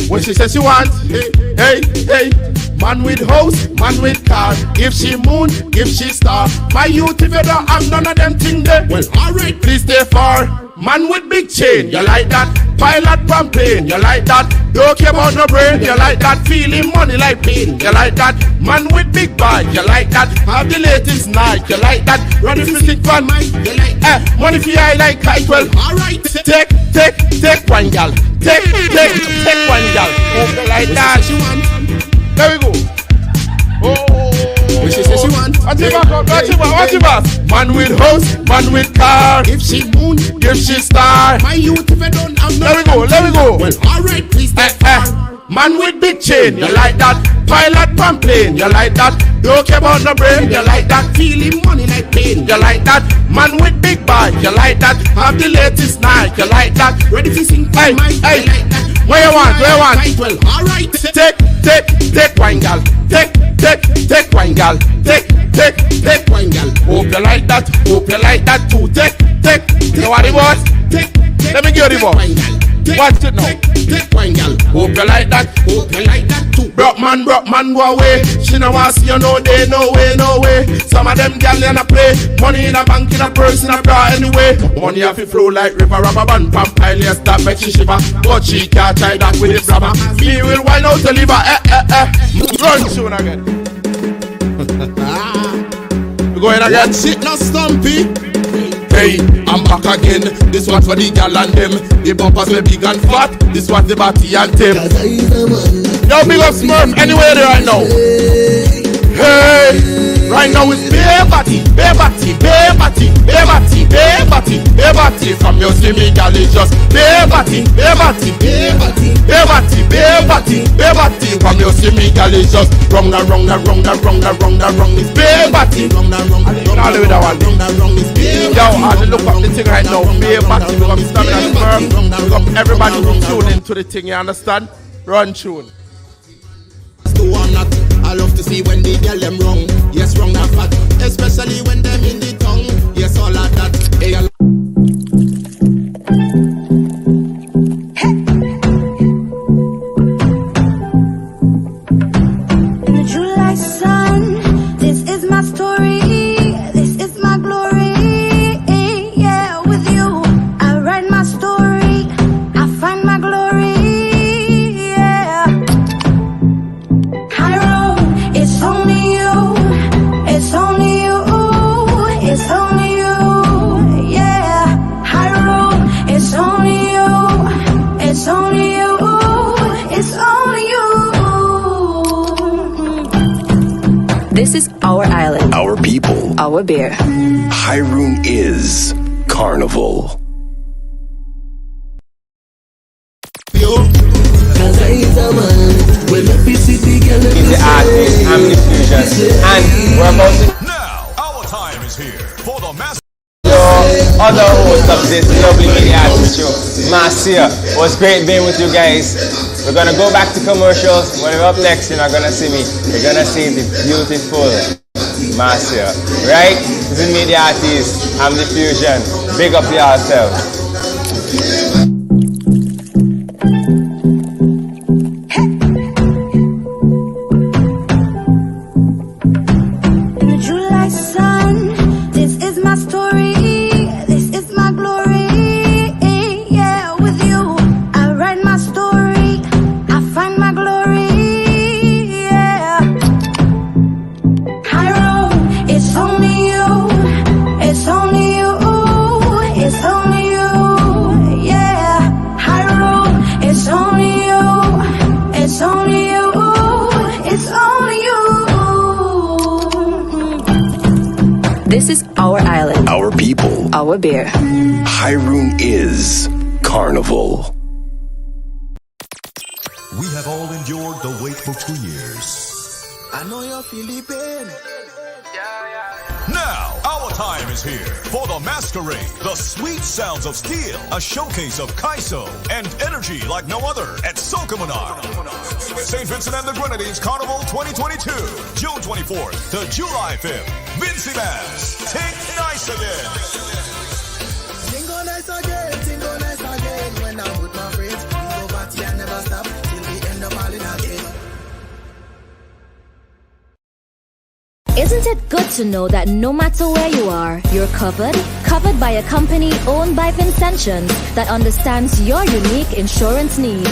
What she say she want? Hey, hey, hey. Man with house, man with car. If she moon, if she star. My youth, if you don't have none of them things there, well, alright, please stay far. Man with big chain, you like that? Pilot from plane, you like that? Don't care about no brain, you like that? Feeling money like pain, you like that? Man with big bag, you like that? Have the latest Nike, you like that? Running for sick fun, you like that? Money for I like kite, well, alright. Take one gal. Take one gal. Oh, you like that? There we go. What she say she want? Watch it back up, watch it back. Man with house, man with car. If she moon, if she star. My youth, if I don't have no. Let me go. Well, alright, please stay far. Man with big chain, you like that? Pilot from plane, you like that? Don't care about no brain, you like that? Feeling money like pain, you like that? Man with big bag, you like that? Have the latest Nike, you like that? Ready to sing for my, you like that? Where you want? Well, alright. Take one gal. Take one gal. Take one gal. Hope you like that. Hope you like that too. Take. You know what it was? Let me give you the boss. Watch it now. Take one gal. Hope you like that. Hope you like that too. Broke man, go away. She no want see you no day, no way. Some of them gal in a play. Money in a bank, in a purse, in a bra anyway. Money have to flow like river, rubber band, pump pile, yes, that make she shiver. But she can't try that with the brother. Me will wind out the liver, Run soon again. We going again. Shit not stumpy. Hey, I'm back again. This one for the gal and them. The bumpers me big and fat. This one the batty and them. Yo, big up Smurf anywhere there right now. Hey, right now it's bare body. From your semi gal is just bare body. From your semi gal is just wrong. It's bare body. All the way that one. Yo, I look up the thing right now. Bare body. Look up Stamina Smurf. Look up everybody who tune into the thing. You understand? Run tune. I love to see when they get them wrong. Yes, wrong that fat. Especially when them in the tongue. Yes, all of that. Hey, In the July sun, this is my story. This is my glory. Yeah, with you, I write my story. I find my glory. Yeah. It's only you, it's only you, it's only you, yeah. High road, it's only you, it's only you, it's only you. This is our island. Our people. Our beer. Hyrule is Carnival. He's the artist, I'm the fusion, and we're about to. Now, our time is here for the master. Other host of this lovely media artist show, Marcia. It was great being with you guys. We're gonna go back to commercials. When we're up next, you're not gonna see me. You're gonna see the beautiful Marcia. Right? This is media artist. I'm the fusion. Big up yourself. In the July sun, this is my story. This is my glory. Yeah, with you, I write my story. I find my glory. Yeah. High road, it's only you. It's only you. It's only you. Yeah. High road, it's only you. It's only you. It's only you. This is our island. Our people. Our beer. Hyrule is Carnival. We have all endured the wait for 2 years. I know you feel the pain. Now, our time is here for the masquerade, the sweet sounds of steel, a showcase of Kaiso and energy like no other at Soca Monarch. St. Vincent and the Grenadines Carnival 2022, June 24th to July 5th. Vincy Bass, take nice again. Tingo nice again, when I'm with my friends. We go party and never stop till we end up all in again. Isn't it good to know that no matter where you are, you're covered? Covered by a company owned by Vincentians that understands your unique insurance needs.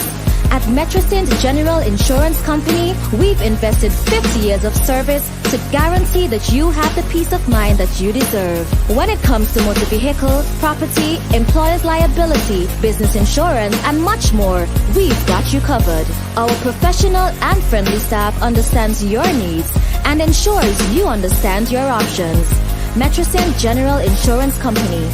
At Metrosint General Insurance Company, we've invested 50 years of service to guarantee that you have the peace of mind that you deserve. When it comes to motor vehicle, property, employer's liability, business insurance, and much more, we've got you covered. Our professional and friendly staff understands your needs and ensures you understand your options. Metrosint General Insurance Company.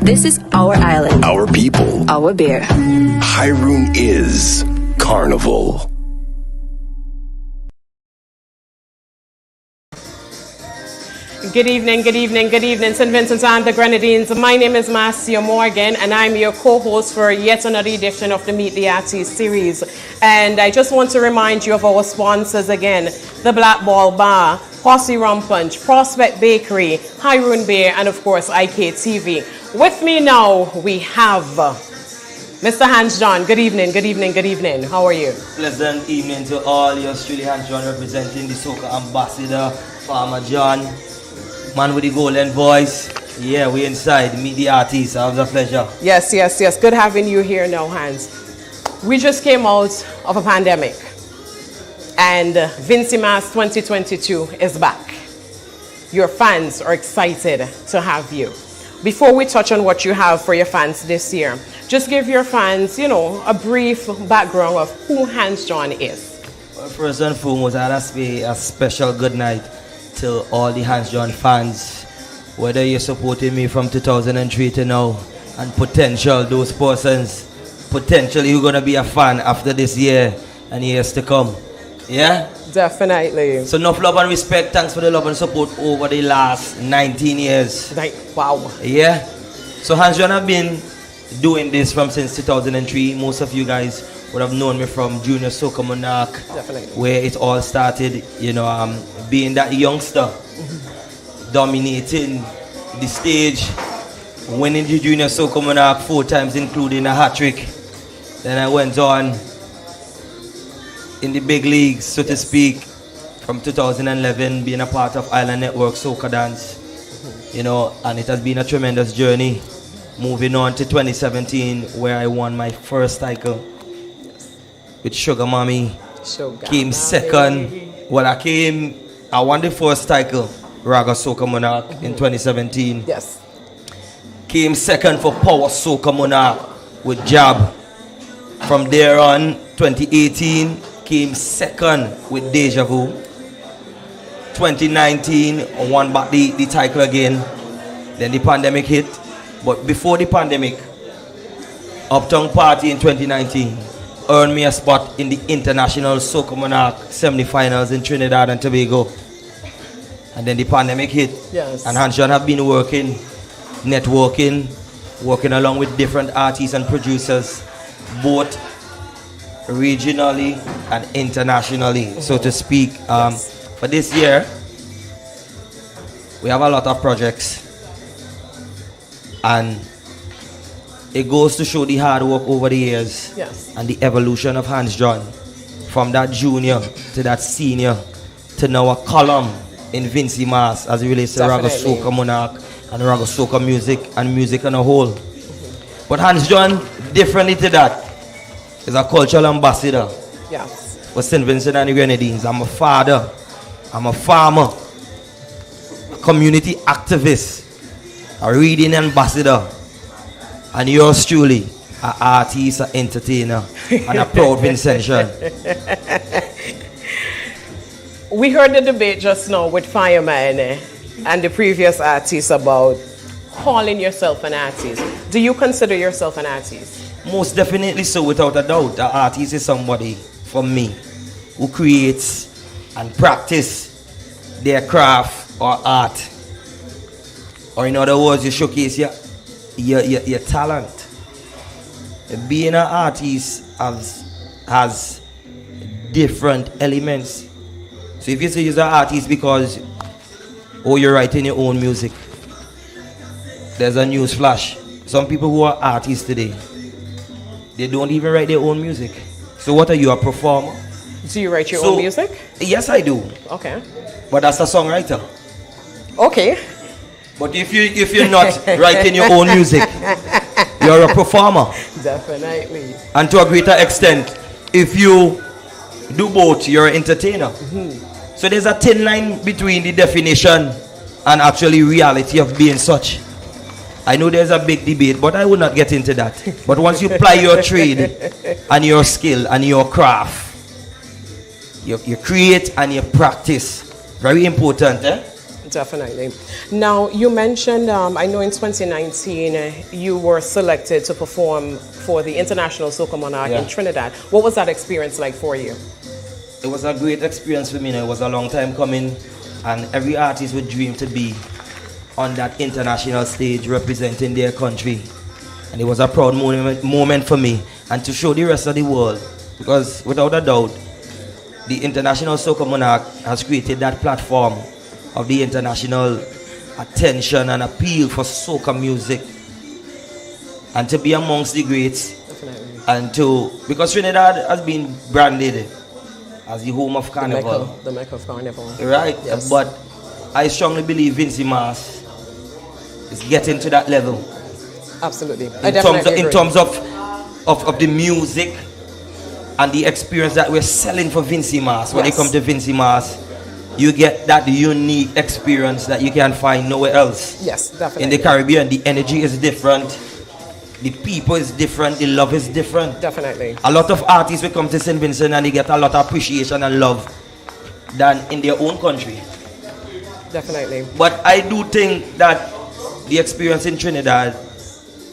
This is our island. Our people. Our beer. Hyrule is Carnival. Good evening, good evening, good evening, St. Vincent and the Grenadines. My name is Marcia Morgan, and I'm your co-host for yet another edition of the Meet the Artiste series. And I just want to remind you of our sponsors again: the Black Ball Bar, Posse Rum Punch, Prospect Bakery, Hyrule Beer, and of course IKTV. With me now, we have Mr. Hans John. Good evening, good evening, good evening. How are you? Pleasant evening to all. Yours truly, Hans John, representing the Soca Ambassador, Farmer John. Man with the golden voice. Yeah, we inside. Meet the Artiste. It was a pleasure. Yes, yes, yes. Good having you here now, Hans. We just came out of a pandemic, and Vincy Mass 2022 is back. Your fans are excited to have you. Before we touch on what you have for your fans this year, just give your fans, you know, a brief background of who Hans John is. Well, first and foremost, I'd like to say a special good night to all the Hans John fans, whether you're supporting me from 2003 to now, and potential, those persons, potentially you're going to be a fan after this year and years to come. Yeah? Definitely. So enough love and respect. Thanks for the love and support over the last 19 years. Wow. Yeah? So Hans John have been doing this from since 2003. Most of you guys would have known me from Junior Soca Monarch. Definitely. Where it all started, you know, being that youngster, dominating the stage, winning the Junior Soca Monarch 4 times, including a hat-trick. Then I went on in the big leagues, so to speak, from 2011, being a part of Island Network Soca Dance, you know, and it has been a tremendous journey. Moving on to 2017, where I won my first title with Sugar Mommy. Came second. Well, I won the first title, Raga Soca Monarch, in 2017. Yes. Came second for Power Soca Monarch with Jab. From there on, 2018, came second with Deja Vu. 2019, won back the title again. Then the pandemic hit. But before the pandemic, Uptown Party in 2019, earned me a spot in the International Soca Monarch semi-finals in Trinidad and Tobago. And then the pandemic hit. Yes. And HANCE have been working, networking, working along with different artists and producers, both regionally and internationally, so to speak. For this year, we have a lot of projects. And it goes to show the hard work over the years, yes, and the evolution of HANCE from that junior to that senior to now a column in Vincy Mas as it relates to Raga Soca Monarch and Raga Soca music and music on a whole. But HANCE differently to that, is a cultural ambassador, yes, for St. Vincent and the Grenadines. I'm a father, I'm a farmer, a community activist, a reading ambassador, and yours truly, an artist, an entertainer, and a proud Vincentian. We heard the debate just now with FIREMAN and the previous artists about calling yourself an artist. Do you consider yourself an artist? Most definitely so, without a doubt. An artist is somebody, for me, who creates and practice their craft or art. Or in other words, you showcase your talent. Being an artist has different elements. So if you say you're an artist because you're writing your own music, there's a news flash. Some people who are artists today, they don't even write their own music. So what are you, a performer? Do you write your own music? Yes, I do. Okay. But that's a songwriter. Okay. But if you're not writing your own music, you're a performer. Definitely. And to a greater extent, if you do both, you're an entertainer. So there's a thin line between the definition and actually reality of being such. I know there's a big debate, but I will not get into that. But once you apply your trade and your skill and your craft, you create and you practice. Very important, eh? Definitely. Now, you mentioned, I know in 2019, you were selected to perform for the International Soca Monarch in Trinidad. What was that experience like for you? It was a great experience for me. It was a long time coming, and every artist would dream to be on that international stage representing their country. And it was a proud moment for me, and to show the rest of the world, because without a doubt, the International Soca Monarch has created that platform of the international attention and appeal for soca music, and to be amongst the greats. Definitely. And because Trinidad has been branded as the home of Carnival. The Mecca of Carnival. Right, yes. But I strongly believe Vincy Mas is getting to that level. Absolutely. In terms of the music and the experience that we're selling for Vincy Mas. When you come to Vincy Mas, you get that unique experience that you can find nowhere else. Yes, definitely. In the Caribbean, the energy is different, the people is different, the love is different. Definitely. A lot of artists will come to St. Vincent and they get a lot of appreciation and love than in their own country. Definitely. But I do think that the experience in Trinidad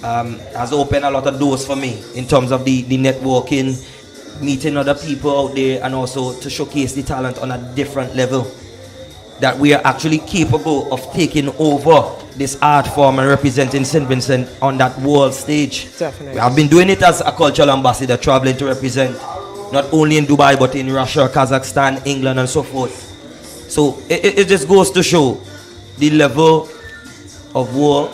has opened a lot of doors for me in terms of the networking, meeting other people out there, and also to showcase the talent on a different level, that we are actually capable of taking over this art form and representing St. Vincent on that world stage. Definitely. I've been doing it as a cultural ambassador, traveling to represent not only in Dubai but in Russia, Kazakhstan, England, and so forth. So it just goes to show the level of work,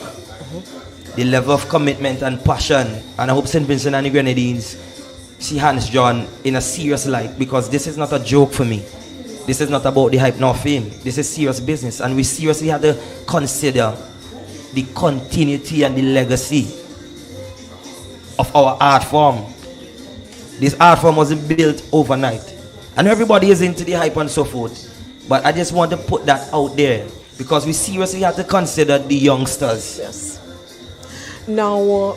the level of commitment and passion, and I hope St. Vincent and the Grenadines see HANCE in a serious light, because this is not a joke for me. This is not about the hype nor fame. This is serious business, and we seriously have to consider the continuity and the legacy of our art form. This art form wasn't built overnight, and everybody is into the hype and so forth, but I just want to put that out there because we seriously have to consider the youngsters. Yes. Now,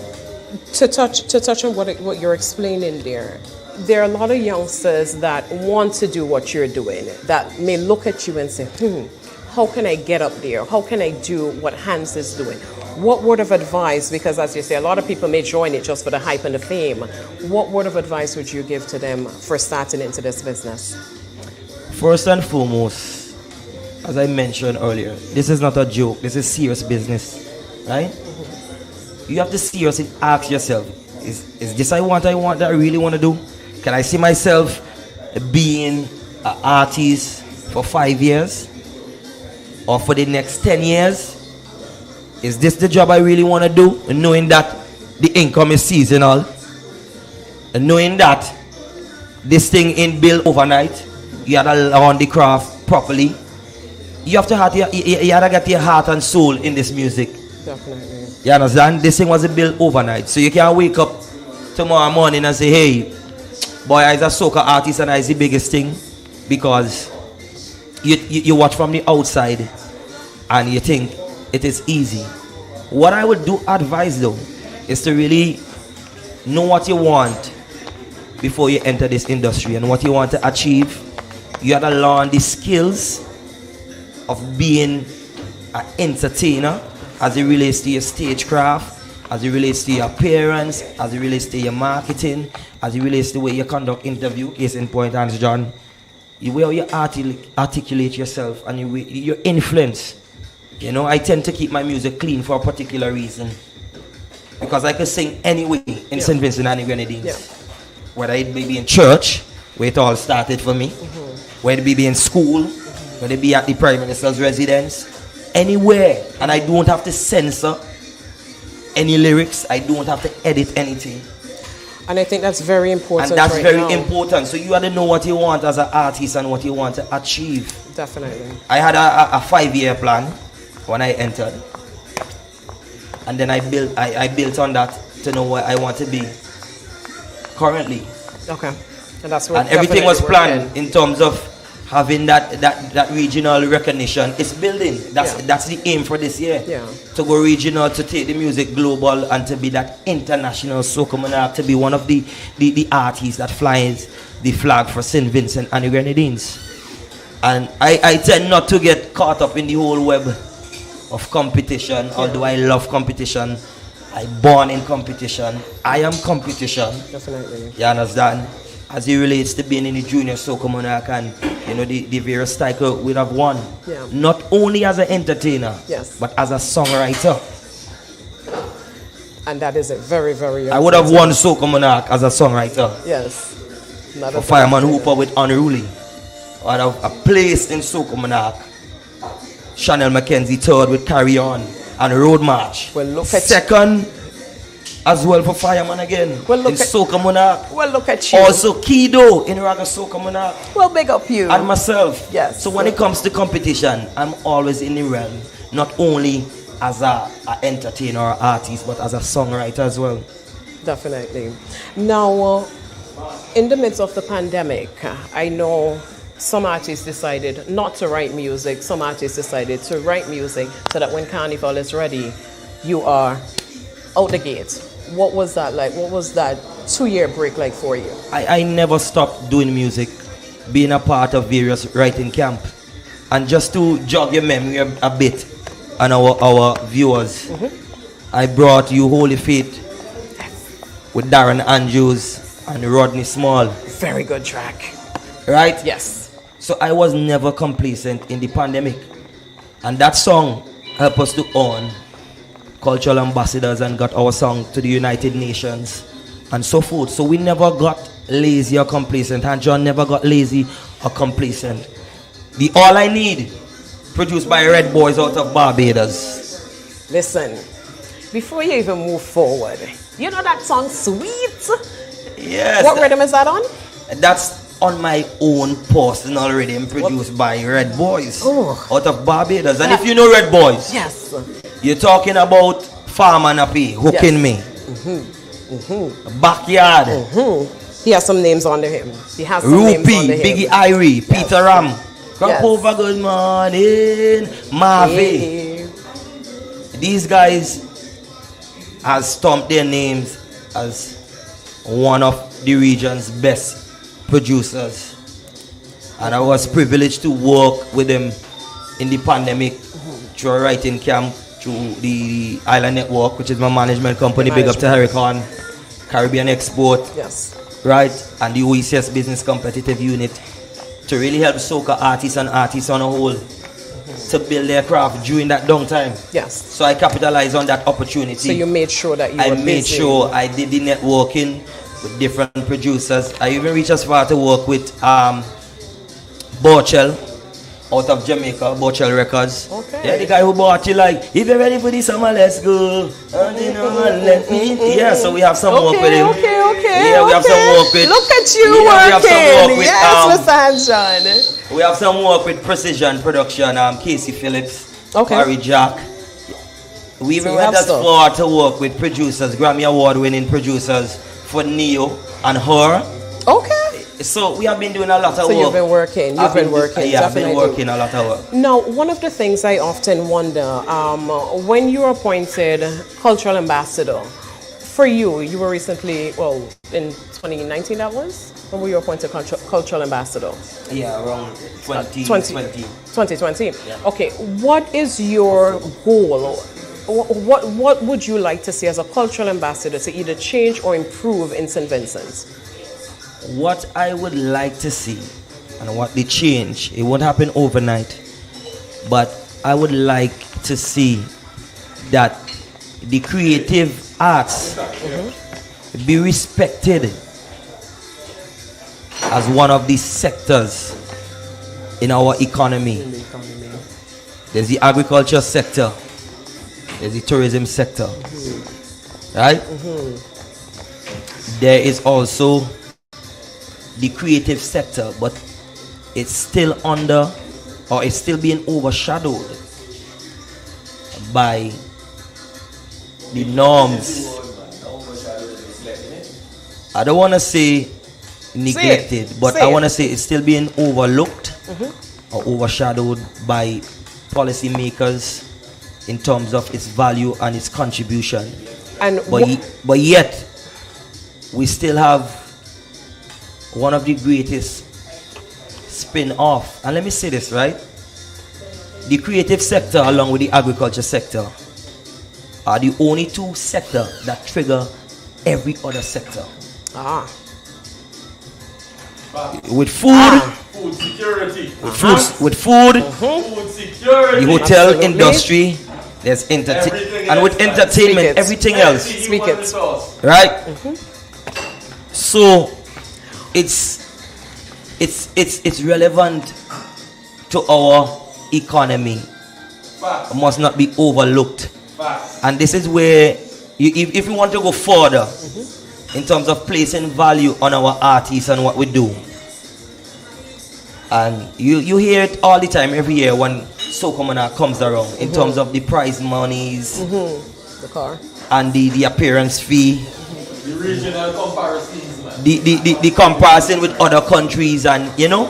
to touch on what you're explaining there, there are a lot of youngsters that want to do what you're doing, that may look at you and say, how can I get up there? How can I do what Hans is doing? What word of advice, because as you say, a lot of people may join it just for the hype and the fame. What word of advice would you give to them for starting into this business? First and foremost, as I mentioned earlier, this is not a joke, this is serious business, right? You have to seriously ask yourself, is this what I want that I really want to do? Can I see myself being an artist for 5 years? Or for the next 10 years? Is this the job I really want to do? And knowing that the income is seasonal, and knowing that this thing ain't built overnight, you have to learn the craft properly. You have to have you have to get your heart and soul in this music. Definitely. You understand? This thing wasn't built overnight. So you can't wake up tomorrow morning and say, hey, boy, I is a soca artist and I is the biggest thing. Because you watch from the outside and you think it is easy. What I would do advise though is to really know what you want before you enter this industry and what you want to achieve. You have to learn the skills of being an entertainer as it relates to your stagecraft, as it relates to your appearance, as it relates to your marketing, as it relates to the way you conduct interview. Case in point, Hans John, the way you articulate yourself and your influence. You know, I tend to keep my music clean for a particular reason. Because I can sing anyway in St. Vincent and the Grenadines. Yeah. Whether it may be in church, where it all started for me, whether it be in school, whether it be at the Prime Minister's residence, anywhere. And I don't have to censor any lyrics. I don't have to edit anything. And I think that's very important. And that's right very now. important. So you have to know what you want as an artist and what you want to achieve. Definitely. I had a 5-year plan when I entered. And then I built on that to know where I want to be currently. Okay. And that's what. And everything was planned in terms of having that regional recognition. It's building. That's the aim for this year. Yeah. To go regional, to take the music global, and to be that international soca monarch, to be one of the artists that flies the flag for St. Vincent and the Grenadines. And I tend not to get caught up in the whole web of competition, although I love competition. I'm born in competition. I am competition. Definitely. You understand? As it relates to being in the junior soca monarch and the various cycle we have won. Yeah. Not only as an entertainer, yes, but as a songwriter. And that is a very, very I would have won soca monarch as a songwriter. Yes. Not for Fireman Hooper with Unruly. I would have a place in soca monarch. Chanel Mackenzie third with Carry On and Road March. Well, look at second as well for Fireman again. Well, look in Soca Monarch. Well, look at you. Also Kido in Raga Soca Monarch. Well, big up you. And myself. Yes. So when it comes to competition, I'm always in the realm, not only as a entertainer or artist, but as a songwriter as well. Definitely. Now, in the midst of the pandemic, I know some artists decided not to write music. Some artists decided to write music so that when Carnival is ready, you are out the gate. What was that like? What was that 2-year break like for you? I never stopped doing music, being a part of various writing camp. And just to jog your memory a bit and our viewers, I brought you Holy Faith with Darren Andrews and Rodney Small. Very good track. Right? Yes. So I was never complacent in the pandemic. And that song helped us to earn cultural ambassadors and got our song to the United Nations and so forth. So we never got lazy or complacent, and John never got lazy or complacent. The All I Need, produced by Red Boys out of Barbados. Listen, before you even move forward, you know that song Sweet? Yes. What rhythm is that on? That's on my own personal rhythm, produced by Red Boys out of Barbados. And if you know Red Boys, yes, you're talking about Farmer Nappy, Hooking Me, Backyard. He has some names under him. He has some names under him. Biggie Irie, Peter Ram. Come over, good morning, Marvin. These guys has stomped their names as one of the region's best producers. And I was privileged to work with him in the pandemic through a writing camp, through the Island Network, which is my management company. Big up to Hurricane, Caribbean Export. Yes. Right? And the OECS Business Competitive Unit to really help soca artists and artists on a whole to build their craft during that downtime. Yes. So I capitalized on that opportunity. So you made sure that you I were made busy. sure I did the networking with different producers. I even reached as far to work with Borchel out of Jamaica, Borchel Records. Okay. Yeah, the guy who bought you like, if you're ready for this summer, let's go. And you know, let me. Yeah, so we have some work with him. Okay. Yeah, we have some work with. Look at you yeah, working. We have some work with, yes, Mr. Hanson. we have some work with Precision Production, Casey Phillips, Okay. Barry Jack. We even So you went have as stuff. far to work with producers, Grammy Award winning producers for Neo and her. Okay. So we have been doing a lot of So work. you've been working. I've been working. Yeah, I've been definitely. working a lot of work. Now, one of the things I often wonder, when you were appointed cultural ambassador, for you were recently, well, in 2019 that was? When were you appointed cultural ambassador? Yeah, around 2020. 2020. Yeah. Okay, what is your goal? What would you like to see as a cultural ambassador to either change or improve in St. Vincent's? What I would like to see and what the change, it won't happen overnight, but I would like to see that the creative arts be respected as one of the sectors in our economy. There's the agriculture sector, there's the tourism sector, right? There is also the creative sector, but it's still under, or it's still being overshadowed by the norms. I don't want to say neglected, but I want to say it's still being overlooked or overshadowed by policymakers in terms of its value and its contribution. And but yet we still have one of the greatest spin-off, and let me say this, right? The creative sector along with the agriculture sector are the only two sectors that trigger every other sector. With food, Food security. with food, Food security. the hotel industry, there's entertainment, and with entertainment, everything else. Speak it. Right? So it's relevant to our economy. It must not be overlooked. And this is where if we want to go further in terms of placing value on our artists and what we do. And you hear it all the time every year when Soca Monarch comes around in terms of the prize monies, The car. and the appearance fee, The regional comparisons, man. the comparison with other countries, and you know,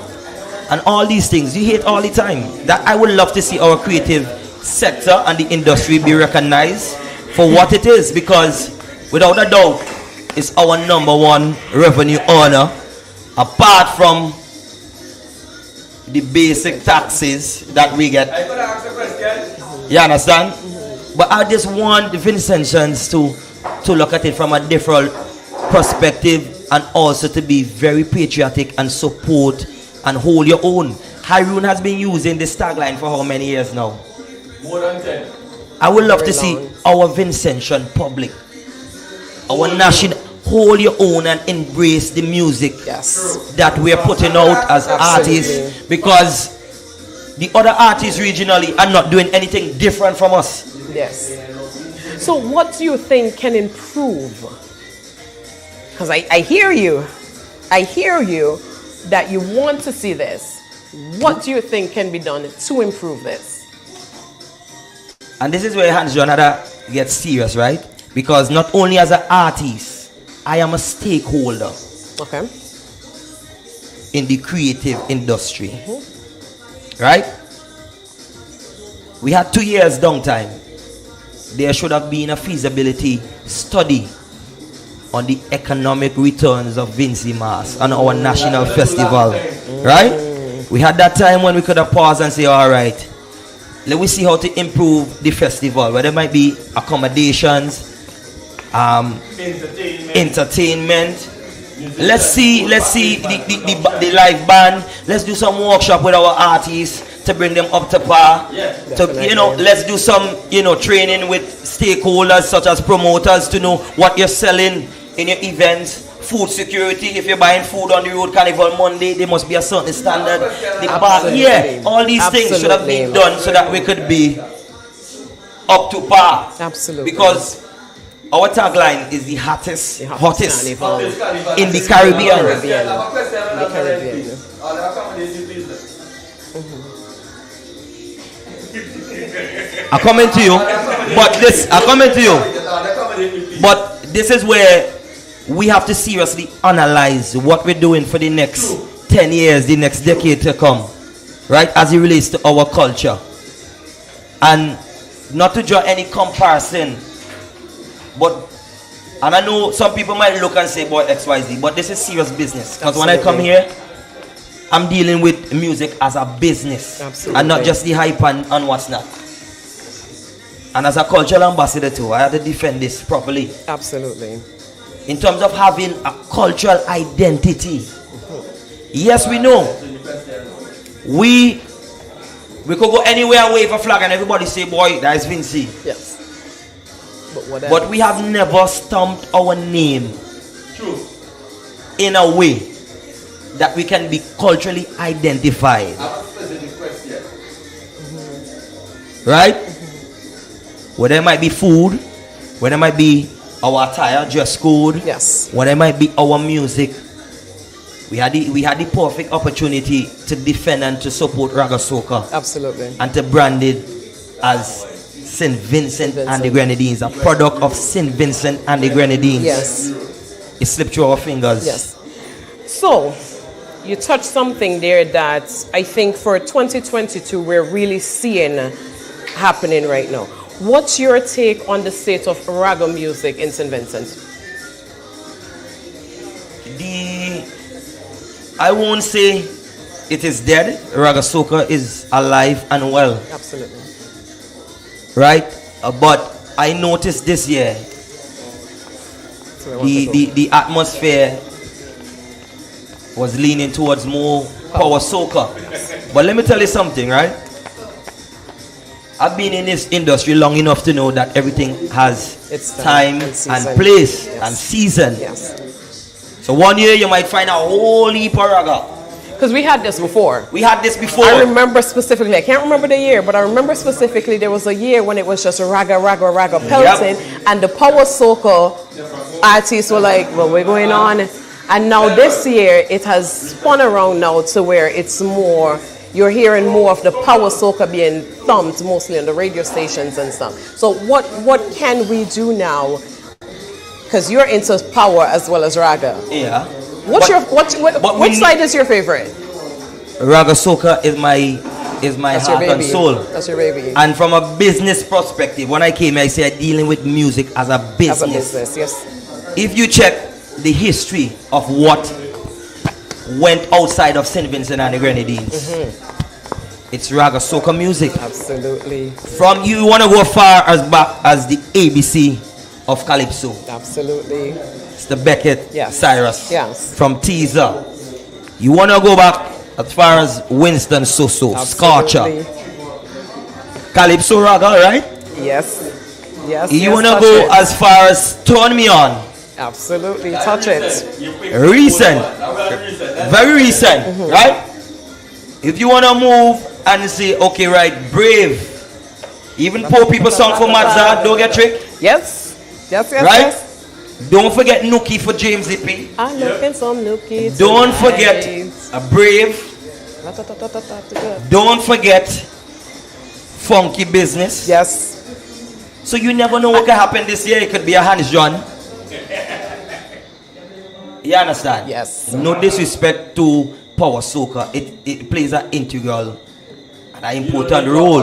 and all these things. You hear it all the time. That I would love to see our creative sector and the industry be recognized for what it is, because without a doubt it's our number one revenue earner, apart from the basic taxes that we get. I gotta ask a question. You understand? But I just want the Vincentians to look at it from a different perspective, and also to be very patriotic and support and hold your own. Hyrule has been using this tagline for how many years now? More than 10. I would love to see our Vincentian public, our national, hold your own and embrace the music that we are putting out as artists, because the other artists regionally are not doing anything different from us. Yes. So what do you think can improve? Because I hear you. I hear you that you want to see this. What do you think can be done to improve this? And this is where Hans Jonathan gets serious, right? Because not only as an artist, I am a stakeholder in the creative industry. Right? We had 2 years downtime. There should have been a feasibility study on the economic returns of Vincy Mass and our national festival. Right? We had that time when we could have paused and say, all right, let me see how to improve the festival, where there might be accommodations, entertainment. Let's see the live band. Let's do some workshop with our artists to bring them up to par. Let's do some training with stakeholders such as promoters to know what you're selling in your events. Food security, if you're buying food on the road, Carnival Monday, there must be a certain standard. All these things should have been done so that we could be up to par. Absolutely. Because our tagline is the hottest in the Caribbean. I comment to you, but this is where we have to seriously analyze what we're doing for the next 10 years, the next decade to come, right, as it relates to our culture. And not to draw any comparison, and I know some people might look and say, boy, XYZ, but this is serious business. Because when I come here, I'm dealing with music as a business. Absolutely. And not just the hype and what's not. And as a cultural ambassador too, I have to defend this properly. Absolutely. In terms of having a cultural identity. Yes, we know. We could go anywhere and wave a flag and everybody say, boy, that is Vincy. Yes. But we have never stamped our name in a way that we can be culturally identified. Right? Where there might be food, where there might be our attire, dress code, where there might be our music. We had the perfect opportunity to defend and to support Raga Soca. Absolutely. And to brand it as St. Vincent and the Grenadines, a product of St. Vincent and the Grenadines. Yes. It slipped through our fingers. Yes. So, you touched something there that I think for 2022 we're really seeing happening right now. What's your take on the state of raga music in St. Vincent? I won't say it is dead. Raga Soca is alive and well. Absolutely. Right? But I noticed this year the atmosphere was leaning towards more power soca. But let me tell you something, right? I've been in this industry long enough to know that everything has its time and place and season. Yes. So one year you might find a whole heap of raga. Because we had this before. I remember specifically, I can't remember the year, but I remember specifically there was a year when it was just raga pelting, and the power soca artists were like, well, we're going on. And now this year, it has spun around now to where it's more, you're hearing more of the power soca being thumped, mostly on the radio stations and stuff. So what can we do now? Because you're into power as well as raga. Yeah. Which side is your favorite? Raga soca is my heart and soul. That's your baby. And from a business perspective, when I came here, I said dealing with music as a business. As a business, yes. If you check the history of what went outside of St. Vincent and the Grenadines, it's raga soca music. Absolutely. From you want to go far as back as the ABC of Calypso. Absolutely. It's the Beckett, Cyrus. Yes. From Teaser. You want to go back as far as Winston Soso, Scorcher. Calypso raga, right? Yes. Yes. You want to go as far as Turn Me On. Absolutely. Touch it. Recent. Very recent, right? If you want to move and say, okay, right, Brave. Even poor people song for Mazza, don't get tricked. Yes. Yes, right? Yes. Don't forget Nookie for James Zippy. I'm looking some Nookie. Don't forget a Brave. Don't forget Funky Business. Yes. So you never know what can happen this year. It could be a Hands John. You understand? Yes. No disrespect to power soca. It plays an integral and an important role.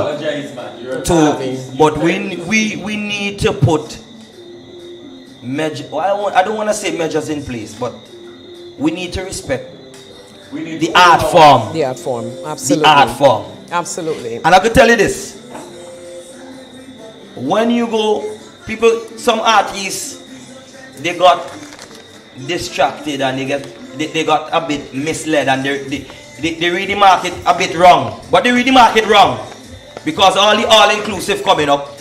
But we need to put I don't want to say measures in place, but we need to respect the art form. The art form, absolutely. The art form. Absolutely. And I can tell you this. When you go, some artists, they got distracted and they got a bit misled and they read the market a bit wrong. But they read the market wrong because all the all-inclusive coming up.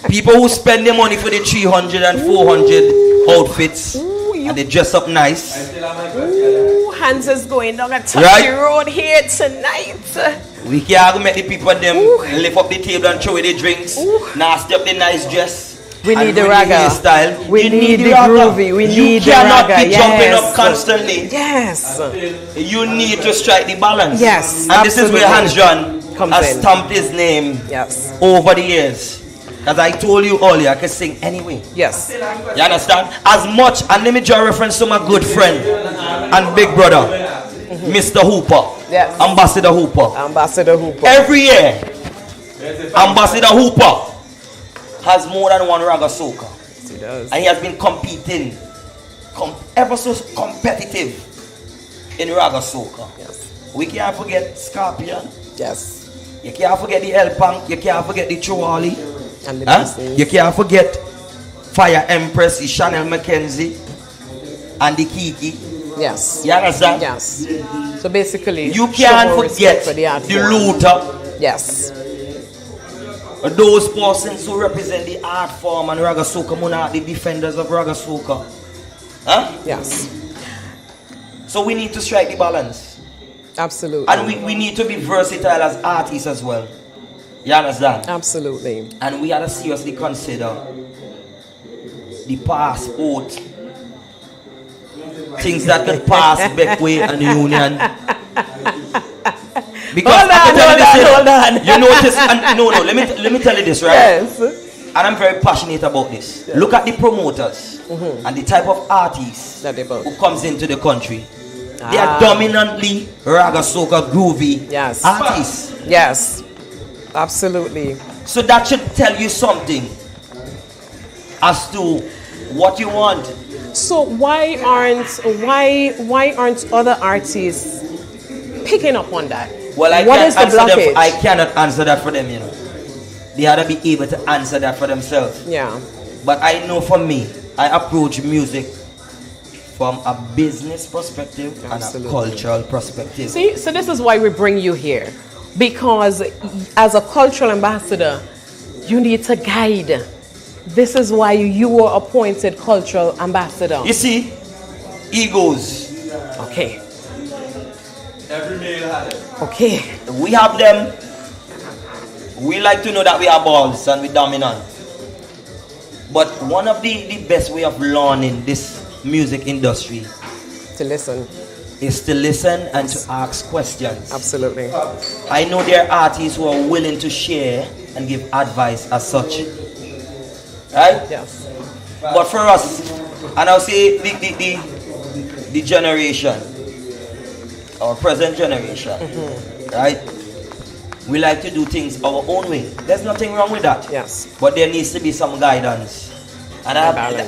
People who spend their money for the 300 and 400 outfits and they dress up nice. Hands is going down a touchy road here tonight. We can't make the people them lift up the table and throw away the drinks. Nasty up the nice dress. We need the ragga. Style. We need the groovy. We need the ragga. You cannot be jumping up constantly. Yes. You need to strike the balance. Yes. And this is where Hans John has stamped his name over the years. As I told you earlier, I can sing anyway. Yes. You understand? As much, and let me draw reference to my good friend and big brother, Mr. Hooper. Yes. Ambassador Hooper. Ambassador Hooper. Every year, Ambassador Hooper has more than one ragga soca. He does. And he has been competing, ever so competitive in ragga soca. Yes. We can't forget Scorpion. Yes. You can't forget the El Punk. You can't forget the Chowali. And the You can't forget Fire Empress, the Chanel Mackenzie, and the Kiki. Yes. You understand? Yes. So basically, you can't forget the Luther. Yes. Those persons who represent the art form and ragga soca monarch, the defenders of ragga soca. Huh? Yes. So we need to strike the balance. Absolutely. And we need to be versatile as artists as well. You understand? Absolutely. And we have to seriously consider the passport. Things that could pass back way and the union. Because hold on. You notice, let me tell you this, right? Yes. And I'm very passionate about this. Yes. Look at the promoters and the type of artists who comes into the country. They are dominantly ragga soca groovy artists. Yes. Absolutely. So that should tell you something as to what you want. So why aren't other artists picking up on that? Well, I cannot answer that for them, you know. They ought to be able to answer that for themselves. Yeah. But I know for me, I approach music from a business perspective and a cultural perspective. See, so this is why we bring you here. Because as a cultural ambassador, you need to guide. This is why you were appointed cultural ambassador. You see, egos. Okay. Every male has it. Okay. We have them. We like to know that we are balls and we're dominant. But one of the best way of learning this music industry is to listen and to ask questions. Absolutely. I know there are artists who are willing to share and give advice as such. Right? Yes. But for us, and I'll say the generation, our present generation, right? We like to do things our own way. There's nothing wrong with that. Yes. But there needs to be some guidance. And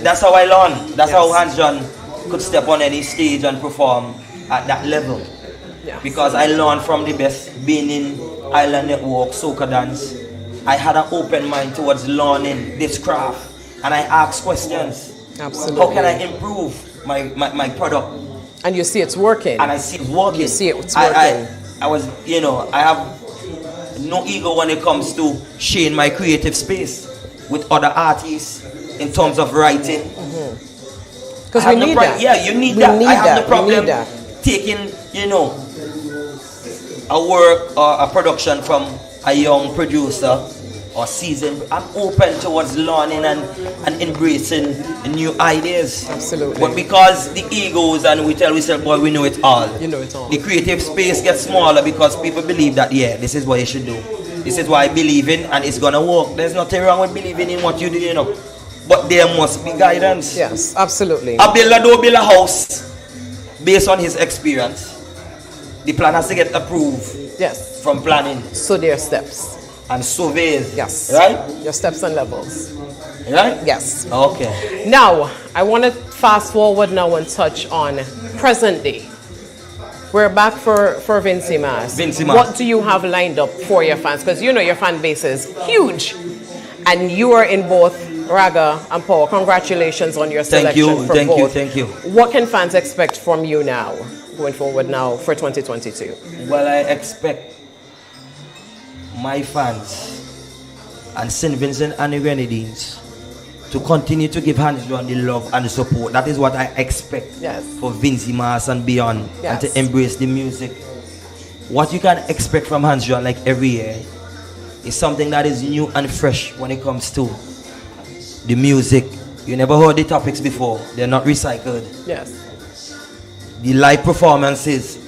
that's how I learned. That's how Hans John could step on any stage and perform at that level. Yeah. Because I learned from the best, being in Island Network, soca dance. I had an open mind towards learning this craft. And I asked questions. Absolutely. How can I improve my product? And you see it's working. And I see it's working. You see it's working. I was, I have no ego when it comes to sharing my creative space with other artists in terms of writing. Because we need that. Yeah, you need that. I have no problem taking, a work or a production from a young producer or seasoned. I'm open towards learning and embracing new ideas. Absolutely. But because the egos and we tell ourselves, boy, we know it all. You know it all. The creative space gets smaller because people believe that, this is what you should do. This is what I believe in and it's going to work. There's nothing wrong with believing in what you do, But there must be guidance. Yes, absolutely. A builder don't build a house based on his experience. The plan has to get approved. Yes. From planning. So there are steps. And surveys. Yes. Right? Your steps and levels. Right? Yes. Okay. Now, I want to fast forward now and touch on present day. We're back for Vincy Mas. Vincy Mas. What do you have lined up for your fans? Because you know your fan base is huge. And you are in both Raga and Power. Congratulations on your selection for both. Thank you. What can fans expect from you now, going forward now for 2022? Well, I expect my fans and St. Vincent and the Grenadines to continue to give Hands John the love and the support. That is what I expect for Vincy Mas and beyond, and to embrace the music. What you can expect from Hands John, like every year, is something that is new and fresh when it comes to the music. You never heard the topics before. They're not recycled. Yes. The live performances,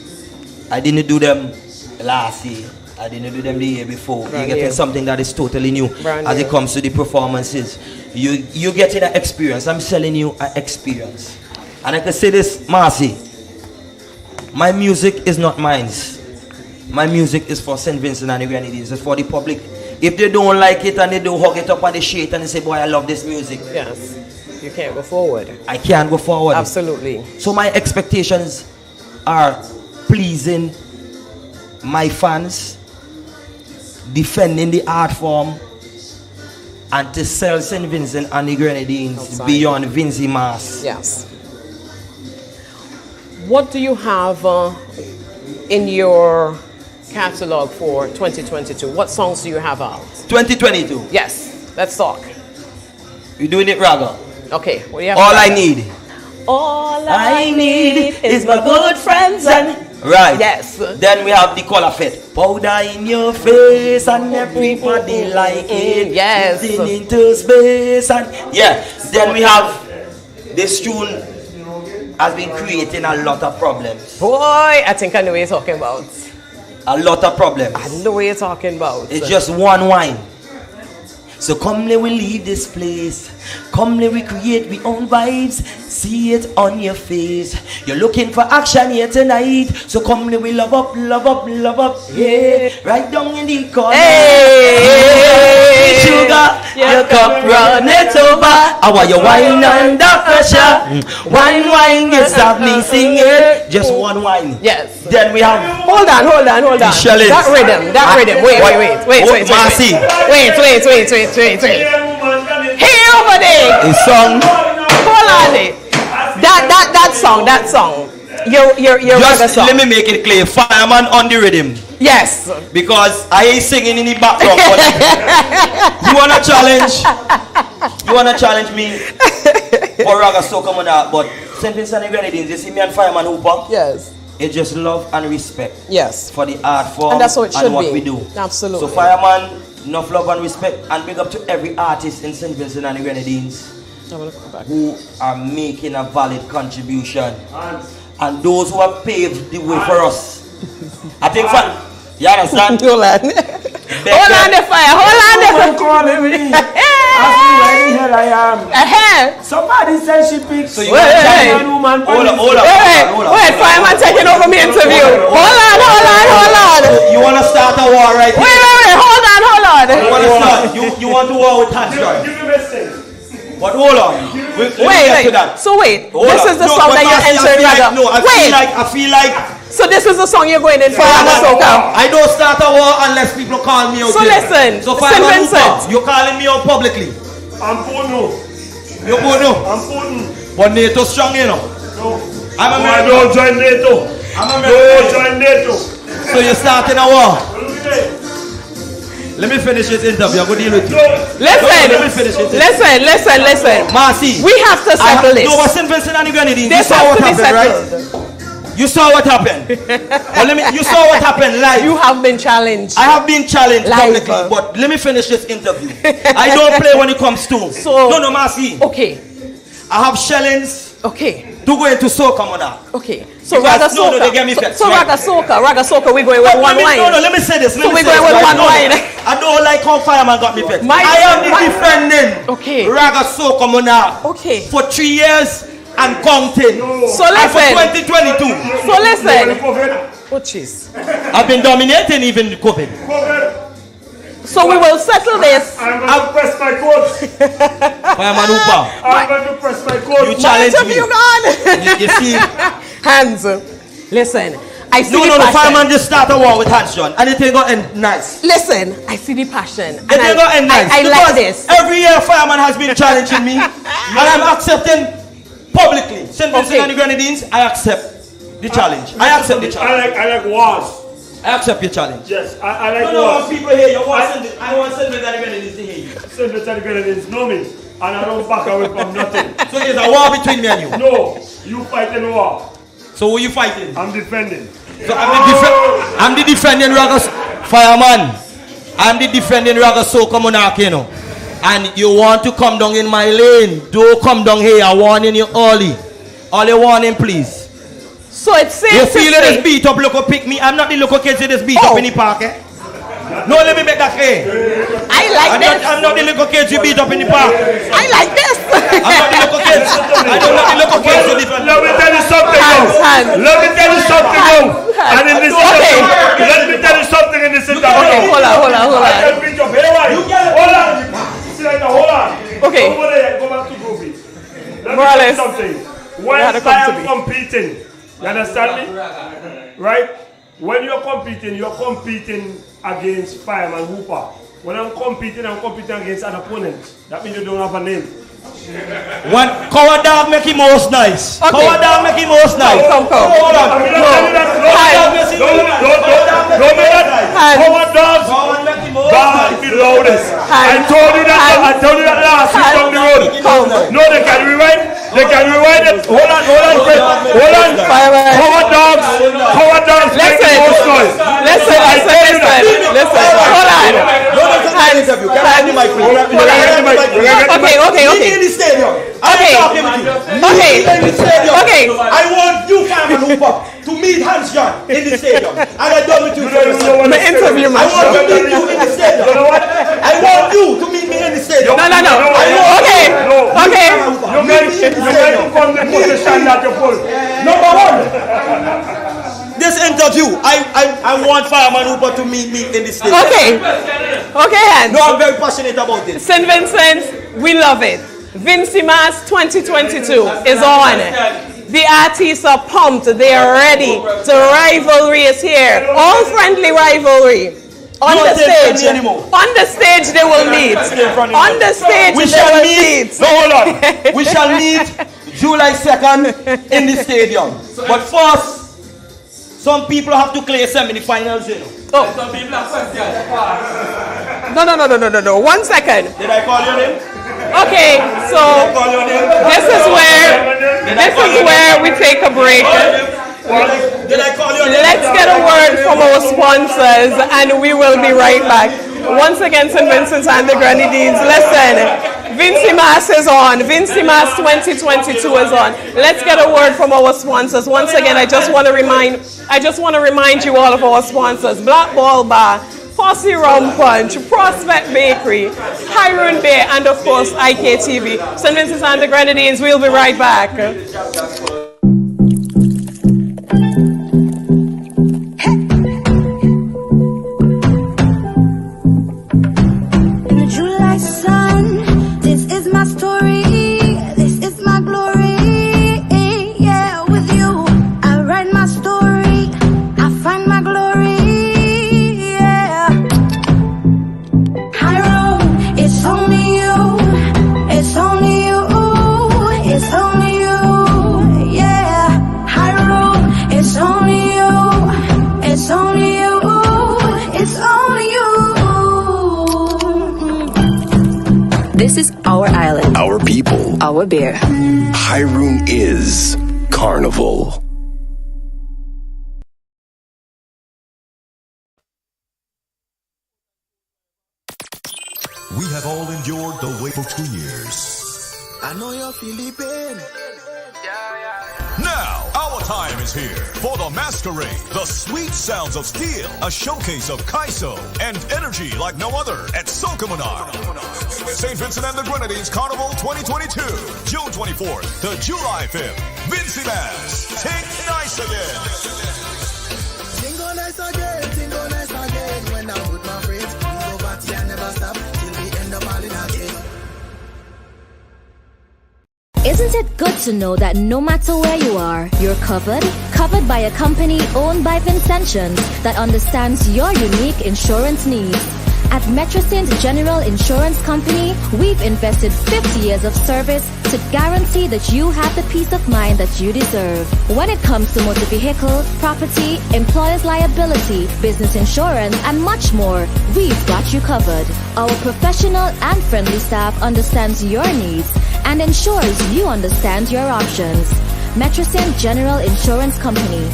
I didn't do them last year. I didn't do them the year before. You're getting something that is totally new as it comes to the performances. You're getting an experience. I'm selling you an experience. And I can say this, Marcy, my music is not mine. My music is for St. Vincent and the Grenadines. It's for the public. If they don't like it and they don't hug it up and they shake it and they say, boy, I love this music. Yes. You can't go forward. I can't go forward. Absolutely. So my expectations are pleasing my fans, defending the art form, and to sell St. Vincent and the Grenadines beyond Vincy Mas. Yes. What do you have in your catalog for 2022? What songs do you have out? 2022? Yes. Let's talk. You're doing it, Raga. Okay. What do you have? All I need. All I need is my good friends and... Right. Yes. Then we have the color fit. Powder in your face and everybody like it. Yes. Into space and Then we have this tune has been creating a lot of problems. Boy, I think I know what you're talking about. A lot of problems. I know what you're talking about. It's just one wine. So come let we leave this place. Come let we create we own vibes. See it on your face. You're looking for action here tonight. So come let we love up, love up, love up. Yeah, right down in the corner. Hey, sugar, your cup run it over. I want your wine under pressure. One wine, you stop me singing. Just one wine. Yes. Then we have. Hold on. That rhythm. Wait. Marcy. Wait. Hey, over there. A song. Hold on it. That song. Your Just song. let me make it clear. Fireman on the rhythm. Yes. Because I ain't singing in the background. You wanna challenge me for Raga Soca Monarch, but St. Vincent and the Grenadines, you see me and Fireman Hooper? Yes. It's just love and respect. Yes. For the art form and that's what it should and what be. we do. Absolutely. So Fireman, enough love and respect, and big up to every artist in St. Vincent and the Grenadines who are making a valid contribution, and those who have paved the way for us. I think you understand? Hold on the fire. Calling me. Ask me where the hell I am. Somebody said she picked. So you woman. Hold on. Wait, Fireman taking over my interview. Hold on. You wanna start a war right here? Wait, hold on. You wanna start? You want to war with Hands John? But hold on. Wait. So wait, this is the song that you're entering, Raga. I feel like. So this is the song you're going in for Raga Soca. I don't start a war unless people call me out. So listen, So St. Vincent, you're calling me out publicly. I'm Puno. You're Puno. I'm Puno. But NATO strong, you know. No. I'm American. Don't join NATO. I'm American. Don't join NATO. So you're starting a war. Let me finish this interview. I'm going to deal with you. Listen. Marcy. We have to settle this. No, St. Vincent and the Grenadines. This You saw what has to be happened, settled. right? You saw what happened. You saw what happened live. You have been challenged. I have been challenged live. publicly, but let me finish this interview. I don't play when it comes to. No, Marcy. Okay. I have shellings. Okay. To go into Soca Monarch. Okay. So Raga Soca. they get me fixed, so right? Raga Soca, we're going with one wine. No, let me say this. So we're going with one wine. I don't like how Fireman got me fixed. I am defending Raga Soca Monarch for 3 years and counting. So and for listen. 2022. So listen. Oh jeez. I've been dominating even COVID. So we will settle this. I'm going to press my code. Fireman Hooper. I'm going to press my code. You challenge me. You gone? You see? Hands. Listen. I see No, the the passion. fireman just start a war with Hans John, and it ain't gonna end nice. Listen, I see the passion. It ain't gonna end nice. I like this. Every year, fireman has been challenging me, and I'm accepting publicly. St. Vincent and the Grenadines, I accept the challenge. I accept the challenge. I like wars. I accept your challenge. Yes, I like no, wars. people here, you want I want St. Vincent and the Grenadines to hear you. St. Vincent and the Grenadines know me, and I don't back away from nothing. So there's a war between me and you? No, you fighting war. So who you fighting? I'm defending. So I'm the defending Raga fireman. I'm the defending Raga Soca Monarch, you know. And you want to come down in my lane. Don't come down here. I'm warning you early. All you warning, please. So it's safe you to feel say. this beat up, local pick me. I'm not the local kids in this beat up in the park, eh? No, let me make that clear. I like this. I'm not the little kids you beat up in the park. I like this. I'm not the local kids. I don't want the local kids to defend. Let me tell you something now. Let me tell you something now. And in this interview, let me tell you something in this interview. Okay, hold on. I can beat up haywire. Hold on. See like that, hold on. Okay. Over there, go back to Groovy. Let me tell you something. When I am competing, you understand me? Right? When you're competing against Fireman Hooper. When I'm competing against an opponent. That means you don't have a name. When Coward Dog make him most nice. Okay. Coward Dog make him most nice. Come. Hold on. Don't Coward Dogs. God be loudest. I told you that last week on the road. No, they can rewind it. Hold on. Coward Dogs make the most noise. Listen. Hold on. Okay. In the stadium. Okay. I want you, Fireman Hooper, to meet Hans John in the stadium. And I done with you. My interview, I want to meet you in the stadium. I want you to meet me in the stadium. No. Okay. You guys come to put the stand at your pull. Number one. This interview, I want Fireman Hooper to meet me in the stadium. Okay, Hans. No, I'm very passionate about this. St. Vincent, we love it. Vinci Mass 2022 is on. The artists are pumped. They are ready. The rivalry is here. All friendly rivalry. On the stage they will meet. On the stage we they shall will meet. meet. No, hold on. We shall meet July 2nd in the stadium. But first, some people have to play semi-finals, you know. Some people have questions. No. 1 second. Did I call your name? Okay, so this is where we take a break. Did I call your name? Let's get a word from our sponsors and we will be right back. Once again, St. Vincent and the Grenadines. Listen, Vinci Mass is on. Vinci Mass 2022 is on. Let's get a word from our sponsors. Once again, I just want to remind you all of our sponsors. Black Ball Bar, Posse Rum Punch, Prospect Bakery, Hiron Bay, and of course IKTV. St. Vincent and the Grenadines. We'll be right back. July sun, this is my story, this is my glory. Yeah, with you, I write my story, I find my glory. Yeah, Hiram, it's only you, it's only you, it's only you. Yeah, Hiram, it's only you, it's only you, it's only you. This is our island. Our people. Our beer. Hiroon is Carnival. We have all endured the wait for 2 years. I know you're feeling pain. Now, our time is here for the masquerade, the sweet sounds of steel, a showcase of Kaiso and energy like no other at Soca Monarch. St. Vincent and the Grenadines Carnival 2022, June 24th to July 5th. Vinci Mass, take nice again. Tingo nice again, when I'm with my friends. We go party and Isn't it good to know that no matter where you are, you're covered? Covered by a company owned by Vincentians that understands your unique insurance needs. At Metrosint General Insurance Company, we've invested 50 years of service to guarantee that you have the peace of mind that you deserve. When it comes to motor vehicle, property, employer's liability, business insurance, and much more, we've got you covered. Our professional and friendly staff understands your needs and ensures you understand your options. Metrosint General Insurance Company.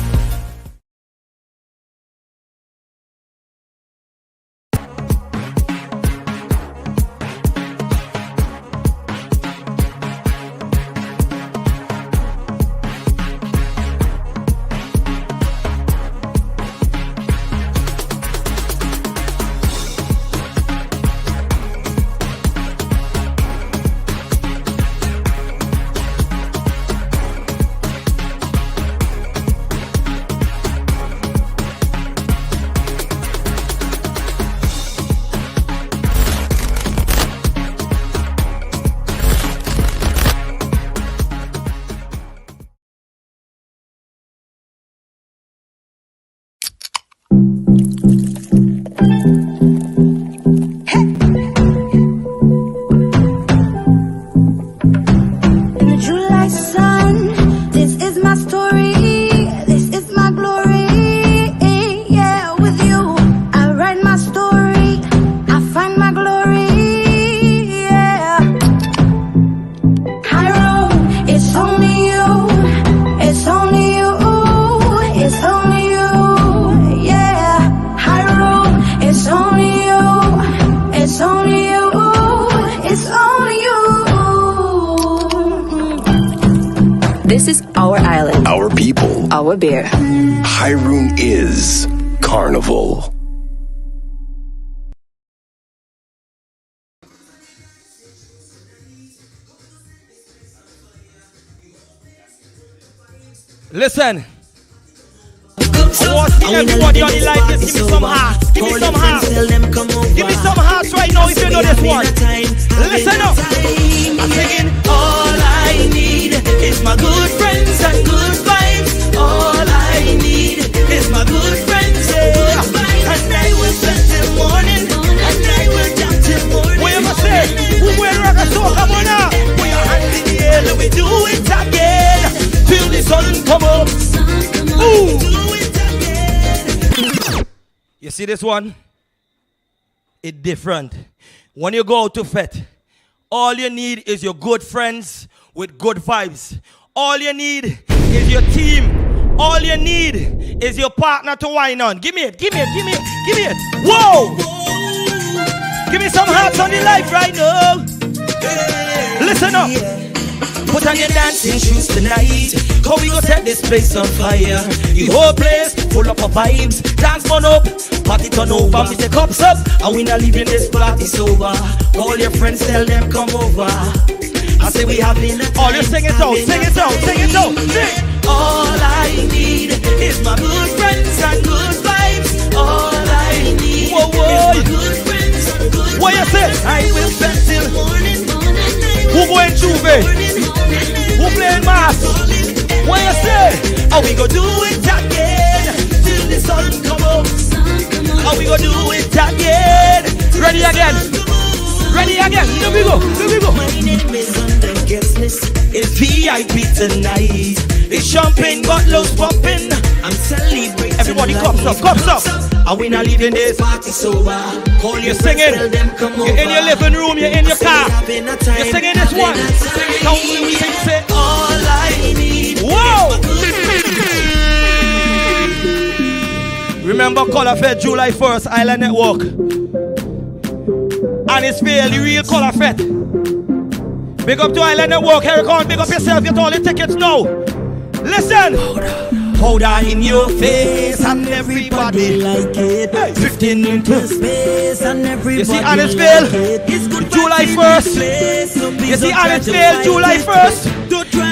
This is our island. Our people. Our beer. Hiroon is Carnival. Listen. I want to see everybody on the line. Just give me some hearts. Give me some hearts. Give me some hearts right now if you know this one. Listen up. I'm singing, all I need is my good friends and good vibes. All I need is my good friends and good vibes. And I will spend till morning. And I will jump till morning. What you say? Who will rock a soul? Come on now. Put your hands in the air and we do it again till the sun come up. Ooh. You see this one? It's different. When you go out to fete, all you need is your good friends with good vibes. All you need is your team. All you need is your partner to whine on. Give me it, give me it, give me it, give me it. Whoa! Give me some hearts on the life right now. Listen up. Put on your dancing shoes tonight. How we go set this place on fire? The whole place full up of vibes. Dance on up, party turn over. We take cups up, and we not leaving this party sober. All your friends tell them come over. I say we having a time. All you sing it out, sing it out, sing it out, sing. All I need is my good friends and good vibes. All I need is my good friends and good vibes. What you say? I will spend till morning. Who going Juve? Who playing mass? What you say? How we go do it again till the sun come up? How we go do it again? Ready again? Ready again? Here we go. Here we go. My name is on the guest list. It's VIP tonight. It's champagne bottles popping. I'm celebrating. Everybody cups up, cups up. And we not leaving this party sober. Call you're singing. You're in your living room. You're in your car. You're singing this one. Say all I need. Whoa! Remember Color Fed July 1st, Island Network. And it's fair, the real Color Fed. Big up to Island Network. Here you come. Big up yourself. Get all the tickets now. Listen. Powder in your face and everybody like it. Hey. 15 into space and everybody. You see Annisville, like July 1st. You see Annisville, July 1st.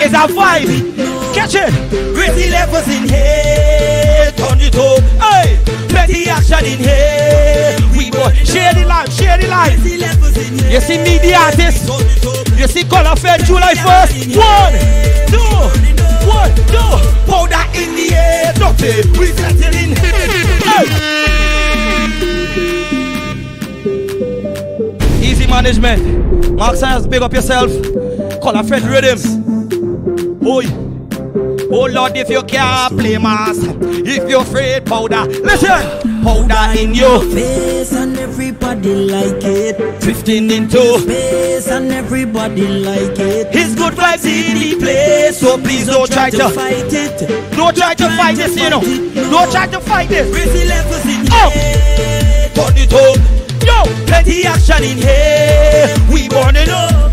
It's a vibe. Catch it. Crazy levels in here. Turn it up. Hey, plenty action in here. We go share the life, share the life. wine. You see me, the artist. You see Color Fed July 1st. 1, 2, 1, 2. Powder in the air, dirty. We settle in. Easy management. Mark Science, big up yourself. Color Fed Rhythms. Oi. Oh Lord, if you can't play mass, if you're afraid, powder, listen, powder in your face and everybody like it. Drifting into space and everybody like it. His good vibes in the place, so please don't try to fight it. Don't try to fight this, you know. Don't try to fight this. Crazy levels in here. Turn it up. Yo, plenty action in here. We burning up.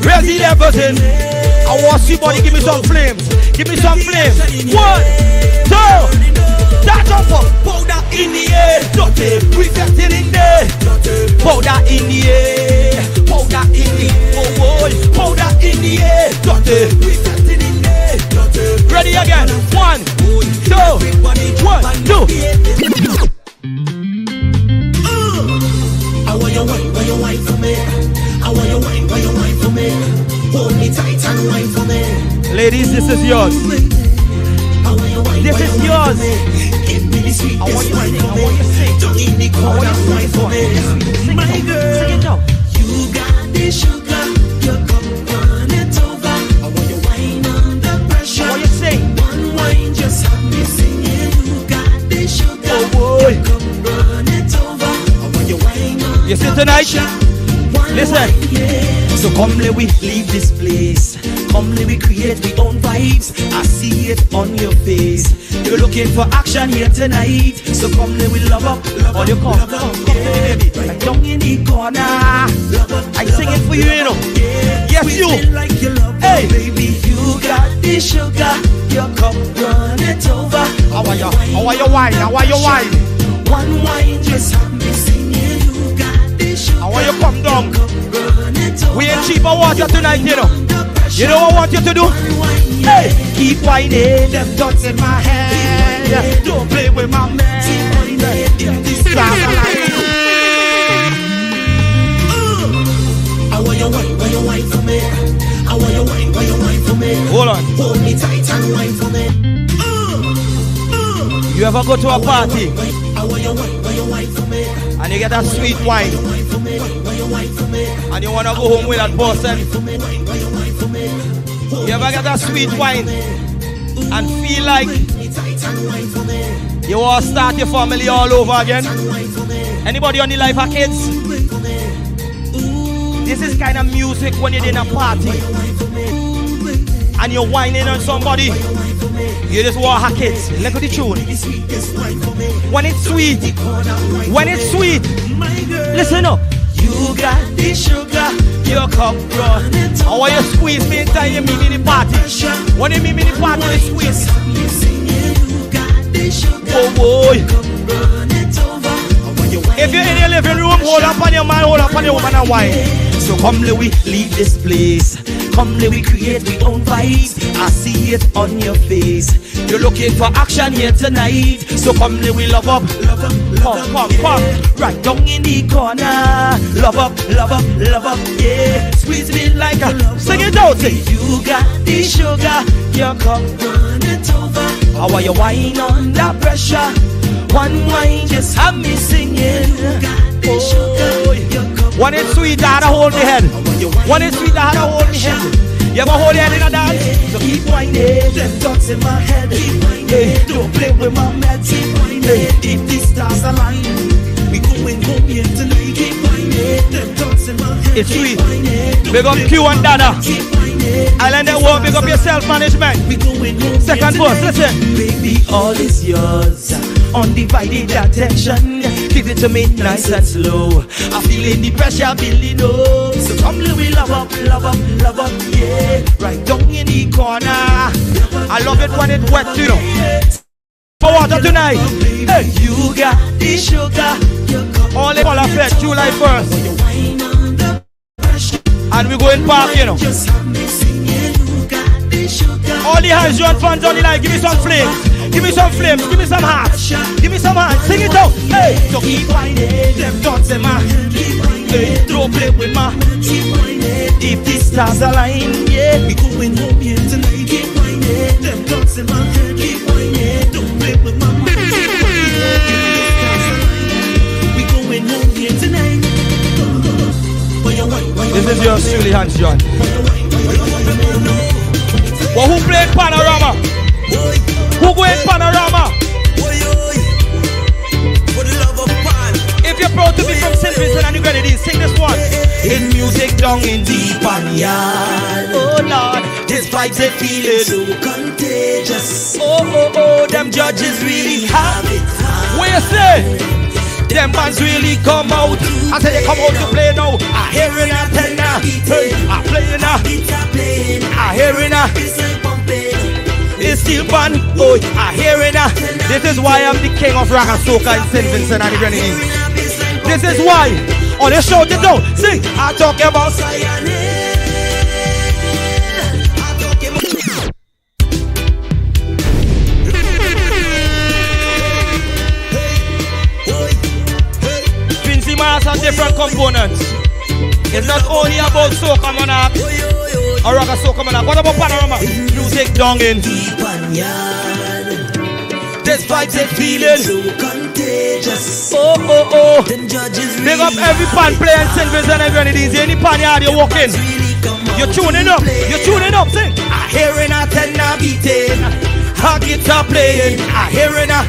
Crazy levels in here. I want somebody give me some flames. Give me some flames. 1, 2. That up. Powder in the air. We got it in there. Powder in the air. Powder in the air. Oh, powder in the air. We got it in there. Ready again. 1, 2. 1, 2. I want your wine for me. I want your wine for me. Hold me tight and wine for me. Ladies, this is yours. This is yours. Give me the sweetest wine for me. Don't in the corner wine for me. My girl, you got the sugar. You come run it over. I want your wine under pressure. What you say? One wine just have me singing. You got the sugar. You come run it over. I want your wine under You see tonight? Listen. So come let we leave this place. Come let we create we own vibes. I see it on your face. You're looking for action here tonight. So come let we love up. Oh, you come. Come, baby. Right down in the corner. I sing it for you, you know. Yes, you. Like you love hey, baby, you got the sugar. Your cup run it over. How are you wine? How are you wine? One wine just have me singing. You got the sugar. How are you come down? We ain't cheaper water tonight, you know. You know what I want you to do? Hey, keep whining. Them thoughts in my head. Don't play with my man. This time I want your wine for me. I want your wine for me. Hold on. Hold me tight and wine for me. You ever go to a party I want your wine for me. and you get that sweet wine and you wanna go home with that person? You ever get that sweet wine and feel like you want to start your family all over again? Anybody on the life of kids? This is kind of music when you're in a party and you're whining on somebody. You just want her kids. Look at the tune. When it's sweet, listen up. You got the sugar, your cup run it. How you squeeze me inside you meet me in the party? When you meet me in the party, you squeeze. Oh boy. If you're in your living room, hold up on your man, hold up on your woman and wine. So come let we leave this place. Come let we create we own vibes. I see it on your face. You're looking for action here tonight. So come let we love up. Come. Right down in the corner. Love up, yeah. Squeeze me like a love. Sing it out, sing. You got the sugar, your cup run it over. How are you wine under pressure? One wine just have me singing. You got the sugar, your cup. When it's sweet, I had to hold me head. When it's sweet, I had to hold me head. You ever hold your head in a dance? So keep whining, them thoughts in my head. Keep whining, don't play with my meds. Keep whining, if the stars align, we going home here tonight. Keep whining, them thoughts in my head. It's sweet. Big up Q and Dada. Islander World, big up your self-management. Second verse, listen. Baby, all is yours. Undivided attention. Give it to me nice and slow. I feeling the pressure building up. So come let we love up, yeah. Right down in the corner. I love it when it's wet, you know. For water tonight. Hey, you got the sugar. All the Color Fed, July 1st. And we go in park, you know. All the hands you want fans on the line, give me some flames. Give me some flames, give me some hearts. Give me some hearts, sing it out. Hey, so keep whining, them thoughts in my head. Hey, Don't play with my. If the stars align, yeah, we going home here tonight. Keep whining, them thoughts in my head. Keep whining, don't play with my mind. We going home here tonight. This is yours truly, Hans John. Well, who played Panorama? Who going Panorama? If you're proud to be from St. Vincent and the Grenadines, sing this one. In music down in deep and yard. Oh Lord, this vibes they feeling so contagious. Oh, them judges really have it hard. What you say? Them bands really come out. I say they come out to play now. I hearing a tenor, hey, I playing a, I hearing a, it's still fun. Oh, I hearing a. This is why I'm the king of rock and soca in St. Vincent and the Grenadines. This is why. Oh, they shout it down. Sing. I talk about Vincy Mars has different components. It's not only about soca monarch or rock and soca monarch. What about Panorama? Music down in this vibes and feeling so contagious. Oh. Big up every pan player in St. Vincent and Grenadines. Any pan yard you walk in, you're tuning up. You're tuning up. Sing. I hearing a tenor beating, a guitar playing. I hearing a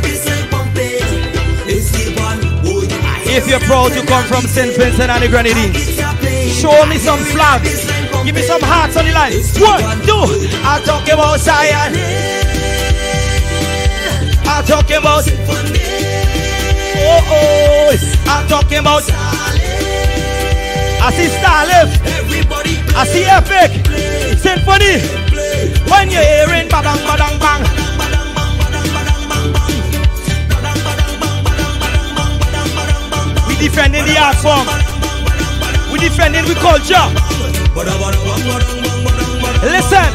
If you're proud to come from St. Vincent and the Grenadines, show me some flags. Give me some hearts on the line. 1, 2. I talk about Zion. I talk about I'm talking about I see Starlift. I see Epic. Symphony. When you're hearing badang badang bang. We defending the art form. We defending the culture. Listen.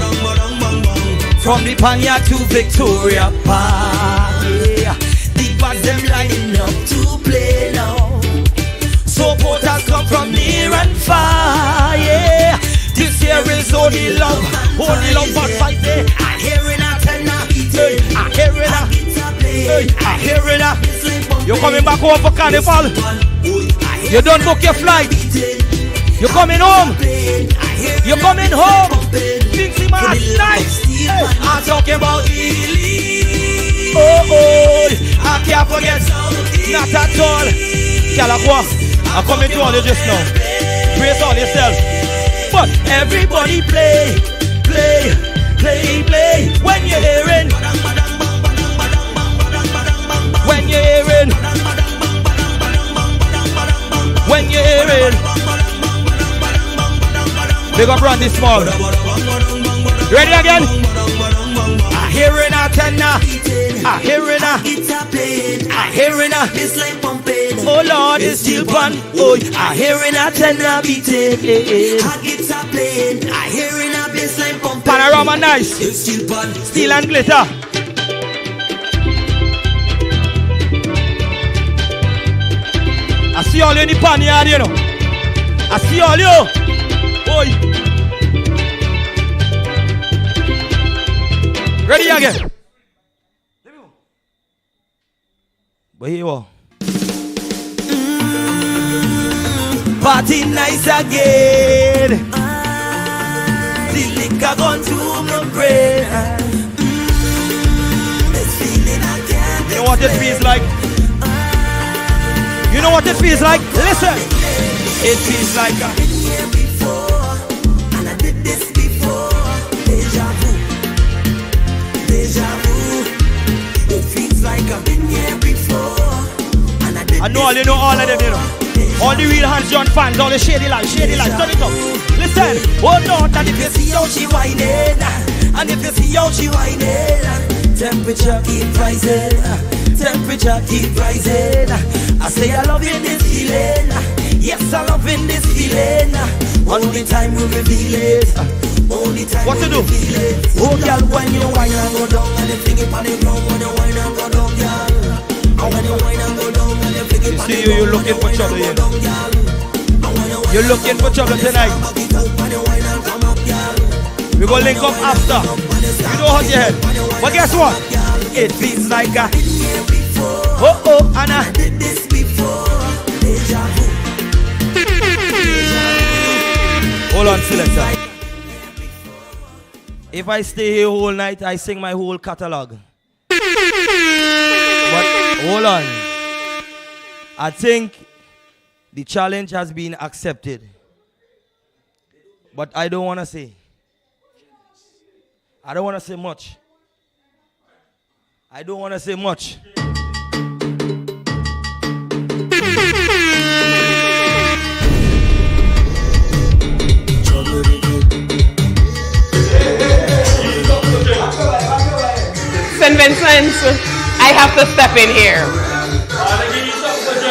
From the Panya to Victoria Park, yeah. The bands them lining up to play now. Supporters come from near and far, yeah. This year is only love but fight there. I hearing a tenor beating, I hearing a, I hearing a. You're coming back home for carnival. You don't book your flight. You're coming home. You're coming home. Vincy Mars, nice. I'm talking about Ely. Oh, I can't forget. Not at all. Calaqua, I'm coming to all you just now. Brace all yourself. But everybody play. When you're hearing. When you're hearing. When you're hearing. Big up Randy Small. Ready again? I hearing a tenor, I hearing a, I hearing a, oh Lord, it's still fun. Oh, I hearing a tenor beating, I guitar playing, I hearing a bassline pumping. Panorama nice, it's still fun, steel and glitter. I see all you in the pan yard, you know. I see all you. Oi. Ready again. But here you are. Party nice again. The liquor gone to my brain. This feeling I can't. You know what it feels like? You know what it feels like? Listen. It feels like I've been here before, and I did this before. Deja vu. It feels like I've been here before, and I did. I know all you know all of them, you know. All the real Hans John fans, all the shady lights, turn it up. Listen, hold on, and if you see how she whining, and if you see how she whining, temperature keep rising, temperature keep rising. I say I love in this feeling, yes I love in this feeling. Only time we reveal it. Only time what to do? Oh girl, when you whine and go down, and you fling it on the ground, when you whine and go down, girl. And when you whine and go down, and you fling it on the ground, you're looking for trouble here. You're looking for trouble tonight. We gonna link up after. You know how your head. But guess what? It feels like a Anna. Hold on, selector. If I stay here whole night, I sing my whole catalog. But hold on. I think the challenge has been accepted. But I don't want to say. I don't want to say much. I don't want to say much. St. Vincent, I have to step in here.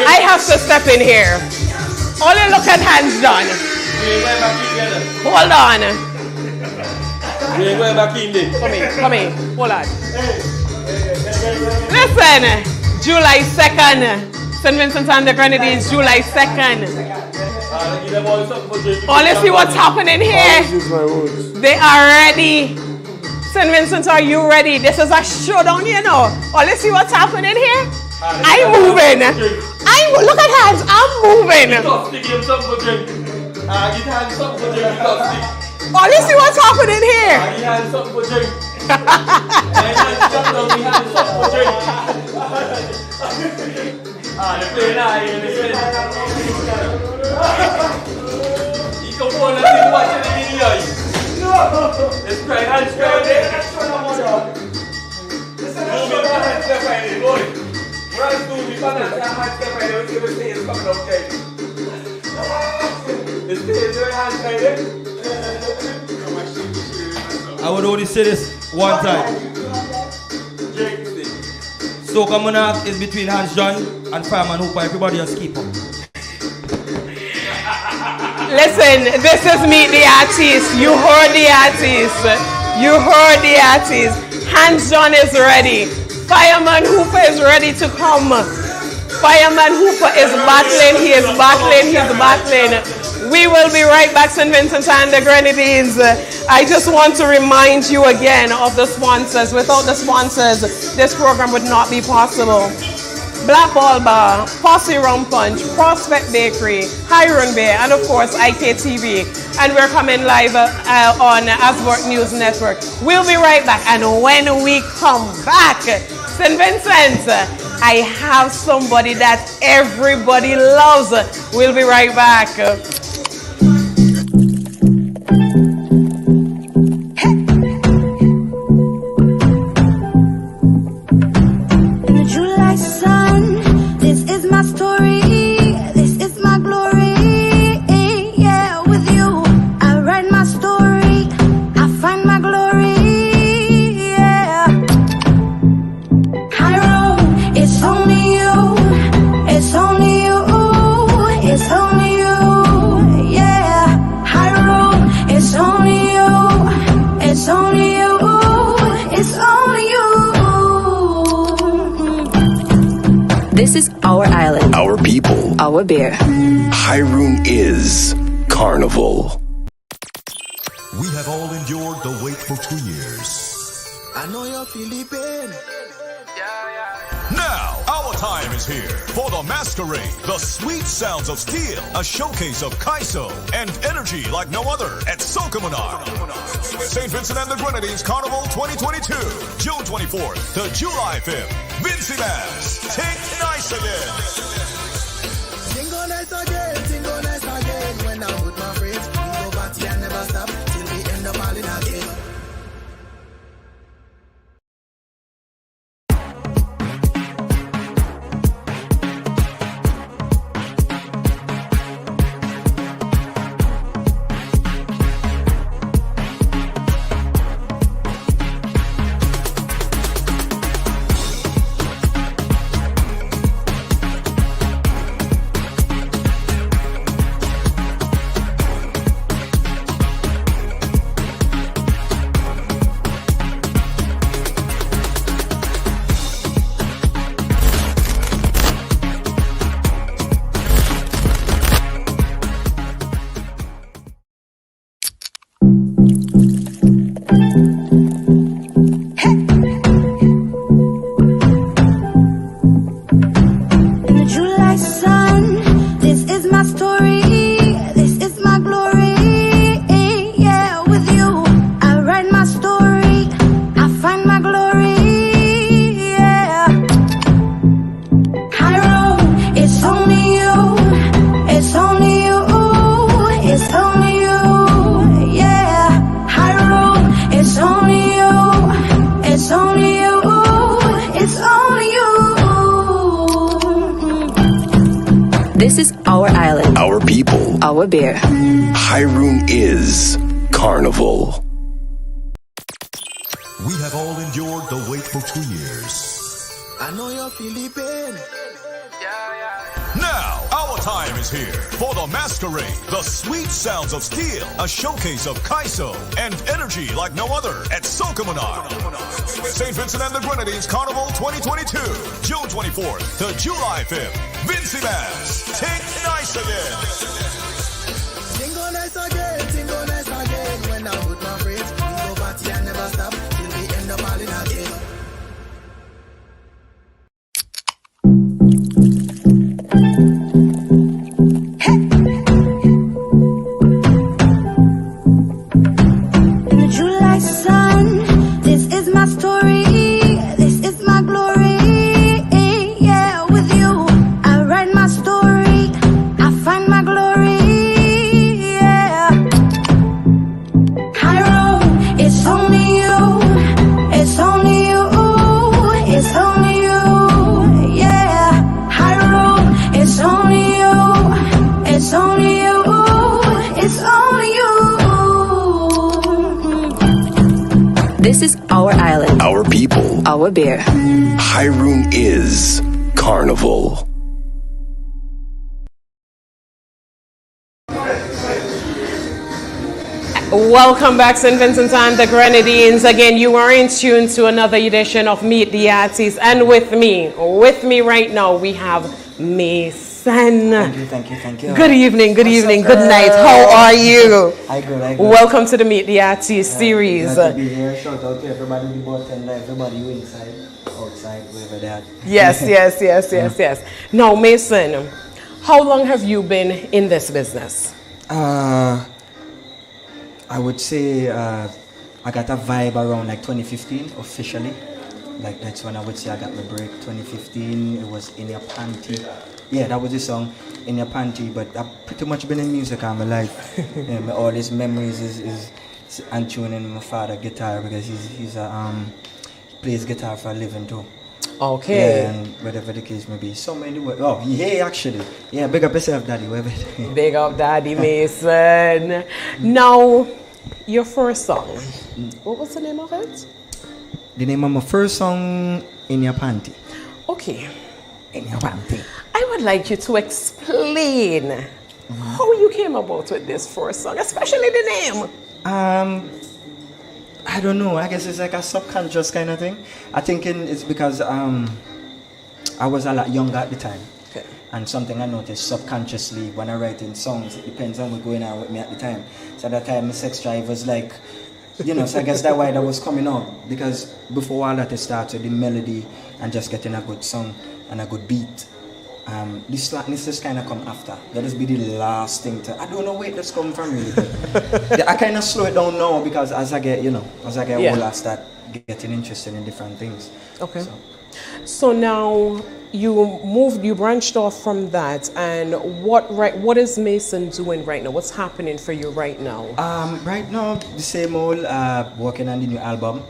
I have to step in here. Only look at hands done. Hold on. Come in. Hold on. Listen, July 2nd, St. Vincent and the Grenadines, July 2nd. Only see what's happening here. They are ready. St. Vincent, are you ready? This is a showdown, you know. Only see what's happening here. I'm moving. Look at hands. I'm moving. Only see what's happening here. I would only say this one time. Soca Monarch is between Hans John and Fireman Hooper. Everybody else keep up. Listen, this is Meet the Artist. You heard the artist. Hans John is ready. Fireman Hooper is ready to come. Fireman Hooper is battling. He is battling. We will be right back, St. Vincent and the Grenadines. I just want to remind you again of the sponsors. Without the sponsors, this program would not be possible. Black Ball Bar, Posse Rum Punch, Prospect Bakery, Hiron Bear, and of course IKTV. And we're coming live on Asbrook News Network. We'll be right back. And when we come back, St. Vincent, I have somebody that everybody loves. We'll be right back. This is our island. Our people. Our beer. Hairun is Carnival. We have all endured the wait for 2 years. I know you're feeling pain. Now, our time is here for the masquerade, the sweet sounds of steel, a showcase of Kaiso and energy like no other at Soca Monarch. St. Vincent and the Grenadines Carnival 2022, June 24th to July 5th. Vincy Bass, take nice again. Single night again. When I'm with my friends, we go party and never stop till we end up all in again. This is our island. Our people. Our beer. Hyrule is Carnival. We have all endured the wait for 2 years. I know you're feeling pain. Now, our time is here for the masquerade, the sweet sounds of steel, a showcase of Kaiso and energy like no other at Sokomanar. St. Vincent and the Grenadines Carnival 2022, June 24th to July 5th. Vincy Bass, take nice again. Tingo nice again, tingo nice again. When I'm with my friends, we go party and never stop till we end up all in again. In the July sun, this is my story, this is my glory. Yeah, with you, I write my story, I find my glory. Yeah, Hyrule, it's only you, it's only you, it's only you. Yeah, Hyrule, it's only you, it's only you, it's only you. This is our island. Our people. Our beer. Hyrule is Carnival. Welcome back, St. Vincent and the Grenadines. Again, you are in tune to another edition of Meet the Artist. And with me right now, we have Mason. Thank you. Good evening, good night. How are you? I good. Welcome to the Meet the Artist series. Glad to be here. Shout out to everybody, the bartender, everybody who inside, outside, wherever they are. Yes. Now, Mason, how long have you been in this business? I would say I got a vibe around like 2015 officially. Like that's when I would say I got my break. 2015, it was In Your Panty. Yeah, that was the song, In Your Panty. But I've pretty much been in music all my life. All these memories is and tuning my father guitar because he's a plays guitar for a living too. Okay. Yeah, and whatever the case may be. So many words. Oh, yeah, actually. Yeah, big up yourself, Daddy. Big up, Daddy Mason. Now, your first song. What was the name of it? The name of my first song, In Your Panty. Okay. In Your Panty. I would like you to explain how you came about with this first song, especially the name. I don't know. I guess it's like a subconscious kind of thing. I think it's because I was a lot younger at the time. Okay. And something I noticed subconsciously when I write in songs, it depends on what's going on with me at the time. So at that time, my sex drive was like, so I guess that's why that was coming out. Because before all that, it started the melody and just getting a good song and a good beat. This slackness just kind of come after. That just be the last thing to. I don't know where this come from really. I kind of slow it down now because as I get older, I start getting interested in different things. Okay. So now you branched off from that, and what is Mason doing right now? What's happening for you right now? Right now the same old working on the new album.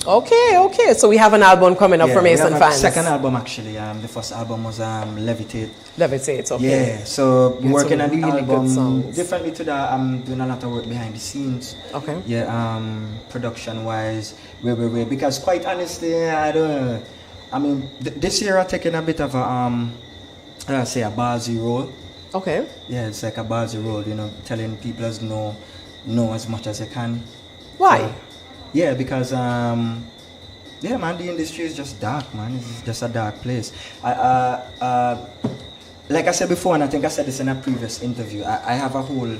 Okay. So we have an album coming up for Mason fans. Second album actually. The first album was Levitate. Levitate, okay. Yeah, so working on the really album. good songs. Differently to that, I'm doing a lot of work behind the scenes. Okay. Yeah, production wise, because quite honestly, this year I'm taking a bit of a a ballsy role. Okay. Yeah, it's like a ballsy role, telling people as know as much as I can. Why? So, yeah, because the industry is just dark, man. It's just a dark place. Like I said before, and I think I said this in a previous interview, I have a whole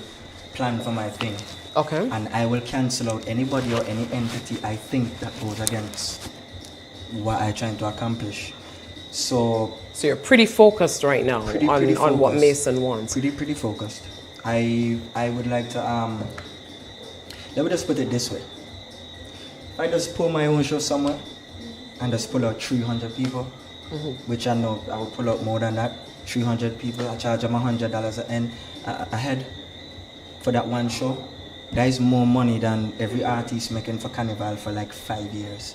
plan for my thing. Okay. And I will cancel out anybody or any entity I think that goes against what I'm trying to accomplish. So you're pretty focused right now on what Mason wants. Pretty focused. I would like to let me just put it this way. If I just pull my own show somewhere and just pull out 300 people, which I know I will pull out more than that, 300 people, I charge them $100 a head for that one show. That is more money than every artist making for Carnival for like 5 years.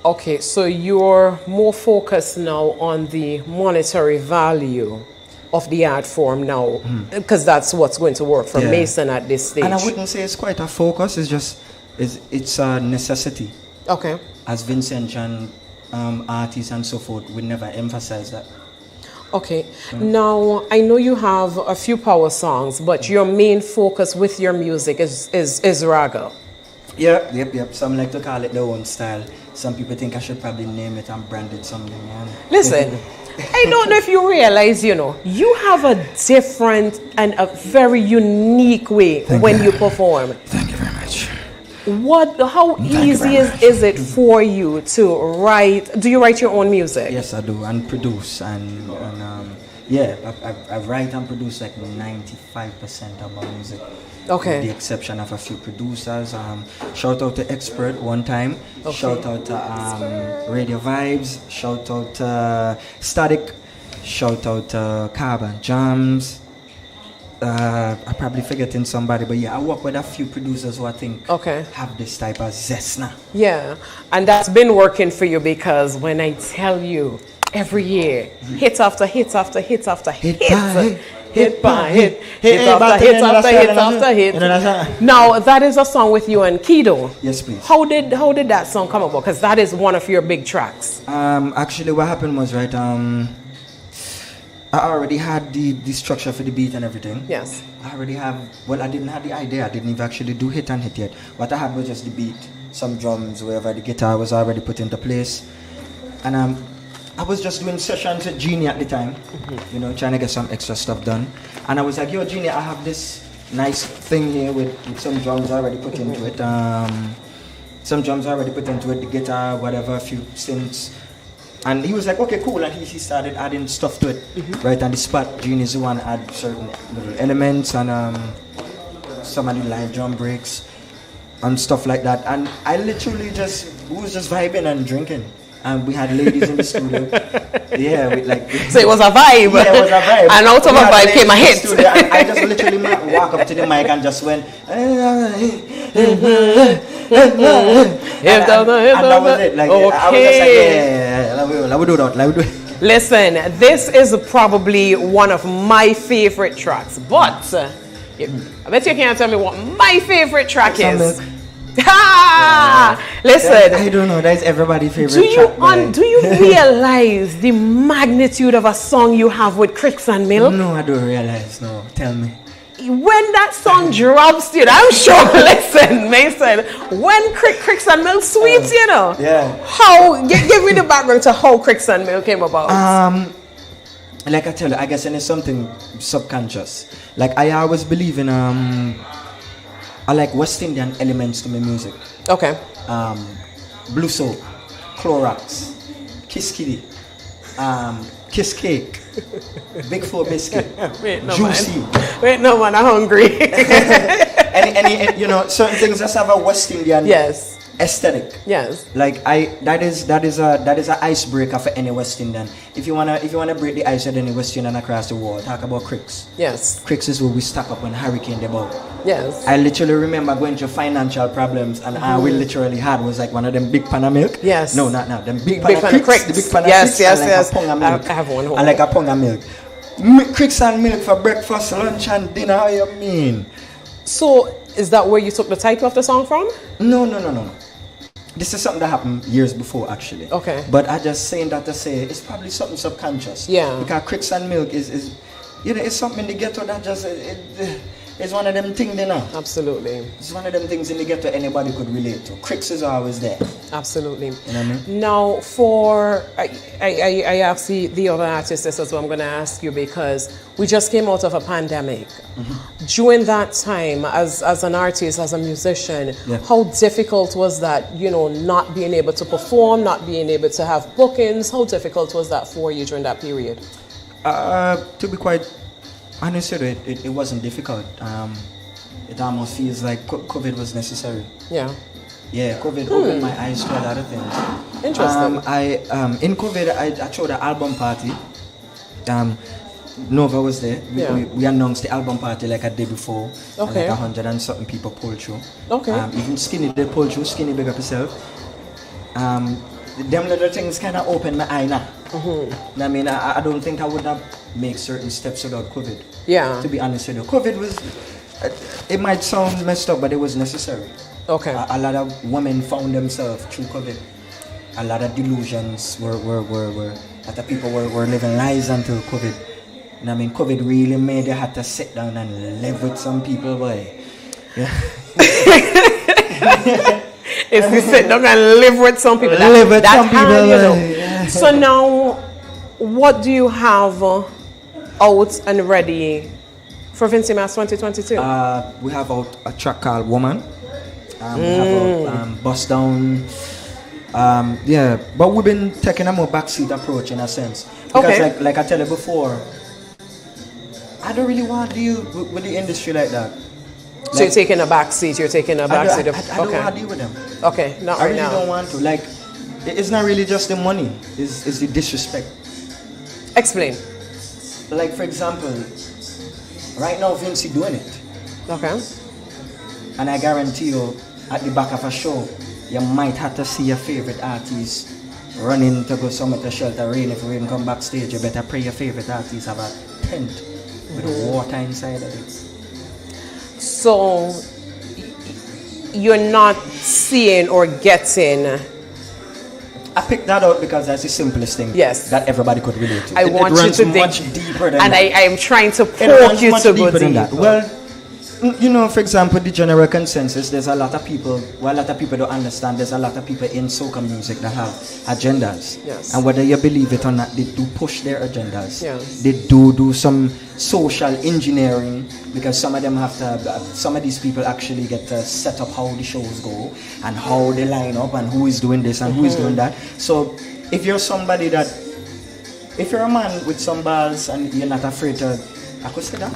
Okay, so you're more focused now on the monetary value of the art form now, because that's what's going to work for Mason at this stage. And I wouldn't say it's quite a focus, it's just, it's a necessity. Okay. As Vincent and artists and so forth, we never emphasize that. Okay. Now, I know you have a few power songs, but your main focus with your music is raga. Yep. Some like to call it their own style. Some people think I should probably name it and brand it something. Yeah. Listen, I don't know if you realize, you have a different and a very unique way when you perform. Thank you very much. How easy is it for you to write? Do you write your own music? Yes, I do, and produce, and I write and produce like 95% of my music. Okay. With the exception of a few producers. Shout out to Expert one time. Okay. Shout out to Radio Vibes. Shout out to Static. Shout out to Carbon Jams. I'm probably forgetting somebody, but I work with a few producers who I think have this type of zest now. Yeah, and that's been working for you, because when I tell you every year, hit after hit after hit after hit after hit. Now that is a song with you and Kido. Yes, please. How did that song come about? Because that is one of your big tracks. Actually, what happened was I already had the structure for the beat and everything. Yes. I already have, I didn't have the idea. I didn't even actually do hit and hit yet. What I had was just the beat, some drums, wherever the guitar was already put into place. And I was just doing sessions with Genie at the time, trying to get some extra stuff done. And I was like, yo, Genie, I have this nice thing here with some drums already put into it. The guitar, whatever, a few synths. And he was like, okay, cool. And he started adding stuff to it. Right on the spot, Genie's the one add certain little elements and some of the live drum breaks and stuff like that. And I literally we was just vibing and drinking. And we had ladies in the studio. So it was a vibe. Yeah, it was a vibe. And out of a vibe came a hit. I just literally walk up to the mic and just went. And that was it. I was just like, I would do that. Listen, this is probably one of my favorite tracks. But I bet you can't tell me what my favorite track is. Listen, I don't know. That's everybody's favorite track. Do you realize the magnitude of a song you have with Cricks and Milk? No, I don't realize. No, tell me. When that song drops, I'm sure. Listen, Mason, when Cricks and Milk sweeps, Yeah. Give me the background to how Cricks and Milk came about. Like I tell you, I guess it's something subconscious. Like I always believe in I like West Indian elements to my music. Okay. Blue Soul, Clorox, Kiss Kitty, Kiss Cake, Big Four Biscuit, Juicy. Wait, no man, I'm hungry. any certain things just have a West Indian aesthetic. Yes. Like that is a icebreaker for any West Indian. If you wanna break the ice with any West Indian across the world, talk about Cricks. Yes. Cricks is where we stack up when hurricane they bout. Yes. I literally remember going through financial problems, and all we literally had was like one of them big pan of milk. Yes. No, not now. Them big pan of Cricks. The big pan of Cricks. Yes. A pong of milk. I have one home. And like a pong of milk. Cricks and milk for breakfast, lunch, and dinner. How you mean? So, is that where you took the title of the song from? No. This is something that happened years before, actually. Okay. But I just saying that to say it's probably something subconscious. Yeah. Because Cricks and Milk is it's something in the ghetto that just it's one of them things, Absolutely. It's one of them things in the ghetto anybody could relate to. Cricks is always there. Absolutely. You know what I mean? Now, I asked the other artists this as well. I'm going to ask you because we just came out of a pandemic. During that time, as an artist, as a musician, how difficult was that, not being able to perform, not being able to have bookings? How difficult was that for you during that period? To be quite honest, it wasn't difficult. It almost feels like COVID was necessary. Yeah. Yeah, COVID opened my eyes to a lot of things. Interesting. In COVID, I threw the album party. Nova was there. We announced the album party like a day before. Okay. And like 100 and something people pulled through. Okay. Even Skinny, they pulled through. Skinny, big up yourself. them little things kind of opened my eye now. I mean, I don't think I would have made certain steps without COVID. Yeah. To be honest with you, COVID was, it might sound messed up, but it was necessary. Okay. A lot of women found themselves through COVID. A lot of delusions were a lot of people were living lies until COVID. And I mean, COVID really made you have to sit down and live with some people, boy. Yeah. If you sit down and live with some people, Live with some hard, people, you know. yeah. So now, what do you have out and ready for Vincy Mass 2022? We have out a track called Woman. We have out Bust Down. Yeah, but we've been taking a more backseat approach in a sense. Because Okay. like I tell you before, I don't really want to deal with the industry like that. So you're taking a back seat. You're taking a back seat. I don't want to deal with them. Okay, not I right really now. don't want to. Like, it's not really just the money. It's the disrespect. Explain. Like, for example, right now Vincy doing it. Okay. And I guarantee you, at the back of a show, you might have to see your favorite artist running to go somewhere to shelter rain. If rain come backstage, you better pray your favorite artist have a tent with water inside of it. So you're not seeing or getting. I picked that out because that's the simplest thing. Yes. That everybody could relate to. I want you to much think, deeper than and that. I am trying to It poke runs you much to go deeper than that. deeper. Well, you know, for example, the general consensus, there's a lot of people, well, a lot of people don't understand, there's a lot of people in soca music that have agendas. Yes. And whether you believe it or not, they do push their agendas. Yes. They do some social engineering, because some of them have to, some of these people actually get to set up how the shows go and how they line up and who is doing this and who is doing that. So if you're somebody that, if you're a man with some balls and you're not afraid to, I could say that.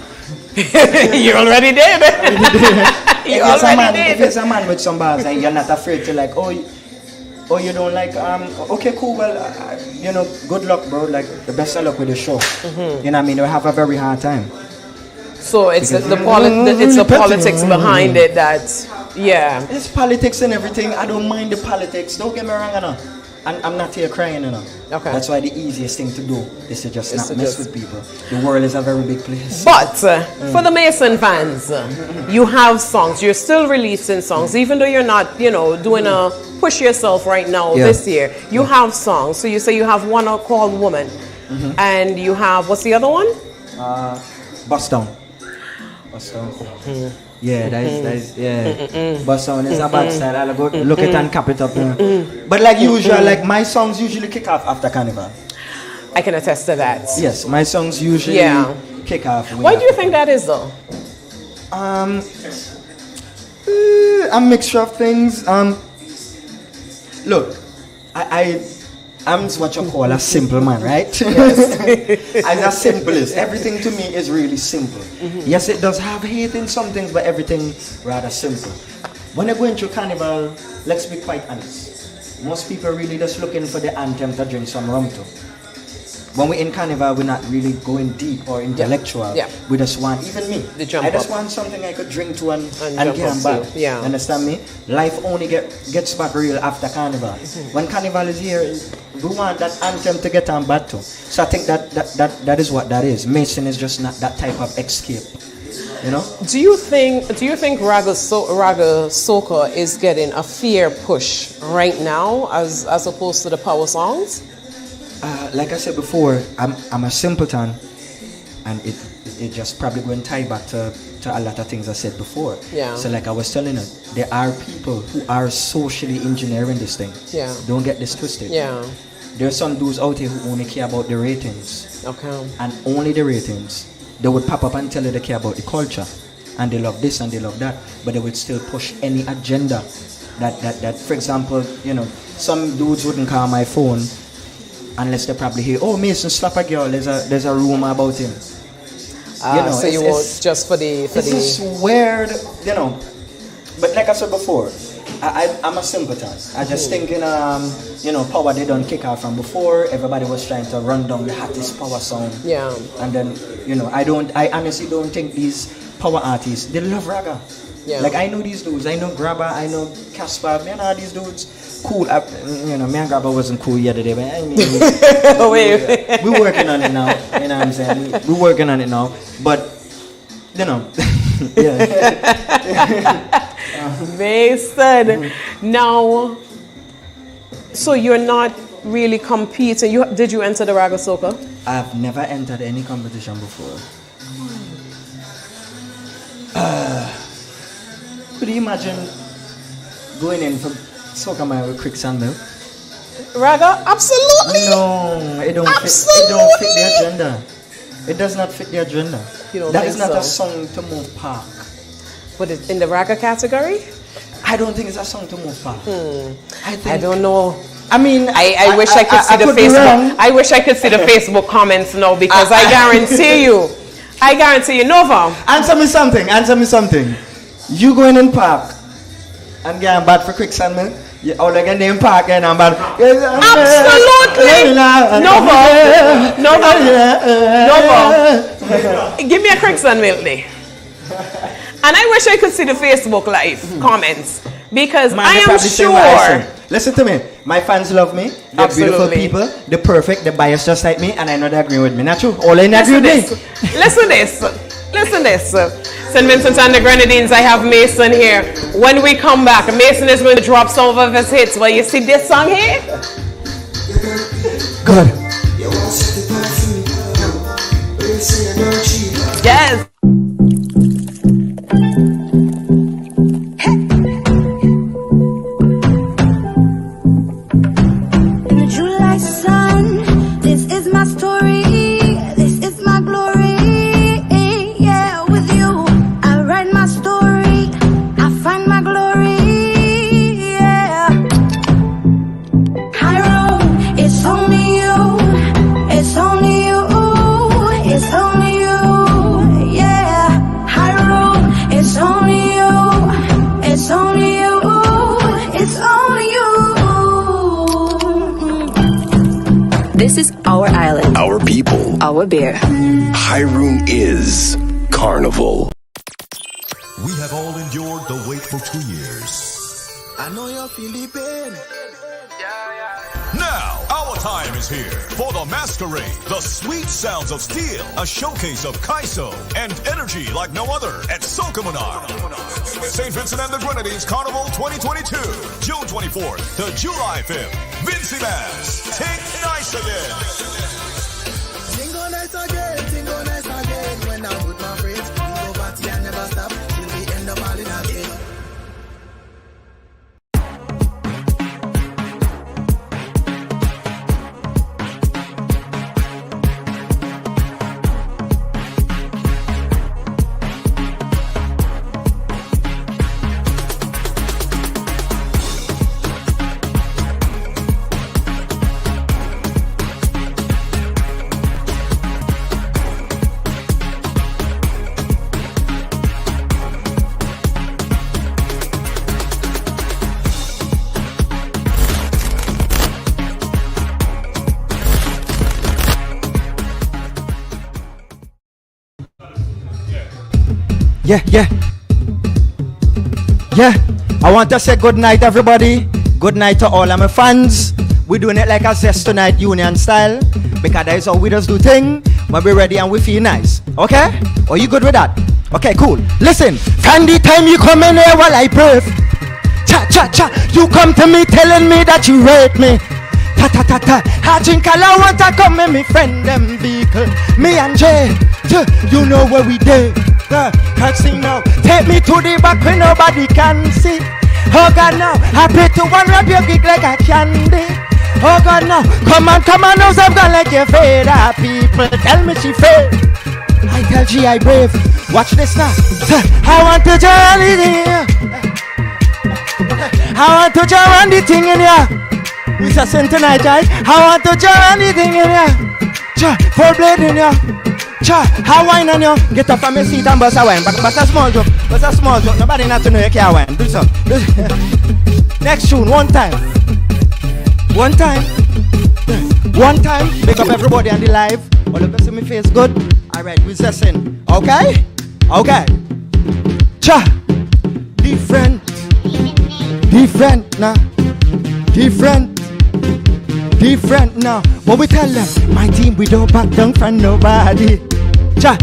You already did. You already did. If it's a man with some balls and you're not afraid to like, oh you don't like, okay, cool, well, you know, good luck, bro, like, the best of luck with the show. You know what I mean? You'll have a very hard time. So it's Because it's the politics behind it that, yeah. It's politics and everything. I don't mind the politics. Don't get me wrong, you know. And I'm not here crying, you know. Okay. That's why the easiest thing to do is to just not mess with people. The world is a very big place. But for the Mason fans, you have songs. You're still releasing songs, even though you're not, you know, doing a push yourself right now this year. You have songs. So you say you have one called Woman, and you have, what's the other one? Bust Down. Bust Down. Yeah, that is yeah. Bust Down is a bad style. I'll go look it and cap it up. But like usual, like my songs usually kick off after Carnival. I can attest to that. Yes, my songs usually kick off. Why do you think that is though? A mixture of things. Look, I'm what you call a simple man, right? I'm the simplest. Everything to me is really simple. Yes, it does have hate in some things, but everything rather simple. When you're going through Carnival, let's be quite honest. Most people really just looking for the anthem to drink some rum to. When we're in Carnival, we're not really going deep or intellectual. Yeah. We just want, even me, jump I just up. want something I could drink to and jump get up back. to. Yeah. Understand me? Life only gets back real after Carnival. When Carnival is here, we want that anthem to get on back to. So I think that is what that is. Mason is just not that type of escape. You know? Do you think Raga Soca is getting a fair push right now as opposed to the power songs? Like I said before, I'm a simpleton, and it just probably going to tie back to a lot of things I said before. Yeah. So like I was telling you, there are people who are socially engineering this thing. Yeah. Don't get this twisted. Yeah. There are some dudes out here who only care about the ratings. Okay. And only the ratings. They would pop up and tell you they care about the culture, and they love this and they love that, but they would still push any agenda that for example, you know, some dudes wouldn't call my phone unless they probably hear, oh, Mason slap a girl, there's a rumor about him. You know, so you won't just for the it's just weird, you know. But like I said before, I'm a simpleton. I just thinking, you know, power they don't kick off from before. Everybody was trying to run down the hottest power song. Yeah. And then, you know, I honestly don't think these power artists, they love raga. Yeah. Like I know these dudes, I know Grabber, I know Casper, you know these dudes. cool. You know, me and Gabba wasn't cool the other day, but I mean, we're working on it now. You know what I'm saying? We're working on it now. But, you know, yeah. Mason. Now, so you're not really competing. Did you enter the Raga Soca? I've never entered any competition before. Could you imagine going in for Soca Man with Quicksand Milk? Raga? Absolutely. No, it don't fit the agenda. It does not fit the agenda. That is not a song to move park. But it's in the Raga category? I don't think it's a song to move park. I don't know. I mean, I wish I could see the Facebook. I wish I could see the Facebook comments now, because I guarantee you, Nova. Answer me something. You going in park and getting bad for Quicksand Milk? You all again in park and I'm bad. Absolutely. Nova. Give me a Quicksand Milk day. And I wish I could see the Facebook live comments, because I am sure. Listen to me. My fans love me. They're beautiful people. They're perfect. They're biased just like me, and I know they agree with me. Not true. All in agree with me. Listen this. St. Vincent and the Grenadines, I have Mason here. When we come back, Mason is going to drop some of his hits. Well, you see this song here? Good. Yes. In the July sun, this is my story, this is my glory. Yeah, with you, I write my story, I find my glory. Yeah, high road, it's only you, it's only you, it's only you. Yeah, high road, it's only you, it's only you, it's only you. This is our island. Our people. Our beer. Hyrule is Carnival. We have all endured the wait for 2 years. I know you're feeling pain. Now, our time is here for the masquerade, the sweet sounds of steel, a showcase of Kaiso and energy like no other at Soca Monarch. St. Vincent and the Grenadines Carnival 2022, June 24th to July 5th. Vincy Mass, take nice again. Tingo nice again, tingo nice again. When I'm with my friends, we go party and never stop till we end up all in again. Yeah. I want to say good night, everybody. Good night to all of my fans. We're doing it like a Zest Tonight Union style, because that is how we just do things when we're ready and we feel nice. Okay? Are you good with that? Okay, cool. Listen, from the time you come in here while I breathe, you come to me telling me that you rate me. I drink all I want to come and me friend them vehicle. Me and Jay, you know where we did. Can't see now. Take me to the back where nobody can see. Oh God, now I pray to one rap your gig like a candy. Oh God, now come on, now I'm gonna let you fade. People tell me she fade. I tell G I brave. Watch this now. I want to join it in here. I want to join the thing in here. We just sing tonight, right? I want to join the thing in here. Full blade in here. How wine on you? Get up from your seat and bust a wine. But a small joke. Nobody not to know you can't wine. Do so. Next tune, one time. Pick up everybody on the live. All of us see me face good. Alright, we just sing. Okay? Different. Nah. Different now. What we tell them? My team, we don't back down from nobody. Cha,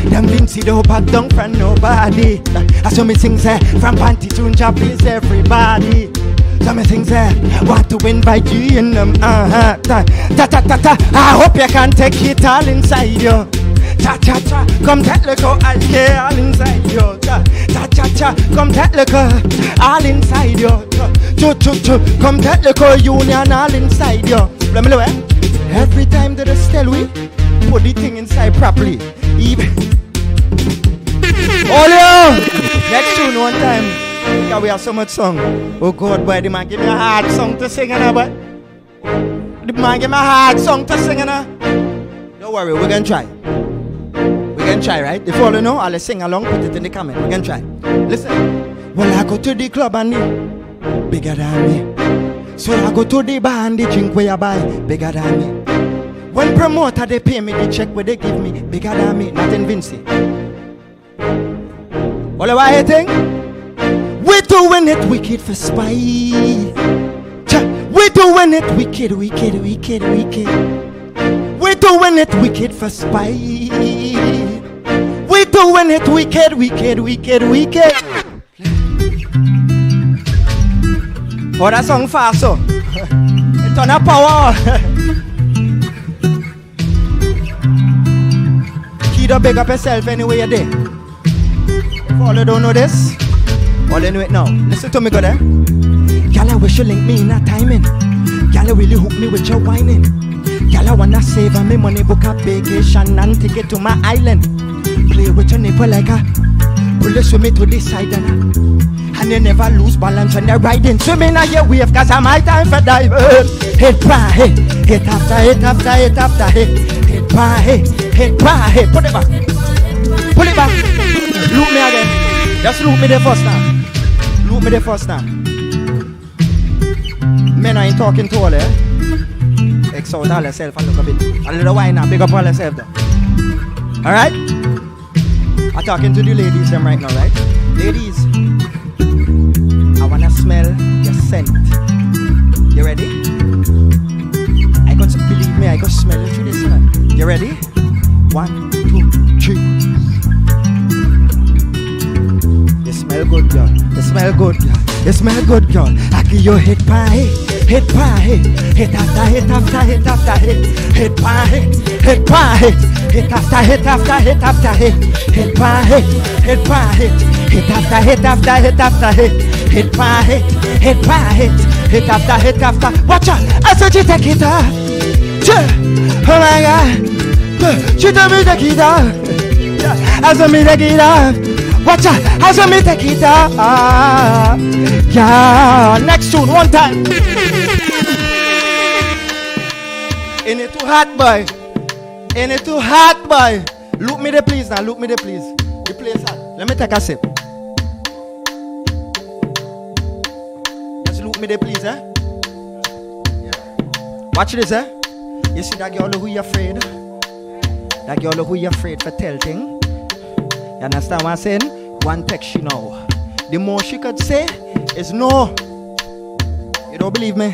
them Vinci don't back down from nobody. I saw me things there from Panty to Please everybody. Some things there want to invite you in them. I hope you can take it all inside you. Cha, come take the go all inside you. Cha, come take the go all inside you. Come take the go union all inside you. Let me know, every time that I tell we put the thing inside properly. Even next tune one time. Because we have so much song. Oh God, boy, the man give me a hard song to sing, boy. The man give me a hard song to sing, Don't worry, we're gonna try. We're gonna try, right? If you all know, I'll sing along, put it in the comment. We're gonna try. Listen. Well, I go to the club and the bigger than me. So I go to the bar and the drink where I buy bigger than me. When promoter they pay me the check where they give me bigger than me, not in Vinci. All of I think we doing it wicked for spite. We doing it wicked. We doing it wicked for spite. We doing it wicked. Oh, that song fast, so it's on a power. Kid up, big up yourself anyway you're there. If all you don't know this, all you know it now. Listen to me, go there. Y'all, I wish you link me in a timing. Y'all, really hook me with your whining. Y'all, I wanna save me money, book a vacation and take it to my island. Play with your nipple like a pull with me to this side and you never lose balance when you're riding. Swimming on your wave, cause I'm my time for diving. Hit by hit, hit after hit after hit after hit. Hit by hit, hit by hit. Put it back. Pull it back. Look me again. Just look me the first time. Look me the first time. Men I ain't talking to all, X out all yourself and look a bit. A little wine now, big up all yourself though. Alright? I'm talking to the ladies them right now, right? Ladies, I wanna smell your scent. You ready? Believe me, I can smell it through this one. You ready? 1, 2, 3. You smell good, girl. You smell good, girl. You smell good, girl. I give you hit by hit, hit by hit, hit after hit after hit after hit, hit by hit, hit by hit, hit after hit after hit after hit, hit by hit, hit by hit, hit after hit after hit after hit, hit by hit, hit by hit, hit after hit after. Watch out! I said you take it off. Oh my God! She told me take it off. I said me take it off. Watch out! I said me take it off. Yeah. Next tune, one time. Ain't it too hot, boy? Ain't it too hot, boy? Look me there, please. Now, look me there, please. The place hot. Let me take a sip. Just look me there, please, Watch this, You see that girl who you afraid? That girl who you afraid for tell thing? You understand what I'm saying? One text she know. The more she could say is no. You don't believe me?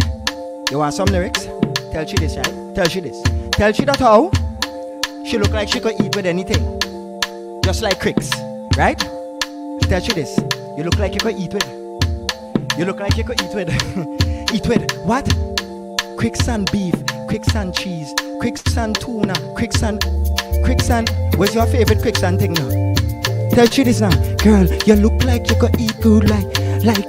You want some lyrics? Tell she this, right? Tell she this. Tell she that how she look like she could eat with anything. Just like Cricks, right? Tell she this. You look like you could eat with. You look like you could eat with. Eat with what? Cricks and beef, Cricks and cheese, Cricks and tuna, Cricks and. What's your favorite Cricks and thing now? Tell you this now, girl. You look like you could eat good like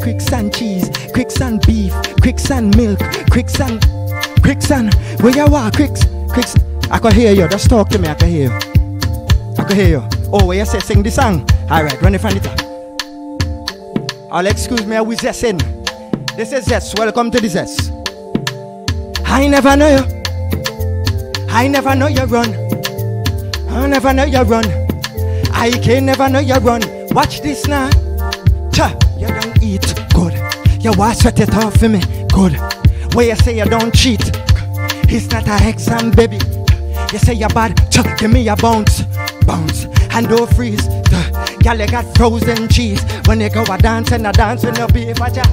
Cricks and cheese, Cricks and beef, Cricks and milk, Cricks and. Where you are, Cricks? I can hear you. Just talk to me. I can hear you. I can hear you. Oh, where you say sing the song? All right, run it from the top. I'll excuse me. I was just saying. This is Zest. Welcome to the Zest. I never know you. I never know you run. I never know you run. I can never know you run. Watch this now. Cha, you don't eat good. You want sweat it off for me. Good. Where you say you don't cheat. It's not an exam, baby. You say you're bad. Cha, give me a bounce. And don't freeze. Girl, you got frozen cheese. When you go a dance and a dance with no beef, watcha.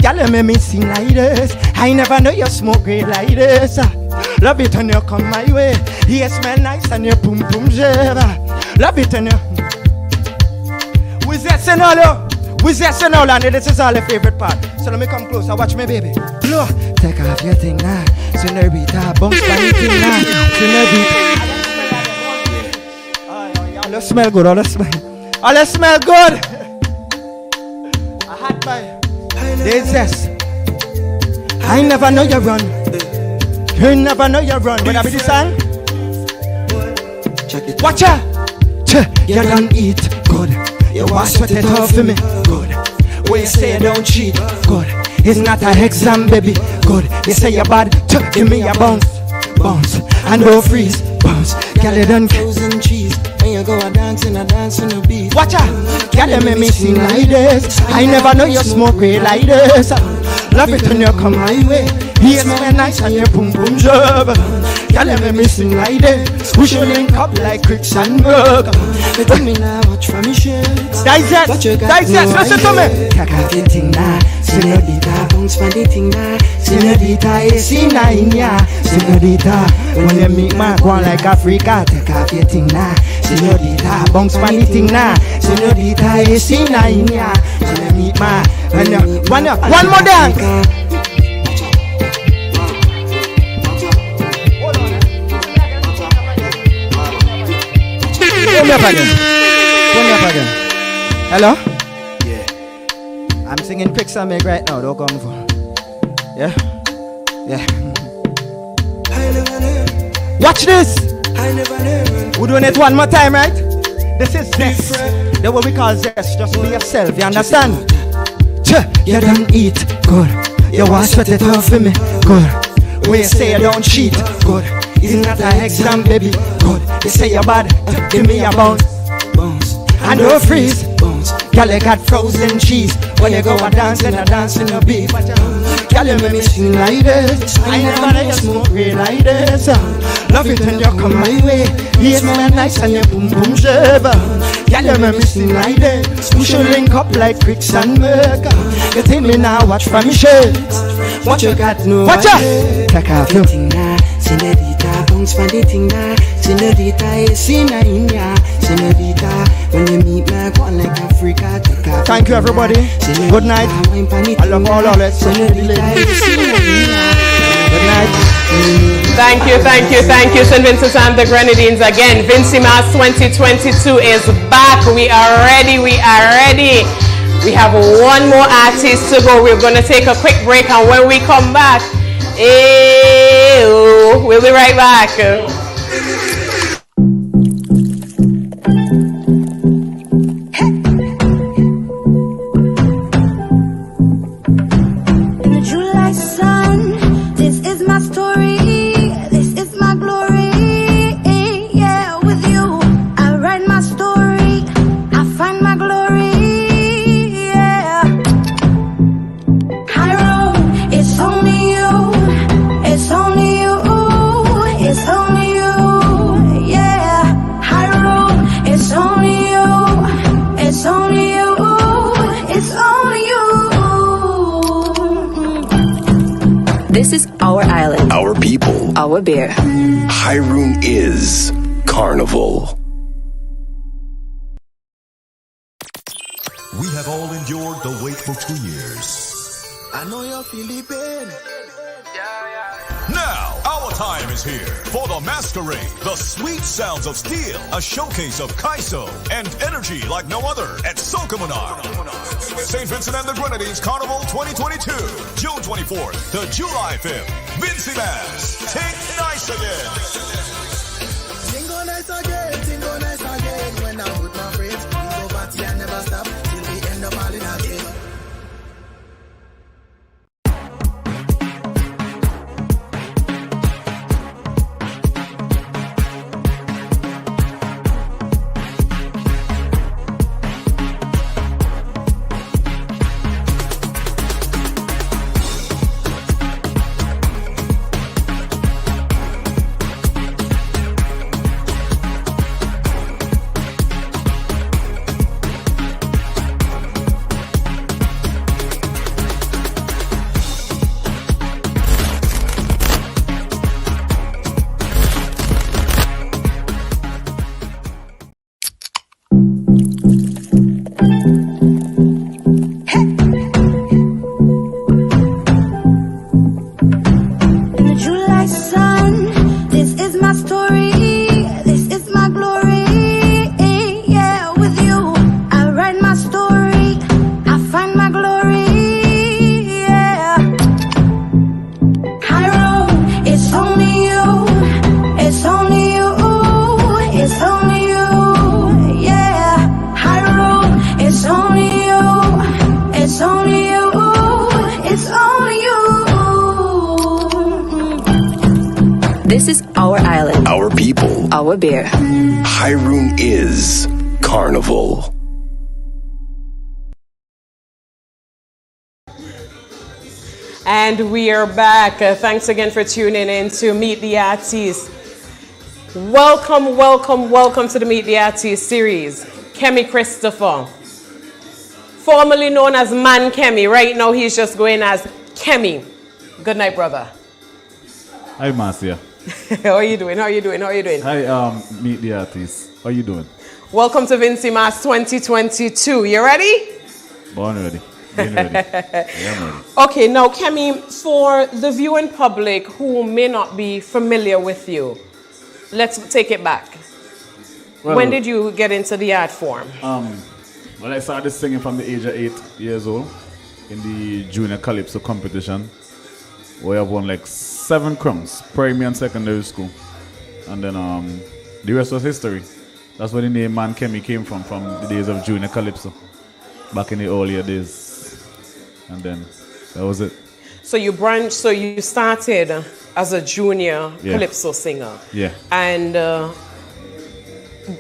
Girl, you make me sing like this. I never know you smoke great like this. Love it when you come my way. You smell nice and you boom boom java. Love it when you. Who's that Senolo? Who's that Senolo? And this is all the favorite part. So let me come closer. Watch me, baby. Blow. Take off your thing now. Senorita, bounce by your thing now. Senorita. All that smell good. All that smell good. I had my. There's this. I never know you run. You never know you run. When I be the song. Watch out. You don't eat good. You wash what it off for me. Good. When you say you don't cheat. Good. It's not an exam, baby. Good. You say you're bad. Give me a bounce. Bounce. And don't freeze. Bounce. Girl, you done frozen cheese. When you go a dance in a beat. Watch out. Girl, you make me sing like this. I never know you smoke great like this. Love it when you come my way. He smell nice and you boom boom job. Girl, you make me sing like this. We should link up like Cricks and Burger. But tell me now, watch from me shirts. Digest, listen to me. Take off your thing now. Senorita, bounce for the thing now. Senorita, AC nine ya. Senorita, when you meet my go on like Africa. Take off your thing now. Senorita, bounce for the thing now. Senorita, AC nine ya. When you meet my, one more dance. Turn me up again. Hello? Yeah. I'm singing Cricks and Meg right now. Don't come for. Yeah? Yeah. Watch this. We're doing it one more time, right? This is Zest. That's what we call Zest. Just be yourself. You understand? You don't eat. Good. You wash what it off for me. Good. When you say you don't cheat. Good. It's not an exam, baby. Good. You say you're bad. Give me a bounce. And don't freeze. Girl, you got frozen cheese. When you go a dance in a beat. Girl, you make me sing like this. I never let you smoke great like this. Love it when you come my way. You smell nice and you boom boom shiver. Girl, you make me sing like this. We should link up like Cricks and Burger. You tell me now, watch from me shirts. What you got no watch out. Take off your thing now. Senorita, bounce for the thing now. Senorita, AC nine ya. Senorita, when you meet me, go on like Africa. Thank you, everybody. Good night. I love all of it. Good night. Thank you, St. Vincent and the Grenadines again. Vincimas 2022 is back. We are ready. We have one more artist to go. We're going to take a quick break, and when we come back, we'll be right back. This is our island. Our people. Our beer. Hiroon is Carnival. We have all endured the wait for 2 years. I know you're feeling pain. Now, our time is here for the masquerade, the sweet sounds of steel, a showcase of Kaiso and energy like no other at Sokomonar. St. Vincent and the Grenadines Carnival 2022, June 24th to July 5th. Vincy Mass, take nice again. Tingo nice again, tingo nice again. When I'm with my friends, we go party and never stop till we end up all in again. This is our island. Our people. Our beer. High Room is Carnival. And we are back. Thanks again for tuning in to Meet the Artiste. Welcome, welcome, welcome to the Meet the Artiste series. KEMMY Christopher, formerly known as Man KEMMY. Right now he's just going as KEMMY. Good night, brother. Hi, Marcia. How are you doing? How are you doing? How are you doing? Hi, Meet the Artiste. How are you doing? Welcome to Vincy Mass 2022. You ready? Born ready. Been ready. Yeah, I'm ready. Okay, now KEMMY, for the viewing public who may not be familiar with you, let's take it back. Well, when did you get into the art form? Well, I started singing from the age of 8 years old in the junior calypso competition, where I won like 7 crowns, primary and secondary school. And then the rest was history. That's where the name Man KEMMY came from the days of junior calypso, back in the earlier days. And then that was it. So you started as a junior calypso singer. Yeah. And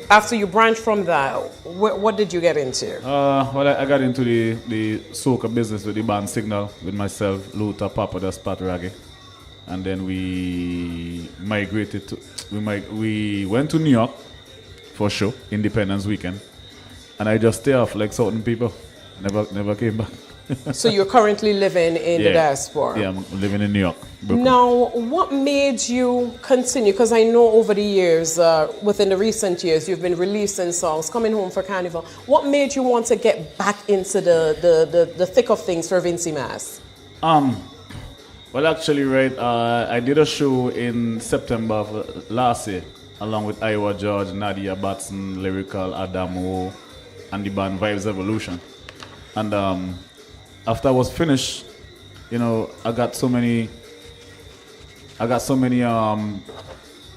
after you branched from that, what did you get into? Well, I got into the soca business with the band Signal, with myself, Luther, Papa, Das Pat Raggy. And then we migrated to, we went to New York for a show, Independence Weekend. And I just stay off like certain people. Never came back. So you're currently living in the diaspora? Yeah, I'm living in New York, Brooklyn. Now, what made you continue? Because I know over the years, within the recent years, you've been releasing songs, coming home for Carnival. What made you want to get back into the thick of things for Vincy Mass? Well, actually, right, I did a show in September of last year, along with Iowa George, Nadia Batson, Lyrical, Adamo, and the band Vibes Evolution. And after I was finished, you know, I got so many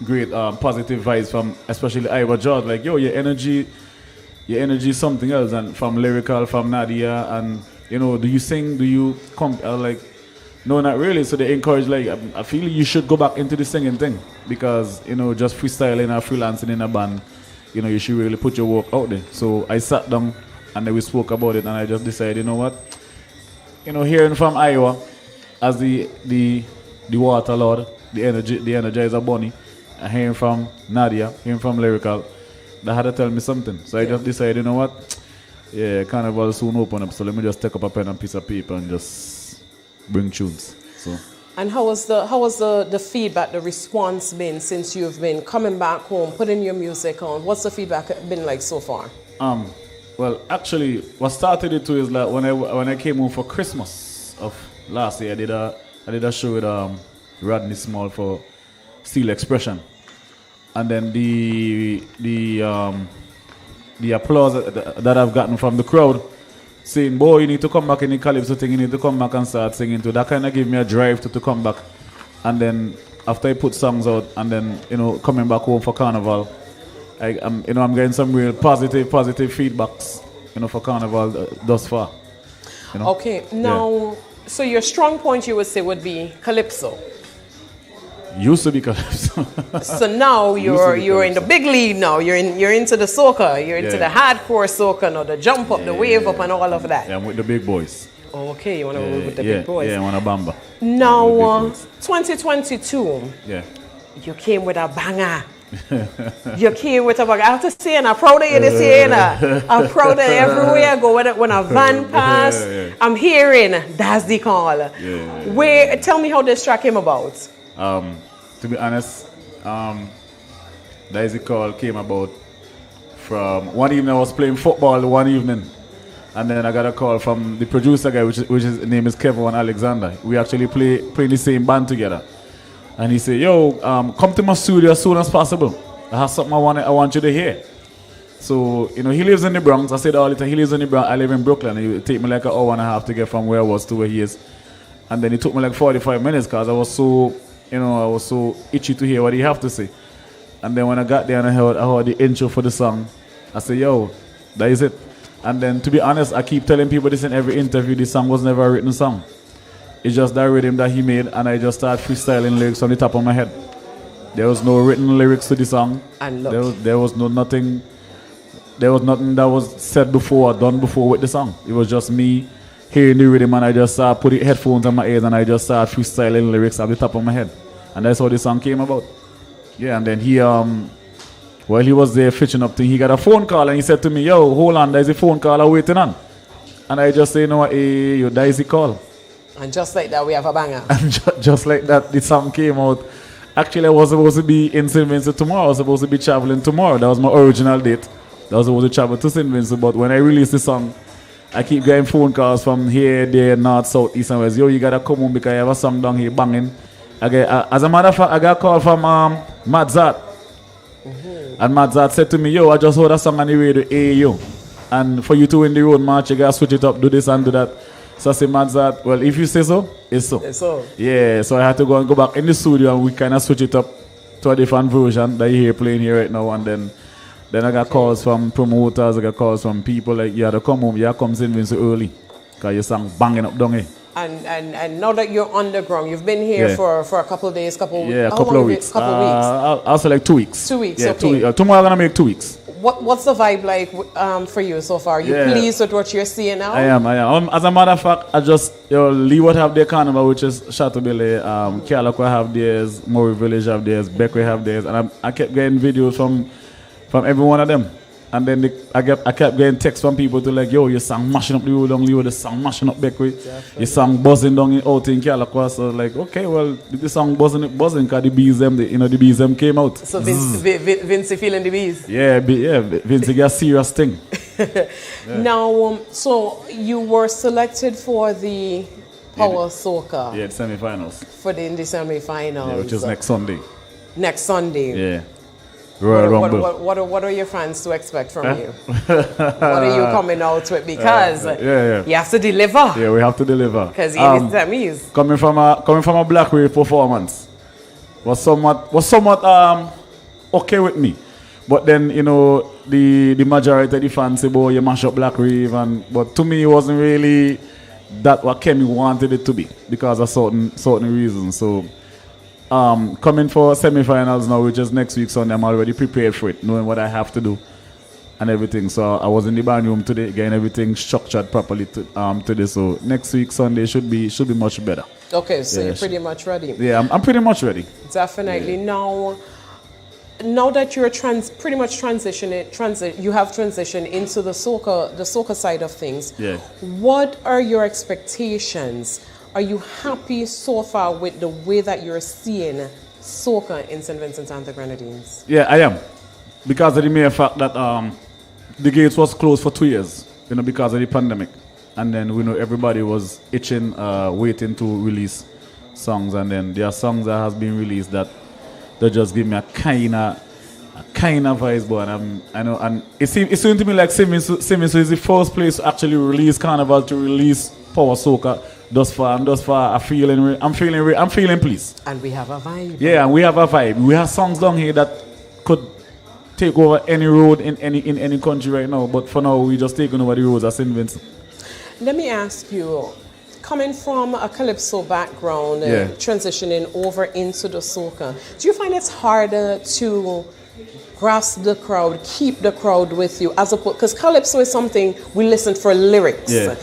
great positive vibes from especially Iowa George, like, yo, your energy is something else. And from Lyrical, from Nadia, and, you know, do you sing, do you come? I was like, no, not really. So they encourage, like, I feel you should go back into the singing thing, because, you know, just freestyling or freelancing in a band, you know, you should really put your work out there. So I sat down and then we spoke about it, and I just decided, you know what, you know, hearing from Iowa as the water lord, the energizer bunny, and hearing from Nadia, hearing from Lyrical, that had to tell me something. So I just decided, you know what, yeah, Carnival soon open up, so let me just take up a pen and piece of paper and just bring tunes. So. And how was the feedback, the response been since you've been coming back home, putting your music on? What's the feedback been like so far? Well, actually, what started it too is like when I came home for Christmas of last year, I did a show with Rodney Small for Steel Expression, and then the applause that I've gotten from the crowd, saying, "Boy, you need to come back in the calypso thing. You need to come back and start singing too." That kind of gave me a drive to come back. And then after I put songs out, and then, you know, coming back home for Carnival, I'm getting some real positive feedbacks, you know, for Carnival thus far. You know? Okay, now, so your strong point, you would say, would be calypso. Used to be calypso. So now you're in the big league now. You're into the soca. You're into the hardcore soca now, the jump up, the wave up, and all of that. Yeah, I'm with the big boys. Okay, you want to move with the big boys. Yeah, I want a bamba. Now, 2022. Yeah. You came with a banger. You came with a banger. I have to say, and I'm proud of you this year. I'm proud of everywhere I go. When a van pass, I'm hearing that's the call. Tell me how this track came about. To be honest, that is the call came about from one evening. I was playing football one evening, and then I got a call from the producer guy, which his name is Kevin Alexander. We actually play in the same band together. And he said, "Yo, come to my studio as soon as possible. I have something I want you to hear." So, you know, he lives in the Bronx. I said all the time, he lives in the Bronx. I live in Brooklyn. It would take me like an hour and a half to get from where I was to where he is. And then it took me like 45 minutes because I was so itchy to hear what he have to say. And then when I got there and I heard the intro for the song, I said, "Yo, that is it." And then, to be honest, I keep telling people this in every interview, this song was never a written song. It's just that rhythm that he made, and I just started freestyling lyrics on the top of my head. There was no written lyrics to the song. And look. There was nothing that was said before or done before with the song. It was just me hearing the rhythm, and I just put the headphones on my ears, and I just started freestyling lyrics at the top of my head. And that's how the song came about. Yeah, and then he while he was there fetching up thing, he got a phone call and he said to me, yo, hold on, there's a phone call I'm waiting on. And I just say, you know what, yo, that is the call. And just like that, we have a banger. And just like that, the song came out. Actually, I was supposed to be in St. Vincent tomorrow. I was supposed to be traveling tomorrow. That was my original date. I was supposed to travel to St. Vincent, but when I released the song, I keep getting phone calls from here, there, north, south, east, and west. Yo, you gotta come home because I have a song down here banging. As a matter of fact, I got a call from Madzat. And Madzat said to me, yo, I just heard a song on the radio, hey, yo. And for you to win the road march, you gotta switch it up, do this and do that. So I said, Madzat, well, if you say so, it's so. It's so. Yeah, so I had to go back in the studio and we kind of switch it up to a different version that you hear playing here right now. And then I got calls from promoters, I got calls from people like, you had to come home, you have to come St. Vincent early. Because your song banging up down here. And now that you're underground, you've been here for a couple of days, a couple of weeks. I'll say like 2 weeks. 2 weeks, yeah, okay. 2 weeks. Tomorrow I'm going to make 2 weeks. What's the vibe like for you so far? You pleased with what you're seeing now? I am. As a matter of fact, I just, Leeward have their carnival, which is Chateaubelair, Kialakwa have theirs, Murray Village have theirs, Beckway have theirs, and I kept getting videos from every one of them. And then I kept getting texts from people to like, yo, your song mashing up the road down Leeward, the song mashing up Beckway, your song buzzing down out in Kialakwa. So like, okay, well, the song buzzing because the bees them, the bees them came out. So Vince feeling the bees? Yeah, Vince got a serious thing. Yeah. Now, so you were selected for the Power Soca. Yeah, the semi-finals. In the semi-finals. Yeah, which is next Sunday. Next Sunday. Yeah. Royal Rumble. What are your fans to expect from you? What are you coming out with? Because you have to deliver. Yeah, we have to deliver. Because you need the Emmys. Coming from a Black Wave performance was somewhat okay with me. But then, the majority of the fans say, boy, you mash up Black Wave. But to me, it wasn't really that what KEMMY wanted it to be because of certain reasons. So, coming for semi-finals now, which is next week Sunday, I'm already prepared for it, knowing what I have to do and everything. So I was in the band room today, getting everything structured properly today. So next week Sunday should be much better. Okay, so you're pretty much ready. Yeah, I'm pretty much ready. Definitely. Yeah. Now that you're pretty much you have transitioned into the soca side of things. Yeah. What are your expectations? Are you happy so far with the way that you're seeing soca in St. Vincent and the Grenadines? Yeah, I am. Because of the mere fact that the gates was closed for 2 years, because of the pandemic. And then we know everybody was itching, waiting to release songs. And then there are songs that has been released that they just give me a kind of vibes, but I know, and it seems to me like St. Vincent is the first place to actually release Carnival, to release Power Soca. Thus far, I'm feeling pleased. And we have a vibe. Yeah, and we have a vibe. We have songs down here that could take over any road in any country right now. But for now, we're just taking over the roads at St. Vincent. Let me ask you, coming from a calypso background, transitioning over into the soca, do you find it's harder to grasp the crowd, keep the crowd with you, as opposed, because calypso is something we listen for lyrics. Yeah.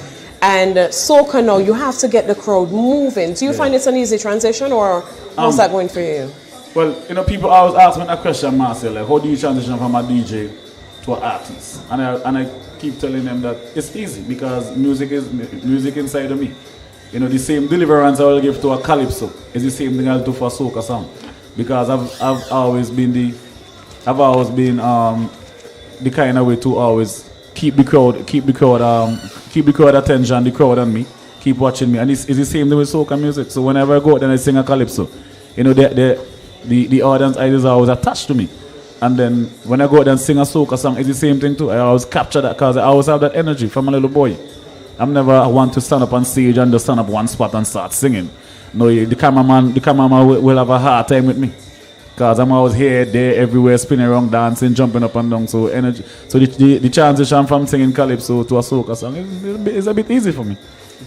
And soca now, you have to get the crowd moving. Do you find it's an easy transition, or how's that going for you? Well, people always ask me that question, Marcel, like, how do you transition from a DJ to an artist? And I keep telling them that it's easy because music is music inside of me. The same deliverance I will give to a calypso is the same thing I'll do for a soca song. Because I've always been the kind of way to always keep the crowd attention, the crowd on me, keep watching me. And it's the same thing with soca music. So whenever I go out and I sing a calypso, the audience is always attached to me. And then when I go out and sing a soca song, it's the same thing too. I always capture that because I always have that energy from a little boy. I'm never one to stand up on stage and just stand up one spot and start singing. No, the cameraman will have a hard time with me. Because I'm always here, there, everywhere, spinning around, dancing, jumping up and down. So energy. So the transition from singing calypso to a soca song is a bit easy for me.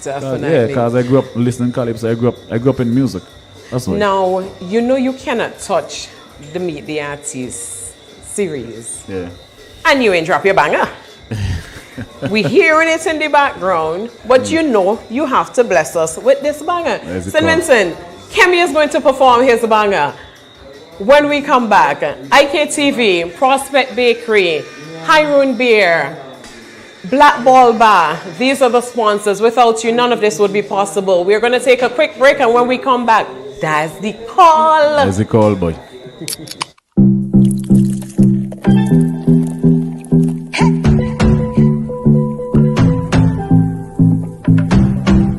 Definitely. Because I grew up listening calypso. I grew up in music. That's why. Now, you cannot touch the Meet the Artiste series. Yeah. And you ain't drop your banger. We hearing it in the background, but you know you have to bless us with this banger. St. Vincent, KEMMY is going to perform his banger. When we come back, IKTV, Prospect Bakery, Hyrule Beer, Black Ball Bar, these are the sponsors. Without you, none of this would be possible. We're going to take a quick break, and when we come back, that's the call. That's the call, boy.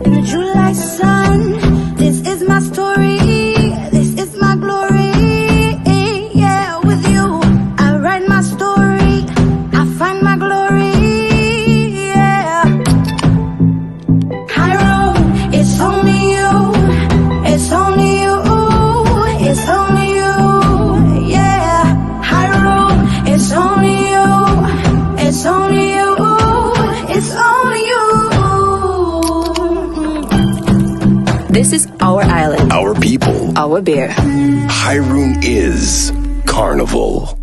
In the July sun, this is my story, this is my glory. Yeah, with you, I write my story, I find my glory. Yeah, Hyrule, it's only you, it's only you, it's only you. Yeah, Hyrule, it's only you, it's only you, it's only you. This is our island. Our people. Our beer. Hyrule is Carnival.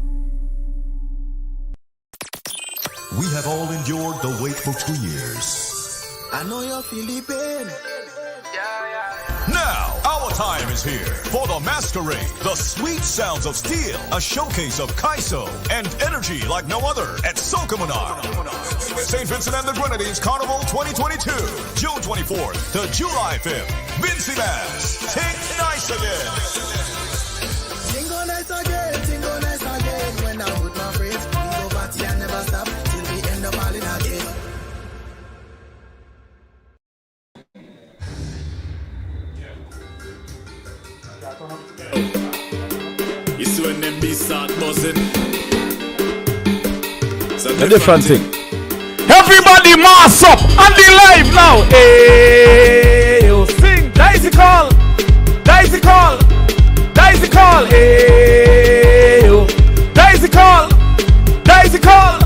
We have all endured the wait for 2 years. I know you're feeling pain. Now, our time is here for the masquerade, the sweet sounds of steel, a showcase of Kaiso and energy like no other at Sokomanar. St. Vincent and the Grenadines Carnival 2022, June 24th to July 5th. Vincy Bass, take nice again. Tingo nice again. When I'm with my friends, we go party and never stop till we end up all in again. You see when them beats start buzzing. It's A different thing. Everybody mass up on the live now. Hey, you sing. Daisy call. Daisy call. Daisy call. Hey, you. Daisy call. Daisy call.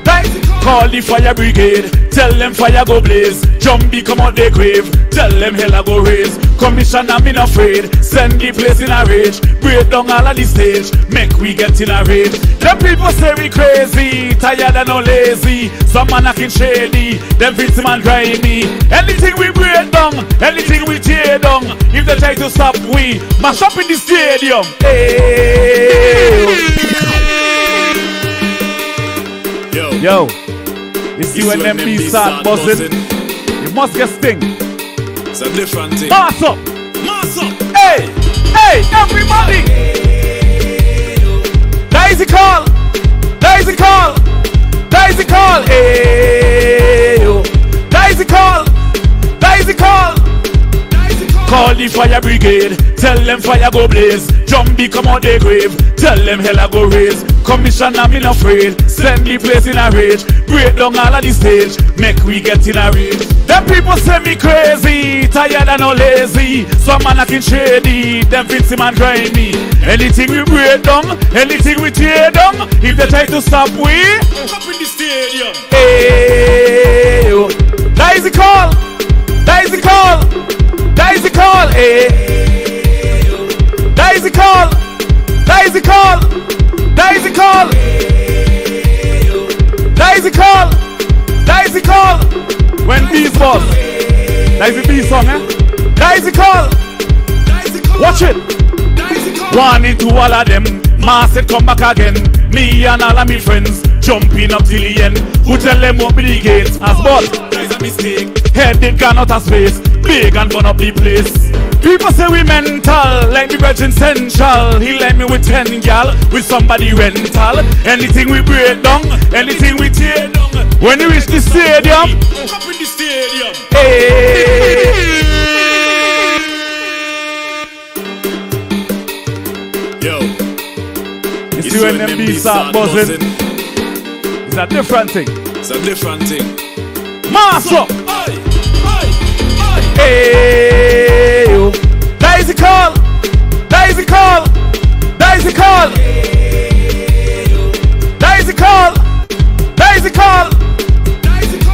Daisy call. Call the fire brigade. Tell them fire go blaze. Jumbie come out the grave. Tell them hell I go raise. Commissioner me not afraid. Send the place in a rage. Break down all of the stage. Make we get in a rage. Them people say we crazy. Tired and no lazy. Some man acting shady. Them victim and grimy. Anything we break down. Anything we tear down. If they try to stop we mash up in the stadium. Hey. Yo. You see when them beats start buzzing, you must get sting. It's a different thing. Mass up! Mass up! Hey! Hey! Everybody! Daisy call! Daisy call! Daisy call! Hey! Daisy call! Daisy call! Call the fire brigade. Tell them fire go blaze. Jumbie come out the grave. Tell them hell I go raise. Commissioner me not afraid. Send the place in a rage. Break down all of the stage. Make we get in a rage. Them people say me crazy. Tired and no lazy. Some man acting shady. Them victim and grimy. Anything we break down. Anything we tear down. If they try to stop we up in the stadium. Hey, Daisy call. Daisy call. Daisy call, eh? Daisy call, Daisy call, Daisy call, Daisy call, Daisy call. When bees buzz, Daisy B song, eh? Daisy call, watch it. One into all of them, mass it come back again. Me and all of me friends jumping up till the end. Who tell them what be the gates as but there's a mistake. Head it gone out of space. Big and burn up the place. People say we mental, like the Virgin Central. He like me with 10 gal, with somebody rental. Anything we break down, anything we tear down. When we reach the stadium, up in the stadium. Hey. Yo, you see when them beats start buzzing, it's a different thing. It's a different thing. Mass up! Hey, Daisy call, Daisy call, Daisy call, Daisy call, Daisy call.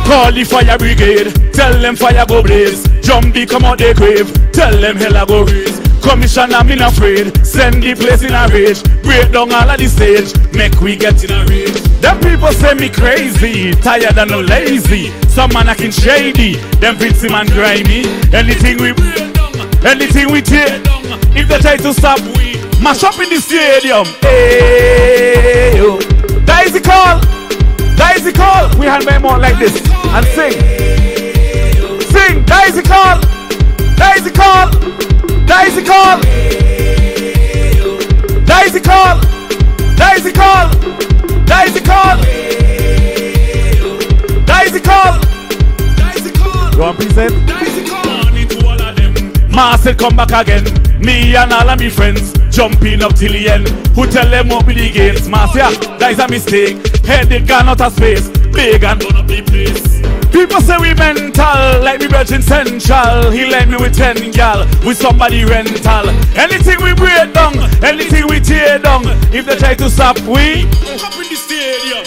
Call the fire brigade. Tell them fire go blaze. Jumbie come out the grave. Tell them hell I go raise. Commissioner, me not afraid. Send the place in a rage. Break down all of the stage. Make we get in a rage. Them people say me crazy, tired and no lazy. Some man acting shady. Them Vincy man grimy. Anything we take. If they try to stop, we mash up in the stadium. Hey, yo. That is the call. That is the call. We hand my mouth like this and sing. Sing. That is the call. That is the call. That is the call. That is the call. That is the call. That is the call. That is the call. That is the call. Go on, please. That is the call. Ma said come back again. Me and all of me friends jumping up till the end. Who tell them up with the gates? Ma say that is a mistake. Headed gone out of space. Big and burn up the place. People say we mental, like me Virgin Central. He left me with 10 gal, with somebody rental. Anything we break down, anything we tear down. If they try to stop, we up in the stadium.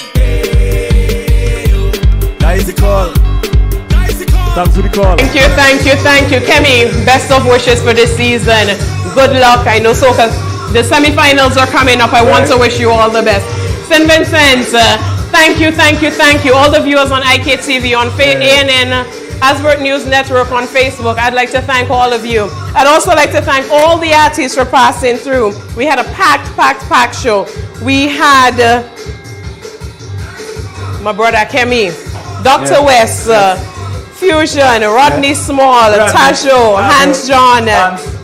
That is the call. Thanks for the call. Thank you, thank you, thank you. KEMMY, best of wishes for this season. Good luck. I know soca, the semi-finals are coming up. I want to wish you all the best. St. Vincent, thank you, thank you, thank you. All the viewers on IKTV, on ANN, Asbert News Network, on Facebook, I'd like to thank all of you. I'd also like to thank all the artists for passing through. We had a packed show. We had my brother KEMMY, Dr. West, Fusion, Rodney Small, TAJOE, HANCE John,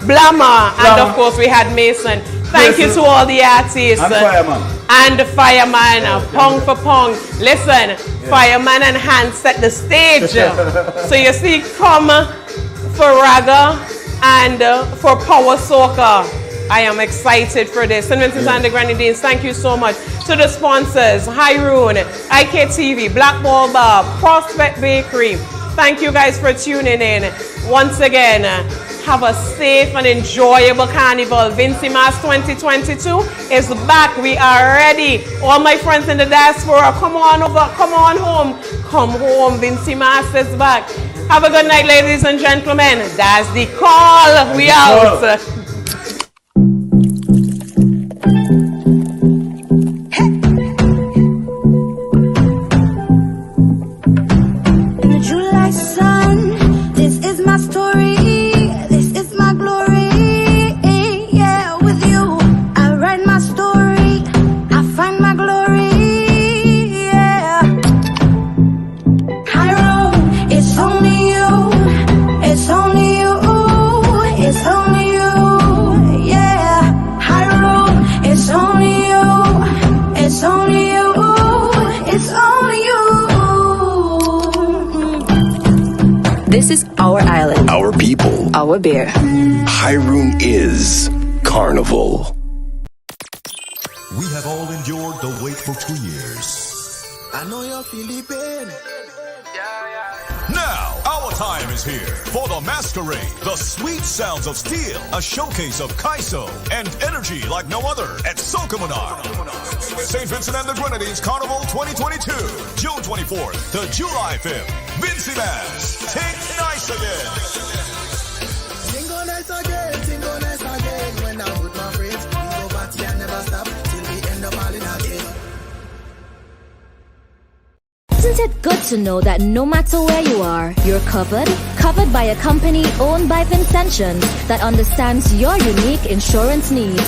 BLAMA, and of course we had Mason. Thank you to all the artists. And the Fireman, Pong for Pong. Listen, Fireman and HANCE set the stage. So you see, come for Raga and for Power Soca. I am excited for this. St. Vincent and the Grenadines, thank you so much. To the sponsors, Hyrule, IKTV, Black Ball Bar, Prospect Bakery. Thank you guys for tuning in. Once again, have a safe and enjoyable carnival. Vincy Mass 2022 is back. We are ready. All my friends in the diaspora, come on over, come on home. Come home, Vincy Mass is back. Have a good night, ladies and gentlemen. That's the call. We out. This is our island. Our people. Our beer. Hyrule is Carnival. We have all endured the wait for 2 years. I know you're feeling pain. Now, our time is here for the masquerade, the sweet sounds of steel, a showcase of Kaiso and energy like no other at Socomonar. St. Vincent and the Grenadines Carnival 2022, June 24th to July 5th. Vincy Mass, take nice again. Tingo nice again, when I'm with my friends. We go party and never stop till we end up all in again. Isn't it good to know that no matter where you are, you're covered by a company owned by Vincentians that understands your unique insurance needs?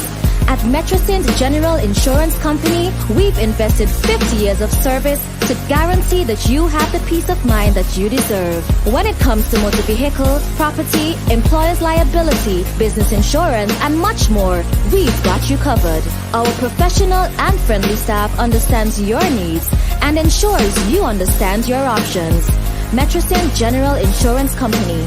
At Metrosint General Insurance Company, we've invested 50 years of service to guarantee that you have the peace of mind that you deserve. When it comes to motor vehicle, property, employer's liability, business insurance, and much more, we've got you covered. Our professional and friendly staff understands your needs and ensures you understand your options. Metrosint General Insurance Company.